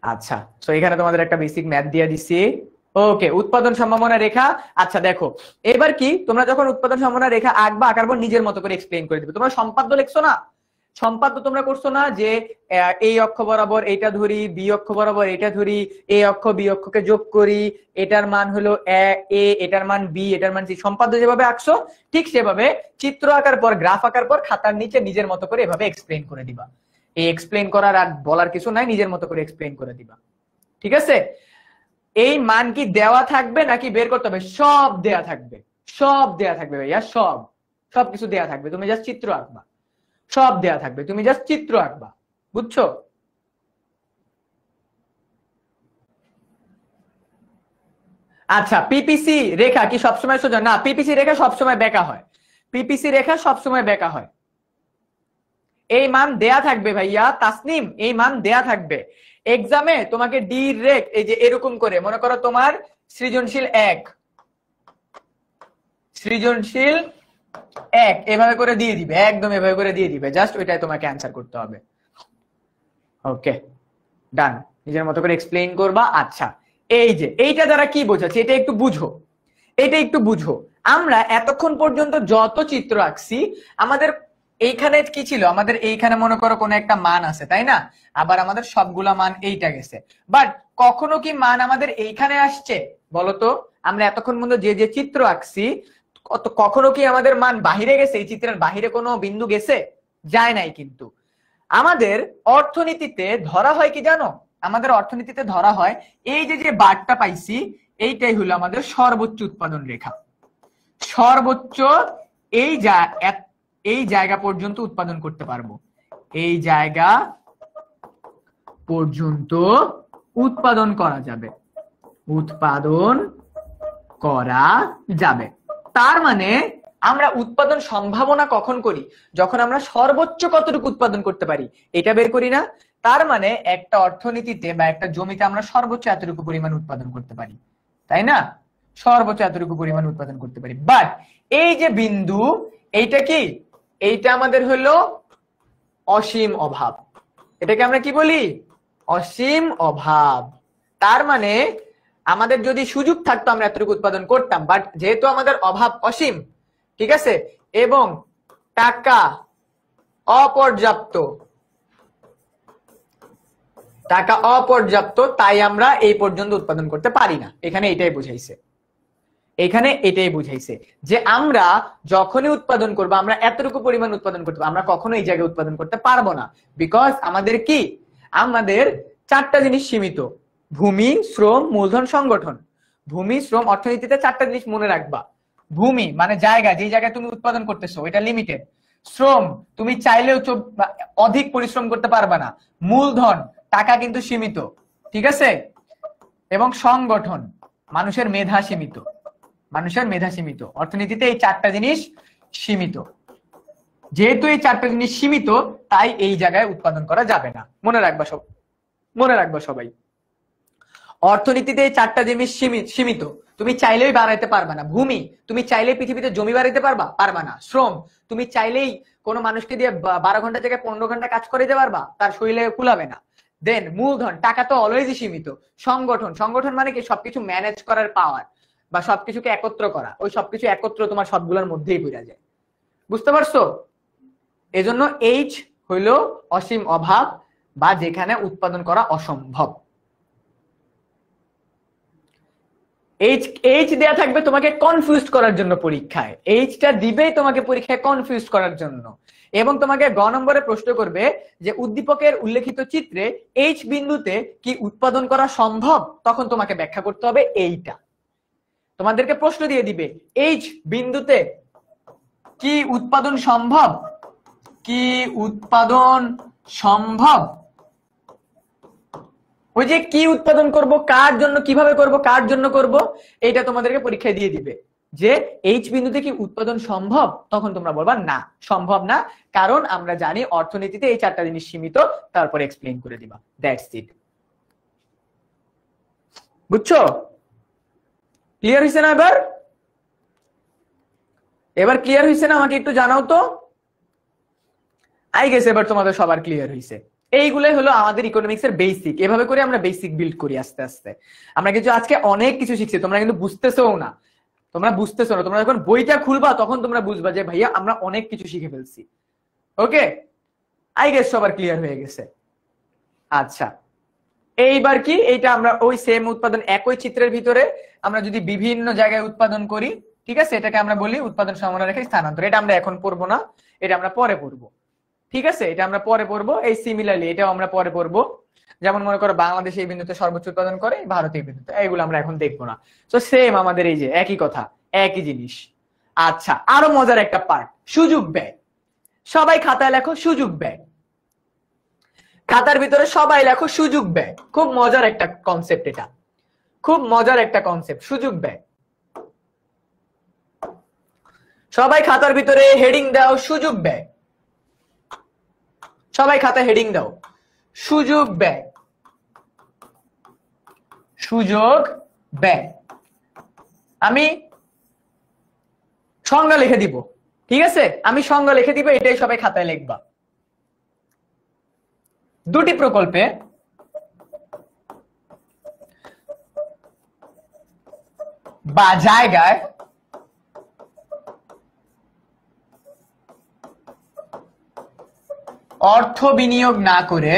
S1: আচ্ছা, তো এখানে তোমাদের একটা বেসিক ম্যাথ দিয়ে দিছি। ওকে, উৎপাদন সম্ভাবনা রেখা। আচ্ছা দেখো, এবার কি তোমরা যখন উৎপাদন সম্ভাবনা রেখা আঁকবা, আঁকার পর নিজের মতো করে এক্সপ্লেইন করে দিবে। তোমরা সম্পাদ্য লিখছো না, সম্পাদ্য তোমরা করছো না যে এই অক্ষ বরাবর এটা ধরি, বি অক্ষ বরাবর এটা ধরি, এ অক্ষ বি অক্ষকে যোগ করি, এটার মান হলো এ, এটার মান বি, এটার মান সি। সম্পাদ্য যেভাবে আঁকছো ঠিক সেভাবে চিত্র আঁকার পর, গ্রাফ আঁকার পর খাতার নিচে নিজের মতো করে এভাবে এক্সপ্লেইন করে দিবা। এই এক্সপ্লেইন করার আর বলার কিছু নাই, নিজের মতো করে এক্সপ্লেইন করে দিবা। ঠিক আছে? এই মান কি দেওয়া থাকবে নাকি বের করতে হবে? সব দেয়া থাকবে, সব দেয়া থাকবে ভাইয়া, সব সবকিছু দেয়া থাকবে, তুমি জাস্ট চিত্র আঁকবা। সব দেয়া থাকবে, তুমি জাস্ট চিত্র আঁকবা। বুঝছো? আচ্ছা, পিপিসি রেখা কি সবসময় সোজা? না, পিপিসি রেখা সবসময় বেঁকা হয়। পিপিসি রেখা সবসময় বেঁকা হয়। এই মান দেয়া থাকবে ভাইয়া তাসনিম, এই মান দেয়া থাকবে। এক্সামে তোমাকে ডিরেক্ট এই যে এরকম করে, মনে করো তোমার সৃজনশীল 1, সৃজনশীল 1 এভাবে করে দিয়ে দিবে, একদম এভাবে করে দিয়ে দিবে, জাস্ট ওইটাই তোমাকে অ্যান্সার করতে হবে। ওকে ডান, নিজের মতো করে এক্সপ্লেইন করবা। আচ্ছা, এই যে এইটা দ্বারা কি বোঝাচ্ছে এটা একটু বুঝো, এটা একটু বুঝো। আমরা এতক্ষণ পর্যন্ত যত চিত্র আঁকছি, আমাদের এইখানে কি ছিল? আমাদের এইখানে মনে করো কোনো একটা মান আছে, তাই না? আবার আমাদের সবগুলা মান এইটা গেছে, বাট কখনো কি মান আমাদের এইখানে আসছে বলতো? আমরা এতক্ষণ পর্যন্ত যে যে চিত্র আঁকছি, কখনো কি আমাদের মান বাহিরে গেছে? এই চিত্রের বাহিরে কোনো বিন্দু গেছে? যায় নাই। কিন্তু আমাদের অর্থনীতিতে ধরা হয় কি জানো? আমাদের অর্থনীতিতে ধরা হয় এই যে যে বারটা পাইছি, এইটাই হলো আমাদের সর্বোচ্চ উৎপাদন রেখা। সর্বোচ্চ এই জায়গা পর্যন্ত উৎপাদন করতে পারবো, এই জায়গা পর্যন্ত উৎপাদন করা যাবে, উৎপাদন করা যাবে। তার মানে আমরা উৎপাদন সম্ভাবনা কখন করি? যখন আমরা সর্বোচ্চ কতটুকু উৎপাদন করতে পারি এটা বের করি না? তার মানে একটা অর্থনীতিতে বা একটা জমিতে আমরা সর্বোচ্চ এতটুকু পরিমাণ উৎপাদন করতে পারি, তাই না? সর্বোচ্চ এতটুকু পরিমাণ উৎপাদন করতে পারি। বাট এই যে বিন্দু, এইটা কি? এইটা আমাদের হলো অসীম অভাব। এটাকে আমরা কি বলি? অসীম অভাব। তার মানে আমাদের যদি সুযোগ থাকতো আমরা এতটুকু উৎপাদন করতাম, বাট যেহেতু আমাদের অভাব অসীম, ঠিক আছে, এবং টাকা অপর্যাপ্ত, টাকা অপর্যাপ্ত, তাই আমরা এই পর্যন্ত উৎপাদন করতে পারি না। এখানে এটাই বুঝাইছে, এখানে এটাই বুঝাইছে যে আমরা যখনই উৎপাদন করবো, আমরা এতটুকু পরিমাণ উৎপাদন করতে পারবো, আমরা কখনো এই জায়গায় উৎপাদন করতে পারবো না। বিকজ আমাদের কি? আমাদের চারটা জিনিস সীমিত: ভূমি, শ্রম, মূলধন, সংগঠন। ভূমি, শ্রম, অর্থনীতিতে চারটা জিনিস মনে রাখবা। ভূমি মানে জায়গা, যে জায়গায় তুমি উৎপাদন করতেছো, এটা লিমিটেড। শ্রম, তুমি চাইলেও অধিক পরিশ্রম করতে পারবা না। মূলধন, টাকা কিন্তু সীমিত, ঠিক আছে? এবং সংগঠন, মানুষের মেধা সীমিত, মানুষের মেধা সীমিত। অর্থনীতিতে এই চারটা জিনিস সীমিত। যেহেতু এই চারটা জিনিস সীমিত, তাই এই জায়গায় উৎপাদন করা যাবে না। মনে রাখবা সব, মনে রাখবা সবাই। অর্থনীতিতে এই চারটা জিনিস সীমিত, তুমি চাইলেই বাড়াইতে পারবা না। ভূমি, তুমি চাইলেই পৃথিবীতে জমি বাড়াইতে পারবা না। শ্রম, তুমি চাইলেই কোনো মানুষকে দিয়ে 12 ঘন্টা জায়গায় 15 ঘন্টা কাজ করে দিতে পারবা, তার শরীরে কুলাবে না। দেন মূলধন, টাকা তো অলওয়েজই সীমিত। সংগঠন, সংগঠন মানে কি? সবকিছু ম্যানেজ করার পাওয়ার বা সবকিছুকে একত্র করা। ওই সবকিছু একত্র তোমার সবগুলোর মধ্যেই পড়ে যায়। বুঝতে পারছো? এজন্য এইচ হইল অসীম অভাব, বা যেখানে উৎপাদন করা অসম্ভব। এইচ দেয়া থাকবে তোমাকে কনফিউজ করার জন্য পরীক্ষায়। এইচটা দিবেই তোমাকে পরীক্ষায় কনফিউজ করার জন্য। এবং তোমাকে গ নম্বরে প্রশ্ন করবে যে উদ্দীপকের উল্লেখিত চিত্রে এইচ বিন্দুতে কি উৎপাদন করা সম্ভব? তখন তোমাকে ব্যাখ্যা করতে হবে এইটা। তোমাদেরকে প্রশ্ন দিয়ে দিবে এইচ বিন্দুতে কি উৎপাদন সম্ভব, কি উৎপাদন সম্ভব। ওই যে কি উৎপাদন করব, কার জন্য, কিভাবে করব, কার জন্য করব, এইটা তোমাদেরকে পরীক্ষায় দিয়ে দিবে যে এইচ বিন্দুতে কি উৎপাদন সম্ভব। তখন তোমরা বলবা না, সম্ভব না, কারণ আমরা জানি অর্থনীতিতে এই চারটা জিনিস সীমিত। তারপরে এক্সপ্লেইন করে দিবা, দ্যাটস ইট। বুঝছো? ক্লিয়ার হয়েছে না? এবার ক্লিয়ার হয়েছে না? আমাকে একটু জানাও তো। আই গেস এবার তোমাদের সবার ক্লিয়ার হয়েছে। এইগুলোই হলো আমাদের ইকোনমিক্স এর বেসিক। এভাবে করে আমরা বেসিক বিল্ড করি আস্তে আস্তে। আমরা কিন্তু আজকে অনেক কিছু শিখছি, তোমরা কিন্তু বুঝতেছও না। তোমরা যখন বইটা খুলবা তখন তোমরা বুঝবা যে ভাইয়া আমরা অনেক কিছু শিখে ফেলছি। ওকে, আই গেস সবার ক্লিয়ার হয়ে গেছে। আচ্ছা, এইবার কি এইটা আমরা ওই সেম উৎপাদন একই চিত্রের ভিতরে আমরা যদি বিভিন্ন জায়গায় উৎপাদন করি, ঠিক আছে, এটাকে আমরা বলি উৎপাদন সমান রেখে স্থানান্তর। এটা আমরা এখন পড়বো না, এটা আমরা পরে পড়বো। ঠিক আছে, এটা আমরা পরে পড়বো। এই সিমিলারলি এটাও আমরা পরে পড়বো। যেমন মনে করো বাংলাদেশ এই বিন্দুতে সর্বোচ্চ উৎপাদন করে, ভারত এই বিন্দুতে, এইগুলো আমরা এখন দেখবো না। তো সেম আমাদের এই যে একই কথা, একই জিনিস। আচ্ছা, আরো মজার একটা পার্ট, সুযোগ ব্যয়। সবাই খাতায় লেখো সুযোগ ব্যয়। খাতার ভিতরে সবাই লেখো সুযোগ ব্যয়। খুব মজার একটা কনসেপ্ট, এটা খুব মজার একটা কনসেপ্ট, সুযোগ ব্যয়। সবাই খাতার ভিতরে হেডিং দাও সুযোগ ব্যয়। সবাই খাতায় হেডিং দাও সুযোগ ব্যয়। সুযোগ ব্যয়। আমি সংজ্ঞা লিখে দিব, ঠিক আছে, আমি সংজ্ঞা লিখে দিব, এটাই সবাই খাতায় লিখবা। দুটি প্রকল্পে বা জায়গায় অর্থ বিনিয়োগ না করে,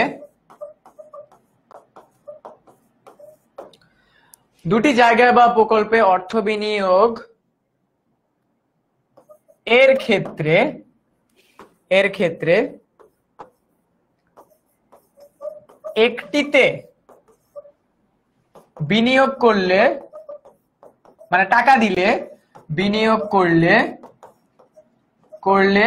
S1: দুটি জায়গায় বা প্রকল্পে অর্থ বিনিয়োগ এর ক্ষেত্রে একটিতে বিনিয়োগ করলে, মানে টাকা দিলে বিনিয়োগ করলে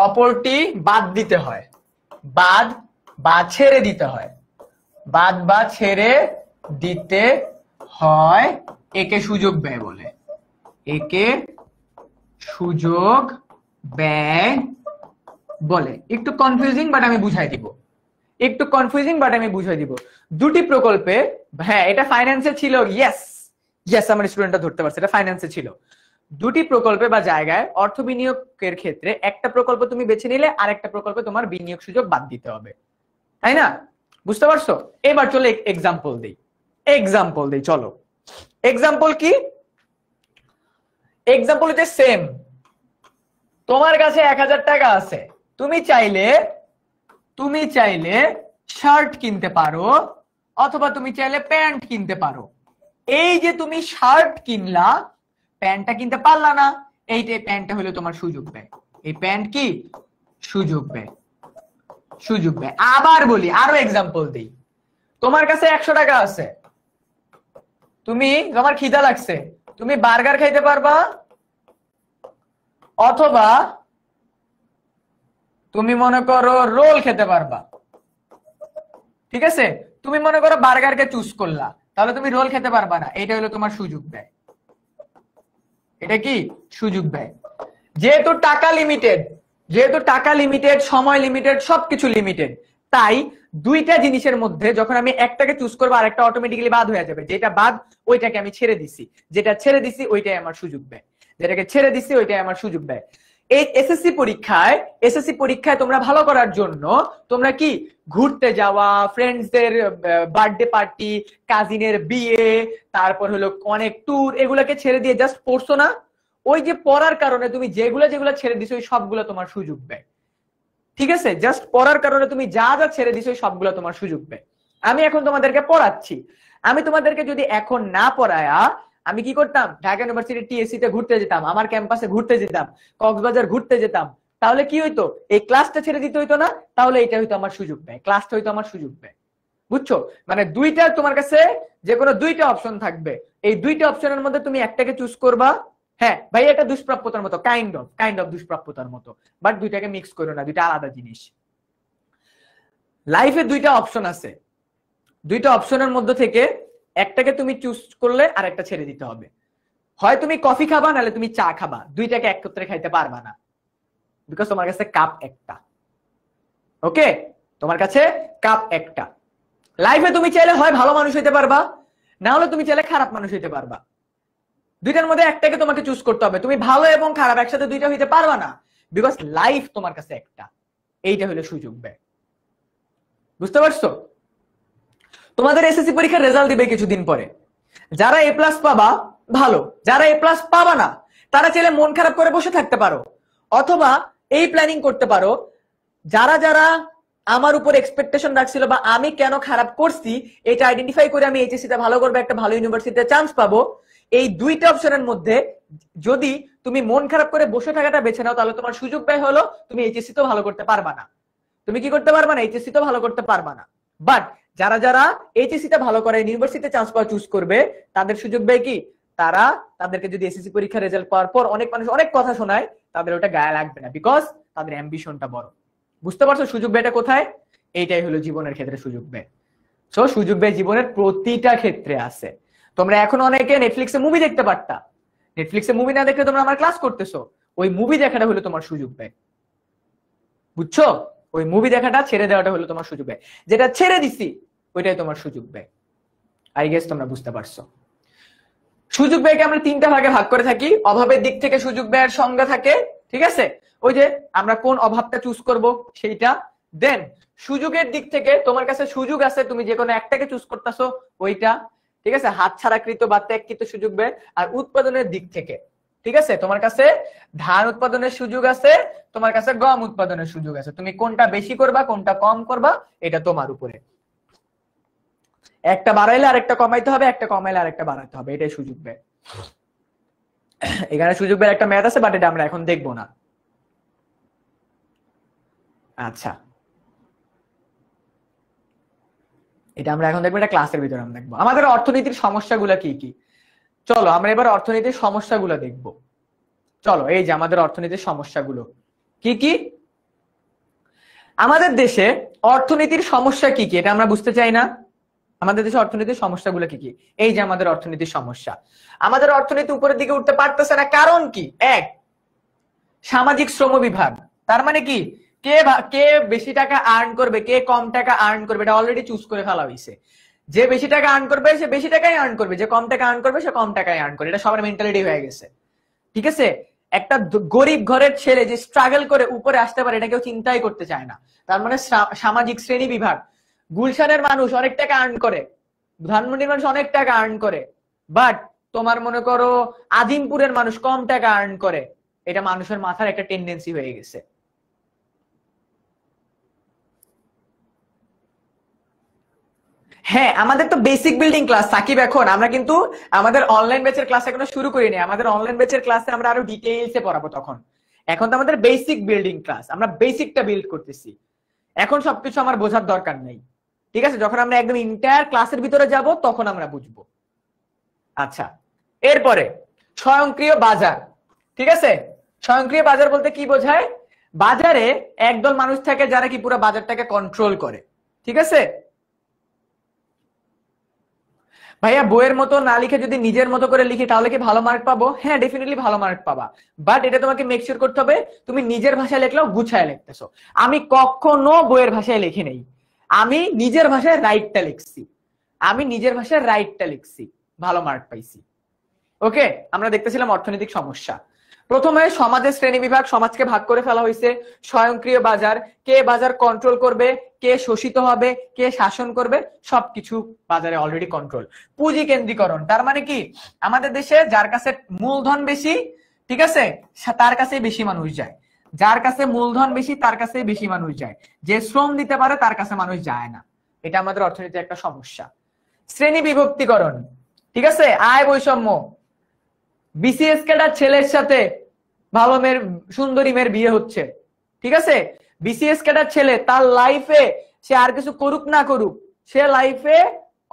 S1: অপরটি বাদ দিতে হয়, বাদ বা ছেড়ে দিতে হয়, বাদ বা ছেড়ে দিতে হয়। একে সুযোগ ব্যয় বলে, একে সুযোগ ব্যয় বলে। একটু কনফিউজিং বাট আমি বুঝাই দিব, একটু কনফিউজিং বাট আমি বুঝাই দিব। দুটি প্রকল্পে, হ্যাঁ এটা ফাইন্যান্সে ছিল, ইয়েস আমার স্টুডেন্টটা ধরতে পারছে, এটা ফাইন্যান্সে ছিল। দুটি প্রকল্পে বা জায়গায় অর্থ বিনিয়োগের ক্ষেত্রে একটা প্রকল্প তুমি বেছে নিলে আর একটা প্রকল্পে তোমার বিনিয়োগ সুযোগ বাদ দিতে হবে, তাই না? বুঝতে পারছো? এবার চলো এক্সাম্পল দেই, চলো এক্সাম্পল কি? এক্সাম্পল হচ্ছে সেম। তোমার কাছে 1000 টাকা আছে, তুমি চাইলে শার্ট কিনতে পারো অথবা তুমি চাইলে প্যান্ট কিনতে পারো। এই যে তুমি শার্ট কিনলা, প্যান্টটা কিনতে পারলা না, এইটাই প্যান্টটা হলো তোমার সুযোগ ব্যয়। এই প্যান্ট কি? সুযোগ ব্যয়। সুযোগ ব্যয়। আবার বলি, আরো এক্সাম্পল দিই। তোমার কাছে 100 টাকা আছে, তোমার খিদা লাগছে, তুমি বার্গার খাইতে পারবা অথবা তুমি মনে করো রোল খেতে পারবা। ঠিক আছে, তুমি মনে করো বার্গারকে চুজ করলা, তাহলে তুমি রোল খেতে পারবা না। এটা হলো তোমার সুযোগ ব্যয়। এটা কি? সুযোগ ব্যয়। যেহেতু টাকা লিমিটেড, সময় লিমিটেড, সবকিছু লিমিটেড, তাই দুইটা জিনিসের মধ্যে যখন আমি একটাকে চুজ করবো আর একটা অটোমেটিক্যালি বাদ হয়ে যাবে। যেটা বাদ ওইটাকে আমি ছেড়ে দিছি, যেটা ছেড়ে দিছি ওইটাই আমার সুযোগ ব্যয়, যেটাকে ছেড়ে দিছি ওইটাই আমার সুযোগ ব্যয়। এই এসএসসি পরীক্ষায় তোমরা ভালো করার জন্য তোমরা কি ঘুরতে যাওয়া, ফ্রেন্ডসদের বার্থডে পার্টি, কাজিনের বিয়ে, তারপর হলো অনেক ট্যুর, এগুলাকে ছেড়ে দিয়ে জাস্ট পড়ছো না? ওই যে পড়ার কারণে তুমি যেগুলা ছেড়ে দিছো ওই সবগুলো তোমার সুযোগ ব্যয়। ঠিক আছে, জাস্ট পড়ার কারণে তুমি যা ছেড়ে দিছো ওই সবগুলো তোমার সুযোগ ব্যয়। আমি এখন তোমাদেরকে পড়াচ্ছি, আমি তোমাদেরকে যদি এখন না পড়ায়া আমি কি করতাম, ঢাকা ইউনিভার্সিটি টিএসসি তে ঘুরতে যেতাম, আমার ক্যাম্পাসে ঘুরতে যেতাম, কক্সবাজার ঘুরতে যেতাম, তাহলে কি হইতো? এই ক্লাসটা ছেড়ে দিতে হইতো না, তাহলে এটা হইতো আমার সুযোগ ব্যয়, ক্লাসটা হইতো আমার সুযোগ ব্যয়। বুঝছো? মানে দুইটা, তোমার কাছে যে কোনো দুইটা অপশন থাকবে, এই দুইটা অপশনের মধ্যে তুমি একটাকে চুজ করবা। হ্যাঁ ভাই, এটা দুষ্প্রাপ্যতার মতো, কাইন্ড অফ দুষ্প্রাপ্যতার মতো, বাট দুইটাকে মিক্স করো না, দুইটা আলাদা জিনিস। লাইফে দুইটা অপশন আছে, দুইটা অপশনের মধ্যে থেকে একটাকে তুমি চুজ করলে আর একটা ছেড়ে দিতে হবে। হয় তুমি কফি খাবা, নাহলে তুমি চা খাবা, দুইটাকে একত্রে খাইতে পারবা না, বিকজ তোমার কাছে কাপ একটা। ওকে, তোমার কাছে কাপ একটা। লাইফে তুমি চাইলে হয় ভালো মানুষ হইতে পারবা, না হলে তুমি চাইলে খারাপ মানুষ হইতে পারবা। দুইটার মধ্যে একটাকে তোমাকে চুজ করতে হবে। তুমি ভালো এবং খারাপ একসাথে দুইটা হইতে পারবা না, বিকজ লাইফ তোমার কাছে একটা। এইটা হলো সুযোগ ব্যয়। বুঝতে পারছো? তোমাদের এসএসসি পরীক্ষার রেজাল্ট দিবে কিছুদিন পরে। যারা এ প্লাস পাবা ভালো, যারা এ প্লাস পাবা না তারা চাইলে মন খারাপ করে বসে থাকতে পারো, অথবা এই প্ল্যানিং করতে পারো যারা যারা আমার উপর এক্সপেকটেশন রাখছিল বা আমি কেন খারাপ করছি এটা আইডেন্টিফাই করে আমি এইচএসসি তে ভালো করবো, একটা ভালো ইউনিভার্সিটিতে চান্স পাবো। এই দুইটা অপশনের মধ্যে যদি তুমি মন খারাপ করে বসে থাকাটা বেছে নাও তাহলে তোমার সুযোগ ব্যয় হলো তুমি এইচএসসি তো ভালো করতে পারবা না। তুমি কি করতে পারবা না? এইচএসসি তো ভালো করতে পারবা না। বাট যারা যারা এইচএসসি তে ভালো করে ইউনিভার্সিটিতে চান্স পাওয়া চুজ করবে তাদের সুযোগ ব্যয় কি? তারা তাদেরকে যদি এসএসসি পরীক্ষার রেজাল্ট পাওয়ার পর অনেক মানুষ অনেক কথা শোনায় তাদের ওটা গায়ে লাগবে না, বিকজ তাদের অ্যাম্বিশনটা বড়। বুঝতে পারছো সুযোগ ব্যয়টা কোথায়? এইটাই হলো জীবনের ক্ষেত্রে সুযোগ ব্যয়। সো সুযোগ ব্যয় জীবনের প্রতিটা ক্ষেত্রে আছে। তোমরা এখন অনেকে নেটফ্লিক্সে মুভি দেখতে পারতা, নেটফ্লিক্সে মুভি না দেখলে তোমরা আমার ক্লাস করতেছো, ওই মুভি দেখাটা হলো তোমার সুযোগ ব্যয়। বুঝছো? ওই মুভি দেখাটা ছেড়ে দেওয়াটা হলো তোমার সুযোগ ব্যয়। যেটা ছেড়ে দিছি ওইটাই তোমার সুযোগ ব্যয়। আই গেস তোমরা বুঝতে পারছো। সুযোগ ব্যয়কে আমরা তিনটা ভাগে ভাগ করে থাকি। অভাবের দিক থেকে সুযোগ ব্যয়ের সংজ্ঞা থাকে, ঠিক আছে, ওই যে আমরা কোন অভাবটা চুজ করব সেইটা। দেন সুযোগের দিক থেকে তোমার কাছে সুযোগ আছে, তুমি যে কোনো একটাকে চুজ করতেছো ওইটা, ঠিক আছে, হাত ছাড়াকৃত বা ত্যাগকৃত সুযোগ ব্যয়। আর উৎপাদনের দিক থেকে, ঠিক আছে, তোমার কাছে ধান উৎপাদনের সুযোগ আছে, তোমার কাছে গম উৎপাদনের সুযোগ আছে। তুমি কোনটা বেশি করবা কোনটা কম করবা এটা তোমার উপরে। একটা বাড়াইলে আরেকটা কমাইতে হবে, একটা কমাইলে আরেকটা বাড়াইতে হবে, এটাই সুযোগ ব্যয়। এখানে সুযোগ ব্যয়ের একটা ম্যাথ আছে, বাট এটা আমরা এখন দেখবো না। আচ্ছা, এটা আমরা এখন দেখবো, এটা ক্লাসের ভিতরে আমরা দেখবো। আমাদের অর্থনীতির সমস্যাগুলো কি কি, চলো আমরা এবার অর্থনীতির সমস্যাগুলো দেখবো। চলো, এই যে আমাদের অর্থনীতির সমস্যাগুলো কি কি। আমাদের দেশে অর্থনীতির সমস্যা কি কি এটা আমরা বুঝতে চাই না? আমাদের দেশে অর্থনীতির সমস্যাগুলো কি কি? এই যে আমাদের অর্থনীতির সমস্যা, আমাদের অর্থনীতি উপরের দিকে উঠতে পারতেছে না, কারণ কি? এক, সামাজিক শ্রম বিভাগ। তার মানে কি, কে কে বেশি টাকা আর্ন করবে, কে কম টাকা আর্ন করবে, এটা অলরেডি চুজ করে ফেলা হয়েছে। যে বেশি টাকা আর্ন করবে সে বেশি টাকাই আর্ন করবে, যে কম টাকা আর্ন করবে সে কম টাকাই আর্ন করবে, এটা সবার মেন্টালিটি হয়ে গেছে। ঠিক আছে, একটা গরিব ঘরের ছেলে যে স্ট্রাগল করে উপরে আসতে পারে এটা কেউ চিন্তাই করতে চায় না। তার মানে সামাজিক শ্রেণী বিভাগ। গুলশানের মানুষ অনেক টাকা আর্ন করে, ধানমন্ডির মানুষ অনেক টাকা আর্ন করে, বাট তোমার মনে করো আজিমপুরের মানুষ কম টাকা আর্ন করে। এটা মানুষের মাথার একটা টেন্ডেন্সি হয়ে গেছে। হ্যাঁ, আমাদের তো বেসিক বিল্ডিং ক্লাস সাকিব, এখন আমরা কিন্তু আমাদের অনলাইন ব্যাচের ক্লাস এখনো শুরু করিনি। আমাদের অনলাইন ব্যাচের ক্লাসে আমরা আরো ডিটেইলসে পড়াবো তখন। এখন তো আমাদের বেসিক বিল্ডিং ক্লাস, আমরা বেসিকটা বিল্ড করতেছি। এখন সবকিছু আমার বোঝার দরকার নেই, ঠিক আছে? যখন আমরা একদম ইন্টায়ার ক্লাসের ভিতরে যাব তখন আমরা বুঝবো। আচ্ছা, এরপরে স্বয়ংক্রিয় বাজার। ঠিক আছে, স্বয়ংক্রিয় বাজার বলতে কি বোঝায়? বাজারে একদল মানুষ থাকে যারা কি পুরো বাজারটাকে কন্ট্রোল করে। ঠিক আছে ভাইয়া, বইয়ের মতো না লিখে যদি নিজের মতো করে লিখি তাহলে কি ভালো মার্ক পাবো? হ্যাঁ, ডেফিনেটলি ভালো মার্ক পাবা, বাট এটা তোমাকে মেক শিওর করতে হবে তুমি নিজের ভাষায় লিখলেও গুছায় লিখতেছো। আমি কখনো বইয়ের ভাষায় লিখি নেই, আমি নিজের ভাষায় রাইটটা লিখছি, আমি নিজের ভাষায় রাইটটা লিখছি, ভালো মার্ক পাইছি। ওকে, আমরা দেখতেছিলাম অর্থনৈতিক সমস্যা। প্রথমে সমাজের শ্রেণী বিভাগ, সমাজকে ভাগ করে ফেলা হয়েছে। স্বয়ংক্রিয় বাজার, কে বাজার কন্ট্রোল করবে, কে শোষিত হবে, কে শাসন করবে, সবকিছু বাজারে অলরেডি কন্ট্রোল। পুঁজি কেন্দ্রীকরণ, তার মানে কি আমাদের দেশে যার কাছে মূলধন বেশি, ঠিক আছে, তার কাছে বেশি মানুষ যায়। যার কাছে মূলধন বেশি তার কাছে বেশি মানুষ যায়, যে শ্রম দিতে পারে তার কাছে মানুষ যায় না। এটা আমাদের অর্থনীতির একটা সমস্যা। শ্রেণী বিভক্তিকরণ, ঠিক আছে, আয় বৈষম্য। বিসিএস ক্যাডার ছেলের সাথে ভালো মেয়ের, সুন্দরী মেয়ের বিয়ে হচ্ছে। ঠিক আছে, বিসিএস ক্যাডার ছেলে তার লাইফে সে আর কিছু করুক না করুক, সে লাইফে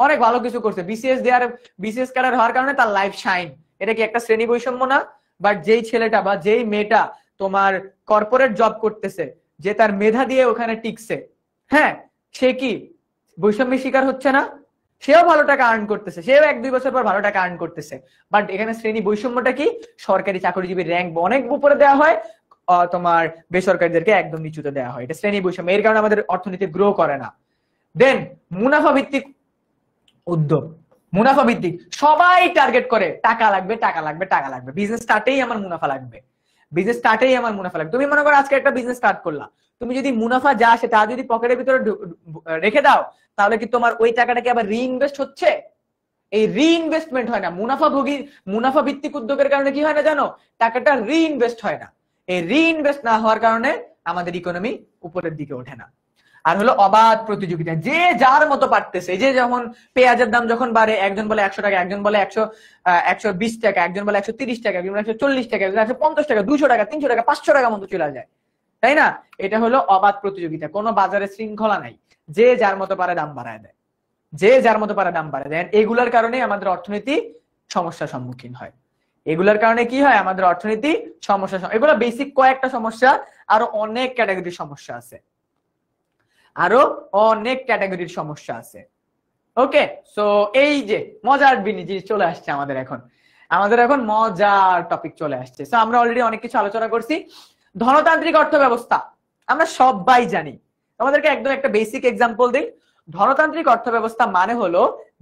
S1: অনেক ভালো কিছু করছে, বিসিএস ক্যাডার হওয়ার কারণে তার লাইফ শাইন। এটা কি একটা শ্রেণী বৈষম্য না? বাট যেই ছেলেটা বা যেই মেয়েটা তোমার কর্পোরেট জব করতেছে, যে তার মেধা দিয়ে ওখানে টিকছে, হ্যাঁ, সে কি বৈষম্যের শিকার হচ্ছে না? সেও ভালো টাকা আর্ন করতেছে, সেও 1-2 বছর পর ভালো টাকা আর্ন করতেছে। বাট এখানে শ্রেণী বৈষম্যটা কি? সরকারি চাকরিজীবীর র্যাঙ্ক অনেক উপরে দেওয়া হয়, তোমার বেসরকারিদেরকে একদম নিচুতে দেওয়া হয়। এটা শ্রেণী বৈষম্য, এর কারণে আমাদের অর্থনীতি গ্রো করে না। দেন মুনাফা ভিত্তিক উদ্যোগ। মুনাফা ভিত্তিক, সবাই টার্গেট করে টাকা লাগবে টাকা লাগবে টাকা লাগবে, বিজনেস স্টার্টেই আমার মুনাফা লাগবে, বিজনেস স্টার্টেই আমার মুনাফা লাগবে। তুমি মনে করো আজকে একটা বিজনেস স্টার্ট করলা, তুমি যদি মুনাফা যা আসে তা যদি পকেটের ভিতরে রেখে দাও, তাহলে কি তোমার ওই টাকাটা কি আবার রিইনভেস্ট হচ্ছে? এই রিইনভেস্টমেন্ট হয় না। মুনাফা ভিত্তিক উদ্যোগের কারণে কি হয় না জানো? টাকাটা রিইনভেস্ট হয় না। এই রিইনভেস্ট না হওয়ার কারণে আমাদের ইকোনমি উপরের দিকে ওঠে না। আর হলো অবাধ প্রতিযোগিতা, যে যার মতো পারতেছে। যে যখন পেঁয়াজের দাম যখন বাড়ে, একজন বলে 100 টাকা, একজন বলে 120 টাকা, একজন বলে 130 টাকা, একজন বলে 140 টাকা, 150 টাকা, 200 টাকা, 300 টাকা, 500 টাকা মতো চলে যায়, তাই না? এটা হলো অবাধ প্রতিযোগিতা, কোনো বাজারে শৃঙ্খলা নাই, যে যার মতো পারে দাম বাড়ায় দেয়, যে যার মতো পারে দাম বাড়ায় দেয়। এগুলার কারণে আমাদের অর্থনীতি সমস্যার সম্মুখীন হয়। এগুলার কারণে কি হয়? আমাদের অর্থনীতি সমস্যা। এগুলো বেসিক কয়েকটা সমস্যা, আরো অনেক ক্যাটাগরির সমস্যা আছে, আরো অনেক ক্যাটাগরির সমস্যা আছে। ওকে, সো এই যে মজার জিনিস চলে আসছে আমাদের এখন মজার টপিক চলে আসছে। সো আমরা অলরেডি অনেক কিছু আলোচনা করছি। ধনতান্ত্রিক অর্থ ব্যবস্থা আমরা সবাই জানি, আমাদেরকে একদম একটা বেসিক এক্সাম্পল দিই। ধনতান্ত্রিক অর্থ ব্যবস্থা মানে হলো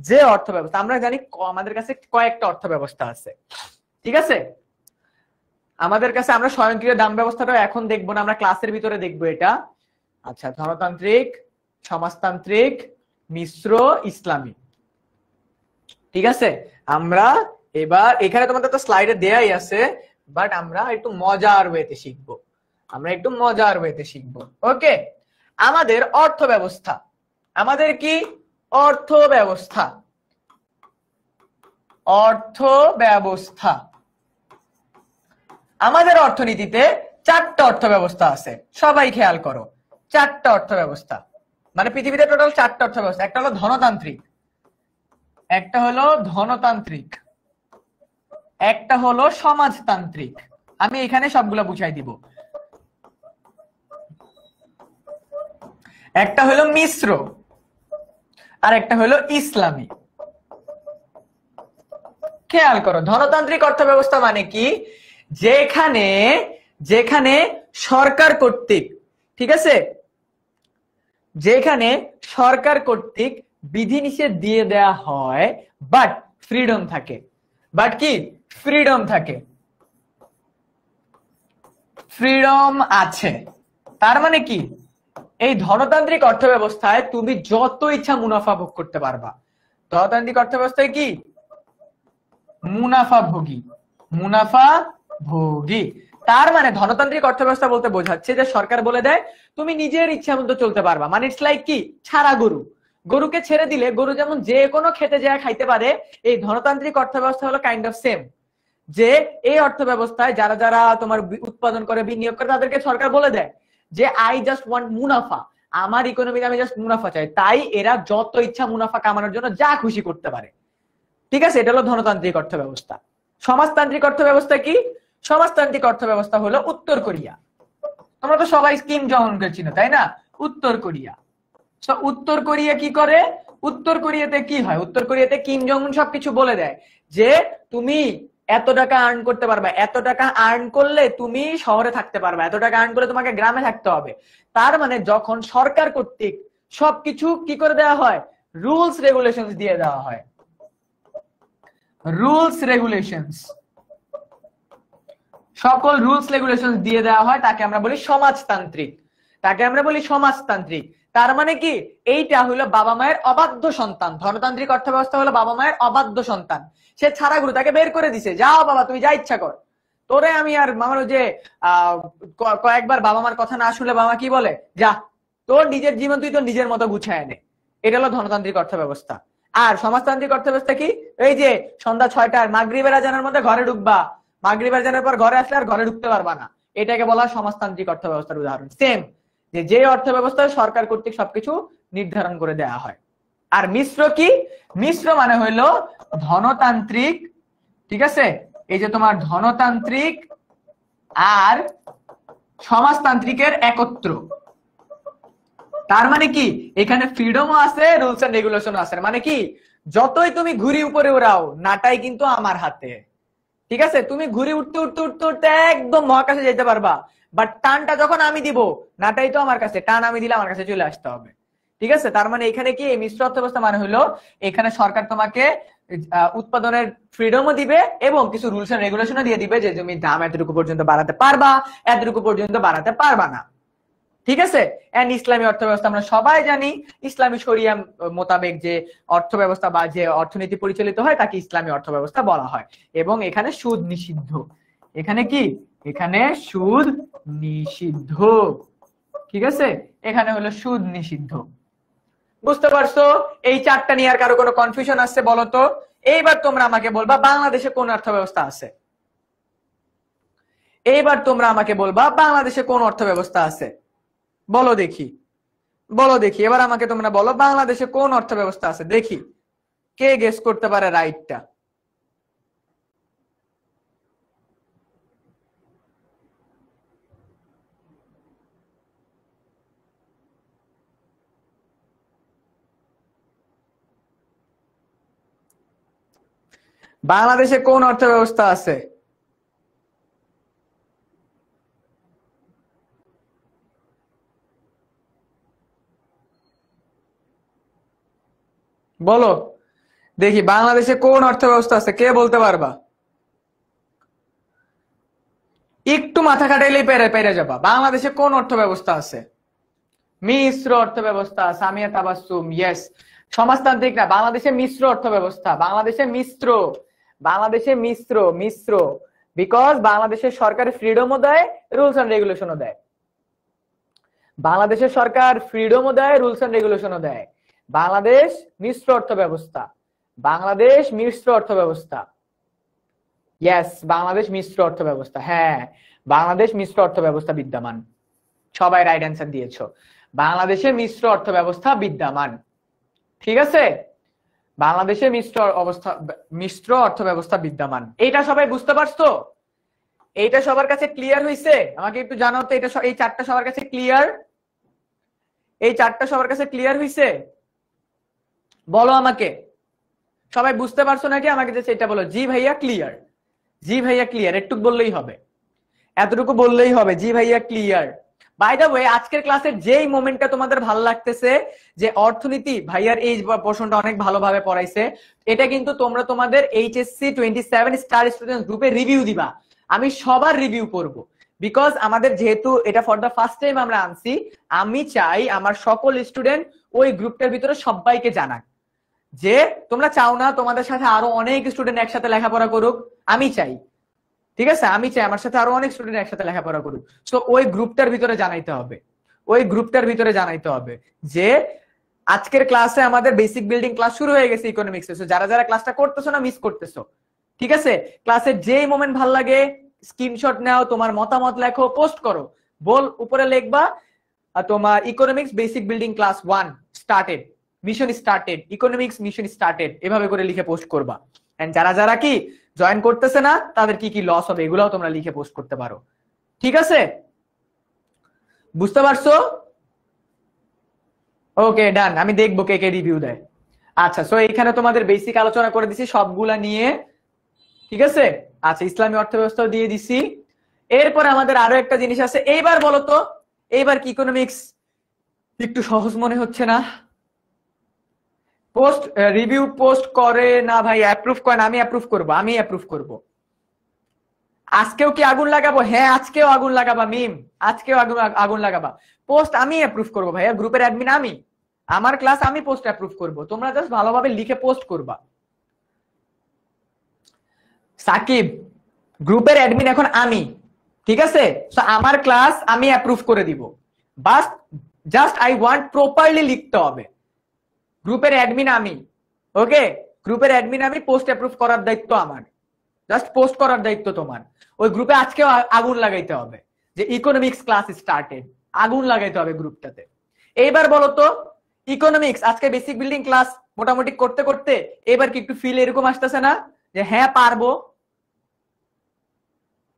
S1: যে অর্থ ব্যবস্থা, আমরা জানি আমাদের কাছে কয়েকটা অর্থ ব্যবস্থা আছে, ঠিক আছে? আমাদের কাছে, আমরা স্বয়ংক্রিয় দাম ব্যবস্থাটা এখন দেখবো না, আমরা ক্লাসের ভিতরে দেখবো এটা। আচ্ছা, ধনতান্ত্রিক, সমাজতান্ত্রিক, মিশ্র, ইসলামী, ঠিক আছে? আমরা এবার এখানে তোমাদের তো স্লাইডে দেয়াই আছে, বাট আমরা একটু মজার ওয়েতে শিখবো, ওকে? আমাদের অর্থ ব্যবস্থা, আমাদের কি অর্থ ব্যবস্থা, আমাদের অর্থনীতিতে 4টা অর্থ ব্যবস্থা আছে, সবাই খেয়াল করো। 4টা অর্থ ব্যবস্থা, মানে পৃথিবীতে টোটাল 4টা অর্থ ব্যবস্থা। একটা হলো ধনতান্ত্রিক, একটা হলো সমাজতান্ত্রিক, আমি এখানে সবগুলো বুঝাই দিব। একটা হলো মিশ্র, আর একটা হলো ইসলামী। খেয়াল করো, ধনতান্ত্রিক অর্থ ব্যবস্থা মানে কি? যেখানে সরকার কর্তৃক, ঠিক আছে, যেখানে সরকার কর্তৃক বিধিনিষেধ দিয়ে দেয়া হয়, বাট ফ্রিডম থাকে, ফ্রিডম আছে। তার মানে কি? এই ধনতান্ত্রিক অর্থ ব্যবস্থায় তুমি যত ইচ্ছা মুনাফা ভোগ করতে পারবা। ধনতান্ত্রিক অর্থ ব্যবস্থায় কি? মুনাফাভোগী। তার মানে ধনতান্ত্রিক অর্থ ব্যবস্থা বলতে বোঝাচ্ছে যে সরকার বলে দেয় তুমি নিজের ইচ্ছা মতো চলতে পারবা। মানে ইটস লাইক কি, ছাড়া গরুকে ছেড়ে দিলে গরু যেমন যে কোনো খেতে যায় খাইতে পারে, এই ধনতান্ত্রিক অর্থ ব্যবস্থা হলো কাইন্ড অফ সেম। যে এই অর্থ ব্যবস্থায় যারা যারা তোমার উৎপাদন করে, বিনিয়োগ করে, তাদেরকে সরকার বলে দেয় যে আই জাস্ট ওয়ান্ট মুনাফা, আমার ইকোনমিতে আমি জাস্ট মুনাফা চাই, তাই এরা যত ইচ্ছা মুনাফা কামানোর জন্য যা খুশি করতে পারে, ঠিক আছে? এটা হলো ধনতান্ত্রিক অর্থ ব্যবস্থা। সমাজতান্ত্রিক অর্থ ব্যবস্থা কি? সমাজতান্ত্রিক অর্থ ব্যবস্থা হলো উত্তর কোরিয়া। তোমরা তো সবাই কিম জং উনকে চিনো, তাই না? উত্তর কোরিয়া। উত্তর কোরিয়া কি করে? উত্তর কোরিয়াতে কি হয়? উত্তর কোরিয়াতে কিম জং উন সবকিছু বলে দেয় যে তুমি এত টাকা আর্ন করতে পারবা, এত টাকা আর্ন করলে তুমি শহরে থাকতে পারবা, এত টাকা আর্ন করলে তোমাকে গ্রামে থাকতে হবে। তার মানে যখন সরকার কর্তৃক সবকিছু কি করে দেওয়া হয়? রুলস রেগুলেশনস দিয়ে দেওয়া হয়। সকল রুলস রেগুলেশনস দিয়ে দেওয়া হয়, তাকে আমরা বলি সমাজতান্ত্রিক। তার মানে কি? এইটা হলো বাবা মায়ের অবাধ্য সন্তান। ধনতান্ত্রিক অর্থ ব্যবস্থা হলো বাবা মায়ের অবাধ্য সন্তান, সে ছাড়া গুরু, তাকে বের করে দিছে, যাও বাবা তুই যা ইচ্ছা কর, তোরে আমি আর মামার যে কয়েকবার বাবা মার কথা না শুনলে বাবা কি বলে, যা তোর নিজের জীবন তুই তোর নিজের মতো গুছায় নে। এটা হলো ধনতান্ত্রিক অর্থ ব্যবস্থা। আর সমাজতান্ত্রিক অর্থ ব্যবস্থা কি? এই যে সন্ধ্যা 6টায় মাগরিবের আজানের মধ্যে ঘরে ঢুকবা, মাগরিবের আজানের পর ঘরে আসলে আর ঘরে ঢুকতে পারবা না, এটাকে বলা সমাজতান্ত্রিক অর্থ ব্যবস্থার উদাহরণ। সেম, যে অর্থ ব্যবস্থায় সরকার কর্তৃক সবকিছু নির্ধারণ করে দেওয়া হয়। আর মিশ্র কি? মিশ্র মানে হইলো ধনতান্ত্রিক, ঠিক আছে, এই যে তোমার ধনতান্ত্রিক আর সমাজতান্ত্রিকের একত্র। তার মানে কি? এখানে ফ্রিডমও আছে, রুলস এন্ড রেগুলেশনও আছে। মানে কি? যতই তুমি ঘুরি উপরে উড়াও, নাটাই কিন্তু আমার হাতে, ঠিক আছে? তুমি ঘুরি উঠতে উঠতে উঠতে উঠতে একদম মহাকাশে যেতে পারবা, বাট টানটা যখন আমি দিব, নাটাই তো আমার কাছে, টান আমি দিলে আমার কাছে চলে আসতে হবে, ঠিক আছে? তার মানে এখানে কি? মিশ্র অর্থ ব্যবস্থা মানে হলো এখানে সরকার তোমাকে উৎপাদনের ফ্রিডমও দিবে এবং কিছু রুলস এন্ড রেগুলেশনও দিয়ে দিবে যে জমির দাম এতটুকু পর্যন্ত বাড়াতে পারবা, এতটুকু পর্যন্ত বাড়াতে পারবা না। ঠিক আছে। এন্ড ইসলামী অর্থব্যবস্থা আমরা সবাই জানি, ইসলামী শরিয়া মোতাবেক যে অর্থব্যবস্থা বা যে অর্থনীতি পরিচালিত হয় তাকে ইসলামী অর্থব্যবস্থা বলা হয়। এবং এখানে সুদ নিষিদ্ধ। এখানে কি? এখানে সুদ নিষিদ্ধ। ঠিক আছে, এখানে হলো সুদ নিষিদ্ধ। বুঝতে পারছো? এই চারটা নিয়ে আর কারো কোনো কনফিউশন আছে বলো তো? এইবার তোমরা আমাকে বলবা বাংলাদেশে কোন অর্থব্যবস্থা আছে। এইবার তোমরা আমাকে বলবা বাংলাদেশে কোন অর্থব্যবস্থা আছে, বলো দেখি, বলো দেখি। এবার আমাকে তোমরা বলো বাংলাদেশে কোন অর্থব্যবস্থা আছে, দেখি কে গেস করতে পারে রাইটটা। বাংলাদেশে কোন অর্থব্যবস্থা আছে? বলো দেখি বাংলাদেশে কোন অর্থব্যবস্থা আছে, কে বলতে পারবা? একটু মাথা খাটাইলেই পেরে পেরে যাবা। বাংলাদেশে কোন অর্থব্যবস্থা আছে? মিশ্র অর্থব্যবস্থা। সামিয়া তাবাসসুম, ইয়েস। সমাজতান্ত্রিক না, বাংলাদেশে মিশ্র অর্থব্যবস্থা। বাংলাদেশে মিশ্র, বাংলাদেশে মিশ্র, মিশ্র। বিকজ বাংলাদেশের সরকার ফ্রিডমও দেয়, রুলস এন্ড রেগুলেশনও দেয়। বাংলাদেশের সরকার ফ্রিডমও দেয়, রুলস এন্ড রেগুলেশনও দেয়। বাংলাদেশ মিশ্র অর্থব্যবস্থা। বাংলাদেশ মিশ্র অর্থব্যবস্থা। ইয়েস, বাংলাদেশ মিশ্র অর্থব্যবস্থা। হ্যাঁ, বাংলাদেশ মিশ্র অর্থব্যবস্থা বিদ্যমান। সবাই রাইট অ্যান্সার দিয়েছো। বাংলাদেশে মিশ্র অর্থব্যবস্থা বিদ্যমান। ঠিক আছে, বাংলাদেশে মিশ্র অর্থব্যবস্থা বিদ্যমান। এইটা সবাই বুঝতে পারছো? এইটা সবার কাছে ক্লিয়ার হইছে? আমাকে একটু জানাও তো, এটা এই চারটা সবার কাছে ক্লিয়ার? এই চারটা সবার কাছে ক্লিয়ার হইছে? বলো আমাকে, সবাই বুঝতে পারছো নাকি? আমাকে যে এটা বলো, জি ভাইয়া ক্লিয়ার, জি ভাইয়া ক্লিয়ার। একটু বললেই হবে, এতটুকু বললেই হবে, জি ভাইয়া ক্লিয়ার। বাই দ্য ওয়ে, আজকের ক্লাসের যেই মোমেন্টটা তোমাদের ভালো লাগতেছে যে অর্থনীতি ভাইয়ার এই পোর্শনটা অনেক ভালোভাবে পড়াইছে, এটা কিন্তু তোমরা তোমাদের এইচএসসি 27 স্টার স্টুডেন্ট গ্রুপে রিভিউ দিবা। আমি সবার রিভিউ করব, বিকজ আমাদের যেহেতু এটা ফর দ্য ফার্স্ট টাইম আমরা আনছি, আমি চাই আমার সকল স্টুডেন্ট ওই গ্রুপটার ভিতরে সবাইকে জানাক যে তোমরা চাও না তোমাদের সাথে আরো অনেক স্টুডেন্ট একসাথে লেখাপড়া করুক। আমি চাই, ঠিক আছে, আমি চাই আমার সাথে আরো অনেক স্টুডেন্ট একসাথে লেখাপড়া করুক। সো ওই গ্রুপটার ভিতরে জানাইতে হবে, ওই গ্রুপটার ভিতরে জানাইতে হবে যে আজকের ক্লাসে আমাদের বেসিক বিল্ডিং ক্লাস শুরু হয়ে গেছে ইকোনমিক্স এ। যারা যারা ক্লাসটা করতেছো না, মিস করতেছো। ঠিক আছে, ক্লাসের যেই মোমেন্ট ভাল লাগে স্ক্রিনশট নাও, তোমার মতামত লেখো, পোস্ট করো। বল উপরে লিখবা তোমার economics basic building class 1 started, mission started, economics mission started, এভাবে করে লিখে পোস্ট করবা। এন্ড যারা যারা কি জয়েন করতেছে না তাদের কি কি লস হবে এগুলাও তোমরা লিখে পোস্ট করতে পারো। ঠিক আছে, বুঝতে পারছো? ওকে ডান, আমি দেখবো কে কে রিভিউ দেয়। আচ্ছা, সো এখানে তোমাদের বেসিক আলোচনা করে দিছি সবগুলা নিয়ে। ঠিক আছে, আচ্ছা ইসলামী অর্থব্যবস্থাও দিয়ে দিছি। এরপর আমাদের আরো একটা জিনিস আছে। এইবার বলো তো, এইবার কি ইকোনমিক্স একটু সহজ মনে হচ্ছে না? পোস্ট রিভিউ পোস্ট করে না ভাই, অ্যাপ্রুভ করে না? আমি অ্যাপ্রুভ করব, আমি অ্যাপ্রুভ করব। আজকেও কি আগুন লাগাবো? হ্যাঁ আজকেও আগুন লাগাবা মিম, আজকেও আগুন লাগাবা। পোস্ট আমি অ্যাপ্রুভ করব ভাইয়া, গ্রুপের অ্যাডমিন আমি, আমার ক্লাস আমি পোস্ট অ্যাপ্রুভ করব। তোমরা জাস্ট ভালোভাবে লিখে পোস্ট করবা। সাকিব, গ্রুপের অ্যাডমিন এখন আমি, ঠিক আছে? সো আমার ক্লাস আমি অ্যাপ্রুভ করে দিব। বাস জাস্ট আই ওয়ান্ট প্রপারলি লিখতে হবে। গ্রুপের অ্যাডমিন আমি, ওকে? গ্রুপের অ্যাডমিন আমি, পোস্ট অ্যাপ্রুভ করার দায়িত্ব আমার, জাস্ট পোস্ট করার দায়িত্ব তোমার। ওই গ্রুপে আজকেও আগুন লাগাইতে হবে যে ইকোনমিক্স ক্লাস স্টার্টেড, আগুন লাগাইতে হবে গ্রুপটাতে। এইবার বলো তো, ইকোনমিক্স আজকে বেসিক বিল্ডিং ক্লাস মোটামুটি করতে করতে এবার কি একটু ফিল এরকম আসতেছে না যে হ্যাঁ পারবো,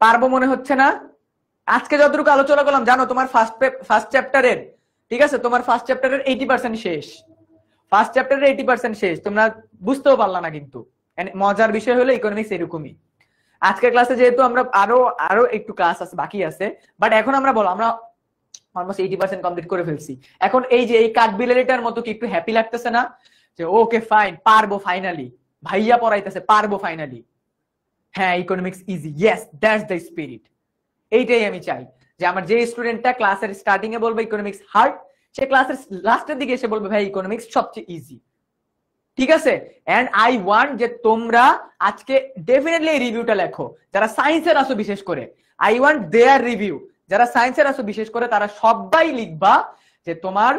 S1: পারবো মনে হচ্ছে না? আজকে যতটুকু আলোচনা করলাম জানো, তোমার ফার্স্ট চ্যাপ্টারের, ঠিক আছে, তোমার ফার্স্ট চ্যাপ্টারের 80% শেষ। ফার্স্ট চ্যাপ্টারের 80% শেষ, তোমরা বুঝতেও পারলা না। কিন্তু মজার বিষয় হলো ইকোনমিক্স এরকমই। আজকের ক্লাসে যেহেতু আমরা আরো আরো একটু ক্লাস আছে, বাকি আছে, বাট এখন আমরা বলো আমরা অলমোস্ট 80% কমপ্লিট করে ফেলছি। এখন এই যে এই কাঠবিলালিটার মতো কি একটু হ্যাপি লাগতেছে না যে ওকে ফাইন পারবো ফাইনালি? ভাইয়া পড়াইতেছে, পারবো ফাইনালি, হ্যাঁ economics easy, yes that's the spirit. এইটাই আমি চাই, যে আমার যে স্টুডেন্টটা ক্লাসের স্টার্টিং এ বলবে ইকোনমিক্স হার্ড, সে ক্লাসের লাস্টের দিকে এসে বলবে ভাই ইকোনমিক্স সবচেয়ে ইজি। ঠিক আছে, এন্ড আই ওয়ান্ট যে তোমরা আজকে ডেফিনেটলি এই রিভিউটা লেখো, যারা সায়েন্সের আসো বিশেষ করে, আই ওয়ান্ট দেয়ার রিভিউ। যারা সায়েন্সের আসো বিশেষ করে তারা সবাই লিখবা যে তোমার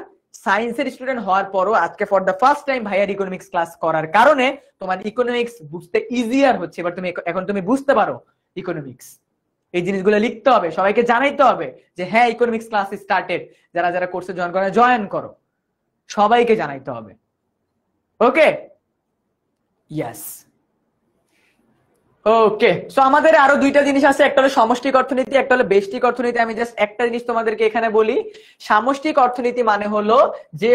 S1: সায়েন্সের স্টুডেন্ট হওয়ার পরও আজকে ফর দ্য ফার্স্ট টাইম ভাইয়ার ইকোনমিক্স ক্লাস করার কারণে তোমার ইকোনমিক্স বুঝতে ইজিয়ার হচ্ছে, এবার তুমি এখন তুমি বুঝতে পারো ইকোনমিক্স। এই জিনিসগুলো লিখতে হবে, সবাইকে জানাইতে হবে যে হ্যাঁ ইকোনমিক্স ক্লাস স্টার্টেড, যারা যারা কোর্সে জয়েন করে জয়েন করো, সবাইকে জানাইতে হবে। ওকে, ইয়েস, ওকে। সো আমাদের আরো দুইটা জিনিস আছে, একটা হলো সমষ্টিক অর্থনীতি, একটা হলো ব্যষ্টিক অর্থনীতি। আমি জাস্ট একটা জিনিস তোমাদেরকে এখানে বলি, সামষ্টিক অর্থনীতি মানে হলো যে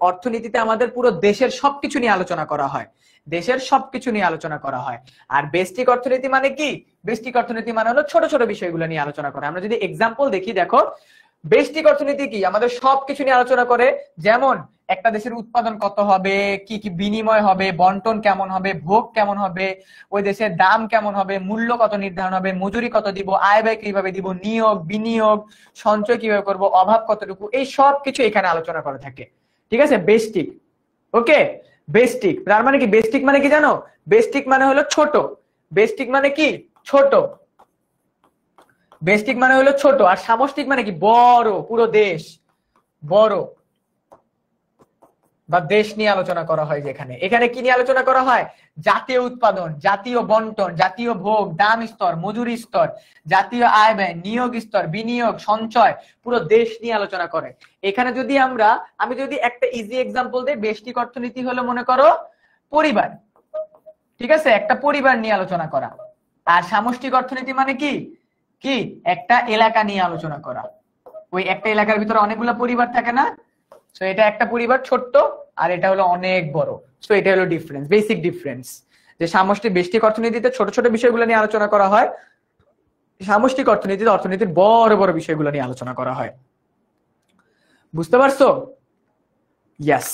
S1: অর্থনীতিতে আমাদের পুরো দেশের সবকিছু নিয়ে আলোচনা করা হয়, দেশের সবকিছু নিয়ে আলোচনা করা হয়। আর ব্যষ্টিক অর্থনীতি মানে কি? ব্যষ্টিক অর্থনীতি মানে হলো ছোট ছোট বিষয়গুলো নিয়ে আলোচনা করা। আমরা যদি এক্সাম্পল দেখি, দেখো ব্যষ্টিক অর্থনীতি কি, আমাদের সবকিছু নিয়ে আলোচনা করে, যেমন একটা দেশের উৎপাদন কত হবে, কি কি বিনিময় হবে, বন্টন কেমন হবে, ভোগ কেমন হবে, ওই দেশের দাম কেমন হবে, মূল্য কত নির্ধারণ হবে, মজুরি কত দিব, আয় ব্যয় কিভাবে দিব, নিয়োগ বিনিয়োগ সঞ্চয় কিভাবে করব, অভাব কতটুকু, এই সব কিছু এখানে আলোচনা করা থাকে। ঠিক আছে, বেস্টিক। ওকে, বেস্টিক তার মানে কি? বেস্টিক মানে কি জানো? বেস্টিক মানে হলো ছোট। বেস্টিক মানে কি? ছোট। বেস্টিক মানে হলো ছোট। আর সামষ্টিক মানে কি? বড়, পুরো দেশ, বড় বা দেশ নিয়ে আলোচনা করা হয়। যেখানে এখানে কি নিয়ে আলোচনা করা হয়? জাতীয় উৎপাদন, জাতীয় বন্টন, জাতীয় ভোগ, দাম স্তর, মজুরি স্তর, জাতীয় আয় ব্যয়, নিয়োগ স্তর, বিনিয়োগ, সঞ্চয়, পুরো দেশ নিয়ে আলোচনা করে। এখানে যদি আমি যদি একটা ইজি এক্সাম্পল দিই, ব্যষ্টিক অর্থনীতি হলো মনে করো পরিবার, ঠিক আছে, একটা পরিবার নিয়ে আলোচনা করা। আর সামষ্টিক অর্থনীতি মানে কি? কি একটা এলাকা নিয়ে আলোচনা করা। ওই একটা এলাকার ভিতরে অনেকগুলো পরিবার থাকে না? সো এটা একটা পরিবার ছোট্ট, আর এটা হলো অনেক বড়। সো এটা হলো ডিফারেন্স, বেসিক ডিফারেন্স, যে সামষ্টিক ব্যষ্টিক অর্থনীতিতে ছোট ছোট বিষয়গুলো নিয়ে আলোচনা করা হয়, সামষ্টিক অর্থনীতিতে অর্থনীতির বড় বড় বিষয়গুলো নিয়ে আলোচনা করা হয়। বুঝতে পারছো? ইয়েস।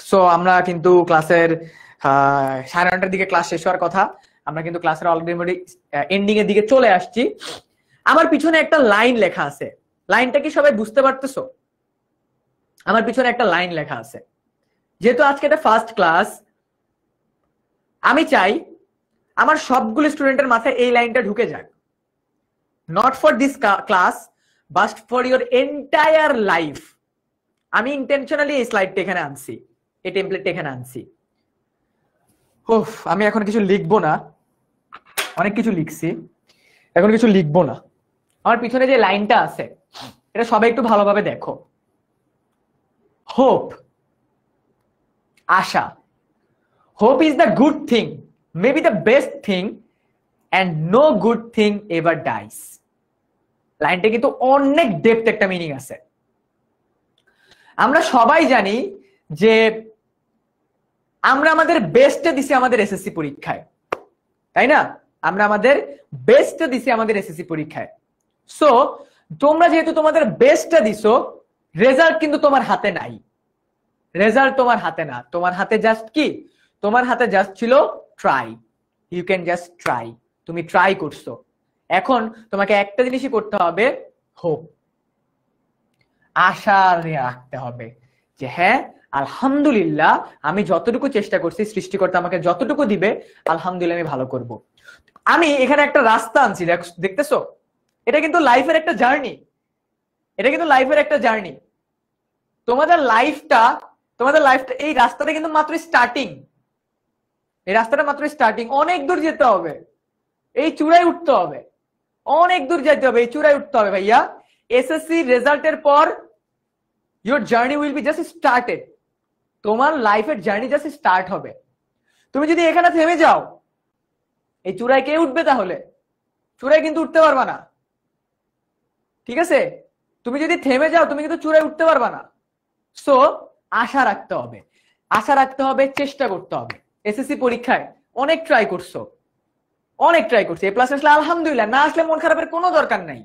S1: সো আমরা কিন্তু ক্লাসের 9:30টার দিকে ক্লাস শেষ হওয়ার কথা, আমরা কিন্তু ক্লাসের অলরেডি এন্ডিং এর দিকে চলে আসছি। আমার পিছনে একটা লাইন লেখা আছে, লাইনটা কি সবাই বুঝতে পারতেছো? আমার পিছনে একটা লাইন লেখা আছে। যেহেতু আজকে এটা ফার্স্ট ক্লাস, আমি চাই আমার সবগুলো স্টুডেন্টের মাথায় এই লাইনটা ঢুকে যাক। Not for this class but for your entire life. আমি ইন্টেনশনালি এই স্লাইডটা এখানে আনছি, এই টেমপ্লেটটা এখানে আনছি। আমি এখন কিছু লিখবো না, অনেক কিছু লিখছি, এখন কিছু লিখবো না। আমার পিছনে যে লাইনটা আছে এটা সবাই একটু ভালোভাবে দেখো। হোপ, আশা। Hope is the good thing, maybe the best thing, and no good thing ever dies. লাইনটা কিন্তু অনেক ডেপথ একটা মিনিং আছে। আমরা সবাই জানি যে আমরা আমাদের বেস্টটা দিছি আমাদের এসএসসি পরীক্ষায়, তাই না? আমরা আমাদের বেস্টটা দিছি আমাদের এসএসসি পরীক্ষায়। সো তোমরা যেহেতু তোমাদের বেস্টটা দিছো, রেজাল্ট কিন্তু তোমার হাতে নাই। রেজাল্ট তোমার হাতে না, তোমার হাতে জাস্ট কি? তোমার হাতে জাস্ট ছিল try. You can just try. তুমি ট্রাই করছো। এখন তোমাকে একটা জিনিসই করতে হবে, হোপ, আশা রাখতে হবে যে হ্যাঁ আলহামদুলিল্লাহ আমি যতটুকু চেষ্টা করছি, সৃষ্টিকর্তা আমাকে যতটুকু দিবে আলহামদুলিল্লাহ আমি ভালো করব। আমি এখানে একটা রাস্তা আনছি, দেখতেছো? এটা কিন্তু লাইফের একটা জার্নি, এটা কিন্তু লাইফের একটা জার্নি। তোমাদের লাইফটা এই রাস্তাটা কিন্তু মাত্র স্টার্টিং। এই রাস্তাটা মাত্র স্টার্টিং, অনেক দূর যেতে হবে, এই চূড়ায় উঠতে হবে, অনেক দূর যেতে হবে, এই চূড়ায় উঠতে হবে ভাইয়া। এসএসসি রেজাল্টের পর your journey will be just started. তোমার লাইফের জার্নি জাস্ট স্টার্ট হবে। তুমি যদি এখানে থেমে যাও, এই চূড়ায় কে উঠবে? তাহলে চূড়ায় কিন্তু উঠতে পারবা না, ঠিক আছে? তুমি যদি থেমে যাও তুমি কিন্তু চূড়ায় উঠতে পারবা না। সো আশা রাখতে হবে, আশা রাখতে হবে, চেষ্টা করতে হবে। এসএসসি পরীক্ষায় অনেক ট্রাই করছো, অনেক ট্রাই করছো, এ প্লাস আসলে আলহামদুলিল্লাহ, না আসলে মন খারাপের কোনো দরকার নাই,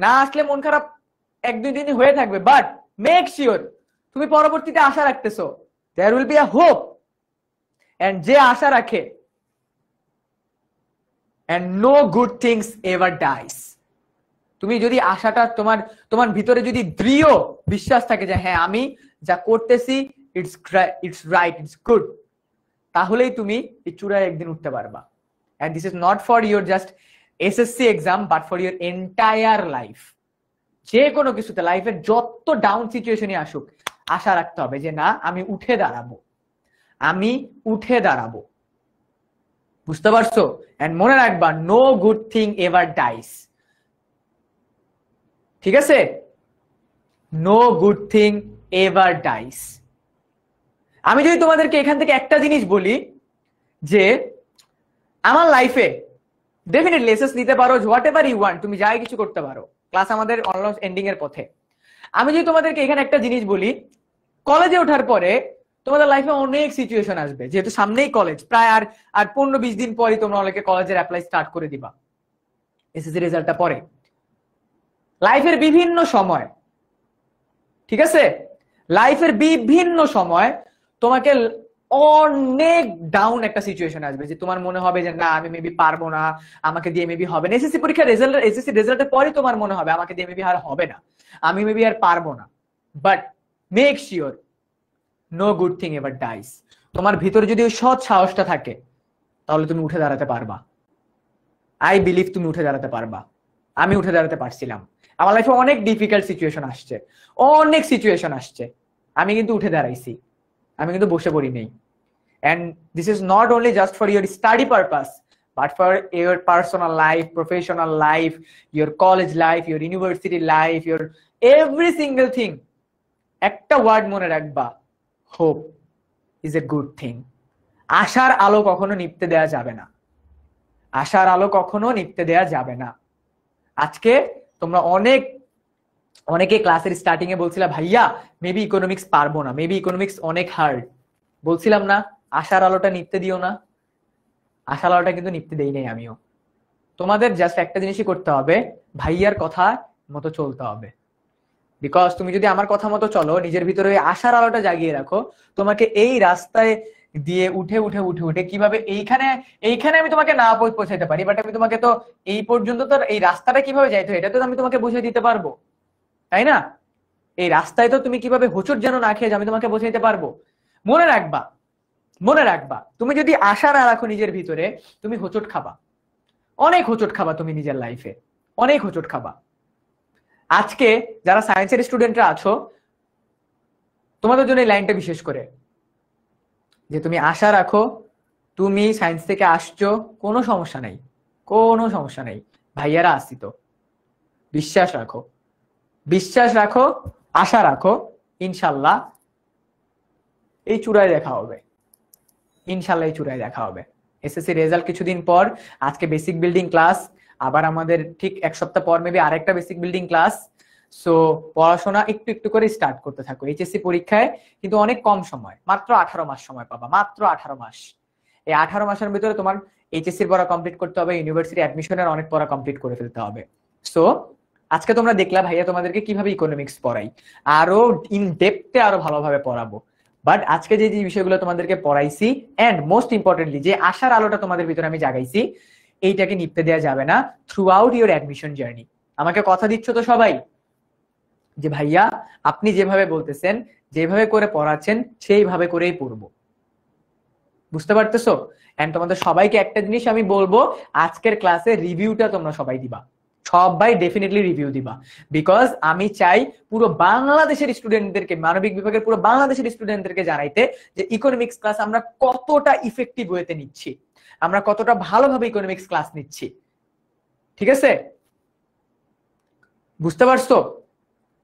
S1: না আসলে মন খারাপ 1-2 দিনই হয়ে থাকবে, বাট মেক শিওর তুমি পরবর্তীতে আশা রাখতেছো, there will be a hope, and যে আশা রাখে, and no good things ever dies. তুমি যদি আশাটা তোমার ভিতরে যদি দৃঢ় বিশ্বাস থাকে যে হ্যাঁ আমি যা করতেছি ইটস রাইট, ইটস গুড, তাহলেই তুমি এই চূড়ায় একদিন উঠতে পারবা। And this is not for your just SSC exam, but for your entire life. যে কোনো কিছুতে, লাইফের যত ডাউন সিচুয়েশনই আসুক, আশা রাখতে হবে যে না আমি উঠে দাঁড়াবো, আমি উঠে দাঁড়াবো। বুঝতে পারছো? এন্ড মনে রাখবা, no good thing ever dies. ঠিক আছে? No good thing ever dies. আমি যদি তোমাদেরকে এখান থেকে একটা জিনিস বলি যে আমার লাইফে ডেফিনেটলি এসএস নিতে পারো, হোয়াট এভার ইউ ওয়ান্ট, তুমি যাই কিছু করতে পারো, ক্লাস আমাদের অলমোস্ট এন্ডিং এর পথে। আমি যদি তোমাদেরকে এখানে একটা জিনিস বলি, কলেজে ওঠার পরে তোমাদের লাইফে অনেক সিচুয়েশন আসবে, যেহেতু সামনেই কলেজ, প্রায় আর 15-20 দিন পরই তোমরা অনেকে কলেজের অ্যাপ্লাই স্টার্ট করে দিবা এসএসসি রেজাল্টটা পরে। লাইফের বিভিন্ন সময়, ঠিক আছে, লাইফের বিভিন্ন সময় তোমাকে অনেক ডাউন একটা সিচুয়েশন আসবে, যে তোমার মনে হবে যে না আমি মেবি পারবো না, আমাকে দিয়ে মেবি হবে না। এসএসসি পরীক্ষার রেজাল্ট, এসএসসি রেজাল্টের পরে তোমার মনে হবে আমাকে দিয়ে মেবি আর হবে না, আমি মেবি আর পারবো না। But make sure no good thing ever dies. তোমার ভিতরে যদি ওই সৎ সাহসটা থাকে, তাহলে তুমি উঠে দাঁড়াতে পারবা। আই বিলিভ তুমি উঠে দাঁড়াতে পারবা। আমি উঠে দাঁড়াতে পারছিলাম। আমার লাইফে অনেক ডিফিকাল্ট সিচুয়েশন আসছে, অনেক সিচুয়েশন আসছে, আমি কিন্তু উঠে দাঁড়াইছি, আমি কিন্তু বসে পড়ি নেই। And this is not only just for your study purpose, but for your personal life, professional life, your college life, your university life, your every single thing. একটা ওয়ার্ড মনে রাখবা, hope is a good thing. আশার আলো কখনো নিভতে দেয়া যাবে না, আশার আলো কখনো নিভতে দেয়া যাবে না। আজকে তোমরা অনেকে ক্লাসের স্টার্টিং এ বলছিলা ভাইয়া মেবি ইকোনমিক্স পারবো না, মেবি ইকোনমিক্স অনেক হার্ড। বলছিলাম না আশার আলোটা নিভতে দিও না? আশার আলোটা কিন্তু নিভতে দেই নাই আমিও। তোমাদের জাস্ট একটা জিনিসই করতে হবে, ভাইয়ার কথা মতো চলতে হবে। বিকজ তুমি যদি আমার কথা মতো চলো, নিজের ভিতরে ওই আশার আলোটা জাগিয়ে রাখো, তোমাকে এই রাস্তায় দিয়ে উঠে উঠে উঠে উঠে কিভাবে এইখানে আমি তোমাকে না পৌঁছাইতে পারি, বাট আমি তোমাকে তো এই পর্যন্ত তো এই রাস্তাটা কিভাবে যাইতো এটা তো আমি তোমাকে বুঝিয়ে দিতে পারবো, তাই না? এই রাস্তায় তো তুমি কিভাবে হোঁচট যেন না খেয়ে আমি তোমাকে বোঝাইতে পারবো। মনে রাখবা, মনে রাখবা, তুমি যদি আশা না রাখো নিজের ভিতরে, তুমি হোঁচট খাবা, অনেক হোঁচট খাবা তুমি নিজের লাইফে, অনেক হোঁচট খাবা। আজকে যারা সায়েন্সের স্টুডেন্টরা আছো, তোমাদের জন্য এই লাইনটা বিশেষ করে, যে তুমি আশা রাখো, তুমি সায়েন্স থেকে আসছো, কোনো সমস্যা নাই, কোনো সমস্যা নাই, ভাইয়ারা আসি তো। বিশ্বাস রাখো, বিশ্বাস রাখো, আশা রাখো, ইনশাল্লাহ এই চূড়ায় দেখা হবে, ইনশাল্লাহ এই চূড়ায় দেখা হবে। এসএসসি রেজাল্ট কিছুদিন পর, আজকে বেসিক বিল্ডিং ক্লাস, আবার আমাদের ঠিক এক সপ্তাহ পর মেবি আরেকটা বেসিক বিল্ডিং ক্লাস। সো পড়াশোনা একটু একটু করে স্টার্ট করতে থাকো। এইচএসসি পরীক্ষায় কিন্তু অনেক কম সময়, মাত্র 18 মাস সময় পাবা, মাত্র 18 মাস। এই 18 মাসের ভিতরে তোমার এইচএসসির পড়া কমপ্লিট করতে হবে, ইউনিভার্সিটি অ্যাডমিশনের অনেক পড়া কমপ্লিট করে ফেলতে হবে। সো আজকে তোমরা দেখলা ভাইয়া তোমাদেরকে কিভাবে ইকোনমিক্স পড়াই, আরো ইন ডেপথে আরো ভালোভাবে পড়াবো। বাট আজকে যে বিষয়গুলো তোমাদেরকে পড়াইছি, এন্ড মোস্ট ইম্পর্টেন্টলি যে আশার আলোটা তোমাদের ভিতরে আমি জাগাইছি, এইটাকে নিভতে দেওয়া যাবে না through out your admission journey. আমাকে কথা দিচ্ছ তো সবাই যে ভাইয়া আপনি যেভাবে বলতেছেন, যেভাবে করে পড়াচ্ছেন, সেইভাবে করেই পড়বো। বুঝতে পারতেছো? এন্ড তোমাদের সবাইকে একটা জিনিস আমি বলবো, আজকের ক্লাসে রিভিউটা তোমরা সবাই দিবা, সবাই ডেফিনেটলি রিভিউ দিবা। বিকজ আমি চাই পুরো বাংলাদেশের স্টুডেন্টদেরকে, মানবিক বিভাগের পুরো বাংলাদেশের স্টুডেন্টদেরকে জানাইতে যে ইকোনমিক্স ক্লাস আমরা কতটা ইফেক্টিভ ওয়েতে নিচ্ছি, আমরা কতটা ভালোভাবে ইকোনমিক্স ক্লাস নিচ্ছি। ঠিক আছে? বুঝতে পারছো?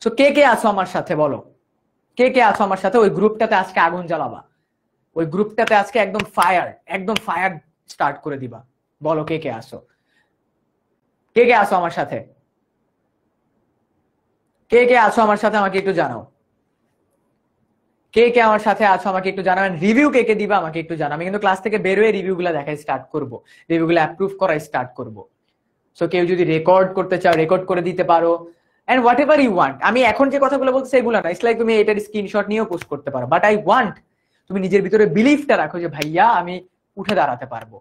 S1: তো কে কে আছো আমার সাথে বলো, কে কে আছো আমার সাথে? ওই গ্রুপটাতে আজকে আগুন জ্বালাবা, ওই গ্রুপটাতে আজকে একদম ফায়ার স্টার্ট করে দিবা। বলো কে কে আসো, কে কে আসো আমার সাথে, কে কে আছো আমার সাথে আমাকে একটু জানাও, কে কে আমার সাথে আছো আমাকে একটু জানাও। রিভিউ কে কে দিবা আমাকে একটু জানাও। আমি কিন্তু ক্লাস থেকে বেরোয় রিভিউ গুলা দেখাই স্টার্ট করবো, রিভিউ গুলো অ্যাপ্রুভ করা স্টার্ট করবো। সো কেউ যদি রেকর্ড করতে চাও রেকর্ড করে দিতে পারো, and whatever you want. আমি এখন যে কথাগুলো বলছি সেগুলো না, ইটস লাইক তুমি এটার স্ক্রিনশট নিয়েও পোস্ট করতে পারো, বাট আই ওয়ান্ট তুমি নিজের ভিতরে বিলিফটা রাখো যে ভাইয়া আমি উঠে দাঁড়াতে পারবো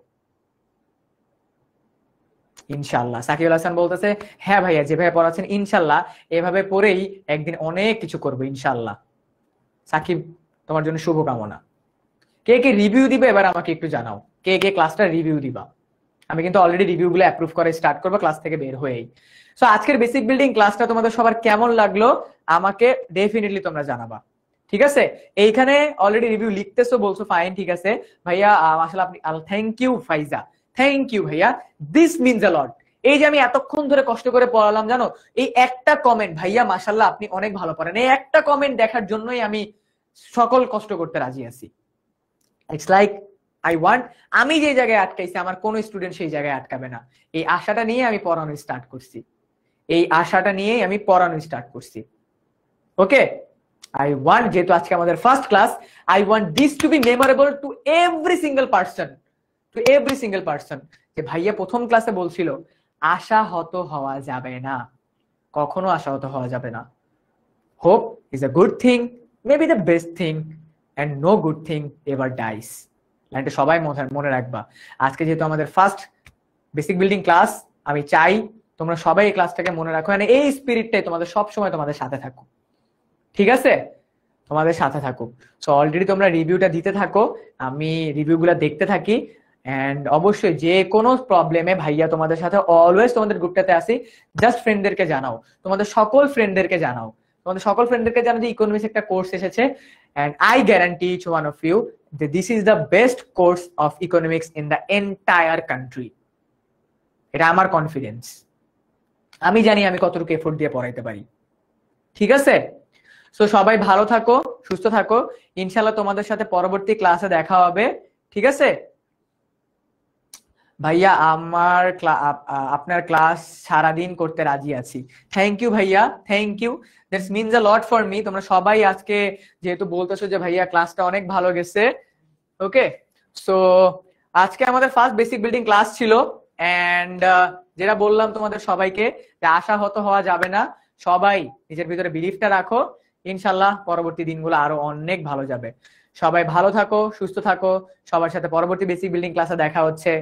S1: ইনশাল্লাহ। সাকিবুল হাসান বলতেছে হ্যাঁ ভাইয়া যেভাবে পড়াচ্ছেন ইনশাল্লাহ এভাবে পড়েই একদিন অনেক কিছু করবো ইনশাল্লাহ। সাকিব তোমার জন্য শুভকামনা। কে কে রিভিউ দিবে এবার আমাকে একটু জানাও, কে কে ক্লাসটা রিভিউ দিবা। আমি কিন্তু অলরেডি রিভিউ গুলো অ্যাপ্রুভ করে স্টার্ট করবো ক্লাস থেকে বের হয়েই। সো আজকের বেসিক বিল্ডিং ক্লাসটা তোমাদের সবার কেমন লাগলো আমাকে ডেফিনেটলি তোমরা জানাবা, ঠিক আছে? এইখানে অলরেডি রিভিউ লিখতেছো, বলছো ফাইন, ঠিক আছে ভাইয়া আসলে আপনি thank you Faiza, thank you ভাইয়া, দিস মিনস আ লট। এই যে আমি এতক্ষণ ধরে কষ্ট করে পড়ালাম জানো, এই একটা কমেন্ট ভাইয়া মাশাল্লাহ আপনি অনেক ভালো পড়েন, এই একটা কমেন্ট দেখার জন্যই আমি সকল কষ্ট করতে রাজি আছি। ইটস লাইক আই ওয়ান্ট, আমি যে জায়গায় আটকাইছি আমার কোন স্টুডেন্ট সেই জায়গায় আটকাবে না, এই আশাটা নিয়ে আমি পড়ানো স্টার্ট করছি, এই আশাটা নিয়ে আমি পড়ানো স্টার্ট করছি। ওকে, আই ওয়ান্ট, যেহেতু আজকে আমাদের first class, I want this to be memorable to every single person, to every single person, যে ভাইয়া প্রথম ক্লাসে বলছিল আশাহত হওয়া যাবে না, কখনো আশাহত হওয়া যাবে না। Hope is a good thing, maybe the best thing, and no good thing ever dies। লাইনটা সবাই মনে রাখবা। আজকে যেহেতু আমাদের ফার্স্ট বেসিক বিল্ডিং ক্লাস, আমি চাই তোমরা সবাই এই ক্লাসটাকে মনে রাখো, মানে এই স্পিরিটটাই তোমাদের সব সময় তোমাদের সাথে থাকো, ঠিক আছে? তোমাদের সাথে থাকো। সো অলরেডি তোমরা রিভিউটা দিতে থাকো, আমি রিভিউগুলো দেখতে থাকি, এন্ড অবশ্যই যে কোনো প্রবলেমে ভাইয়া তোমাদের সাথে অলওয়েজ তোমাদের গ্রুপটাতে আসি, জাস্ট ফ্রেন্ডদেরকে জানাও, তোমাদের সকল ফ্রেন্ডদেরকে জানাও, তোমাদের সকল ফ্রেন্ডদেরকে জানাও যে ইকোনমিক্স একটা কোর্স এসেছে, and I guarantee each one of you that this is the best course of economics in the entire country। এটা আমার কনফিডেন্স, আমি জানি আমি কতটুকু এফোর্ট দিয়ে পড়াইতে পারি, ঠিক আছে? সো সবাই ভালো থাকো, সুস্থ থাকো, ইনশাআল্লাহ তোমাদের সাথে পরবর্তী ক্লাসে দেখা হবে, ঠিক আছে? ভাইয়া আমার আপনার ক্লাস সারাদিন করতে রাজি আছি। থ্যাংক ইউ ভাইয়া, thank you, that's means a lot for me. তোমরা সবাই আজকে যেহেতু বলতেছো যে ভাইয়া ক্লাসটা অনেক ভালো গেছে, ওকে, সো আজকে আমাদের ফার্স্ট বেসিক বিল্ডিং ক্লাস ছিল, এন্ড যেটা বললাম তোমাদের সবাইকে যে আশাহত হওয়া যাবে না, সবাই নিজের ভিতরে বিলিফটা রাখো, ইনশাল্লাহ পরবর্তী দিনগুলো আরো অনেক ভালো যাবে। সবাই ভালো থাকো, সুস্থ থাকো, সবার সাথে পরবর্তী বেসিক বিল্ডিং ক্লাসে দেখা হচ্ছে।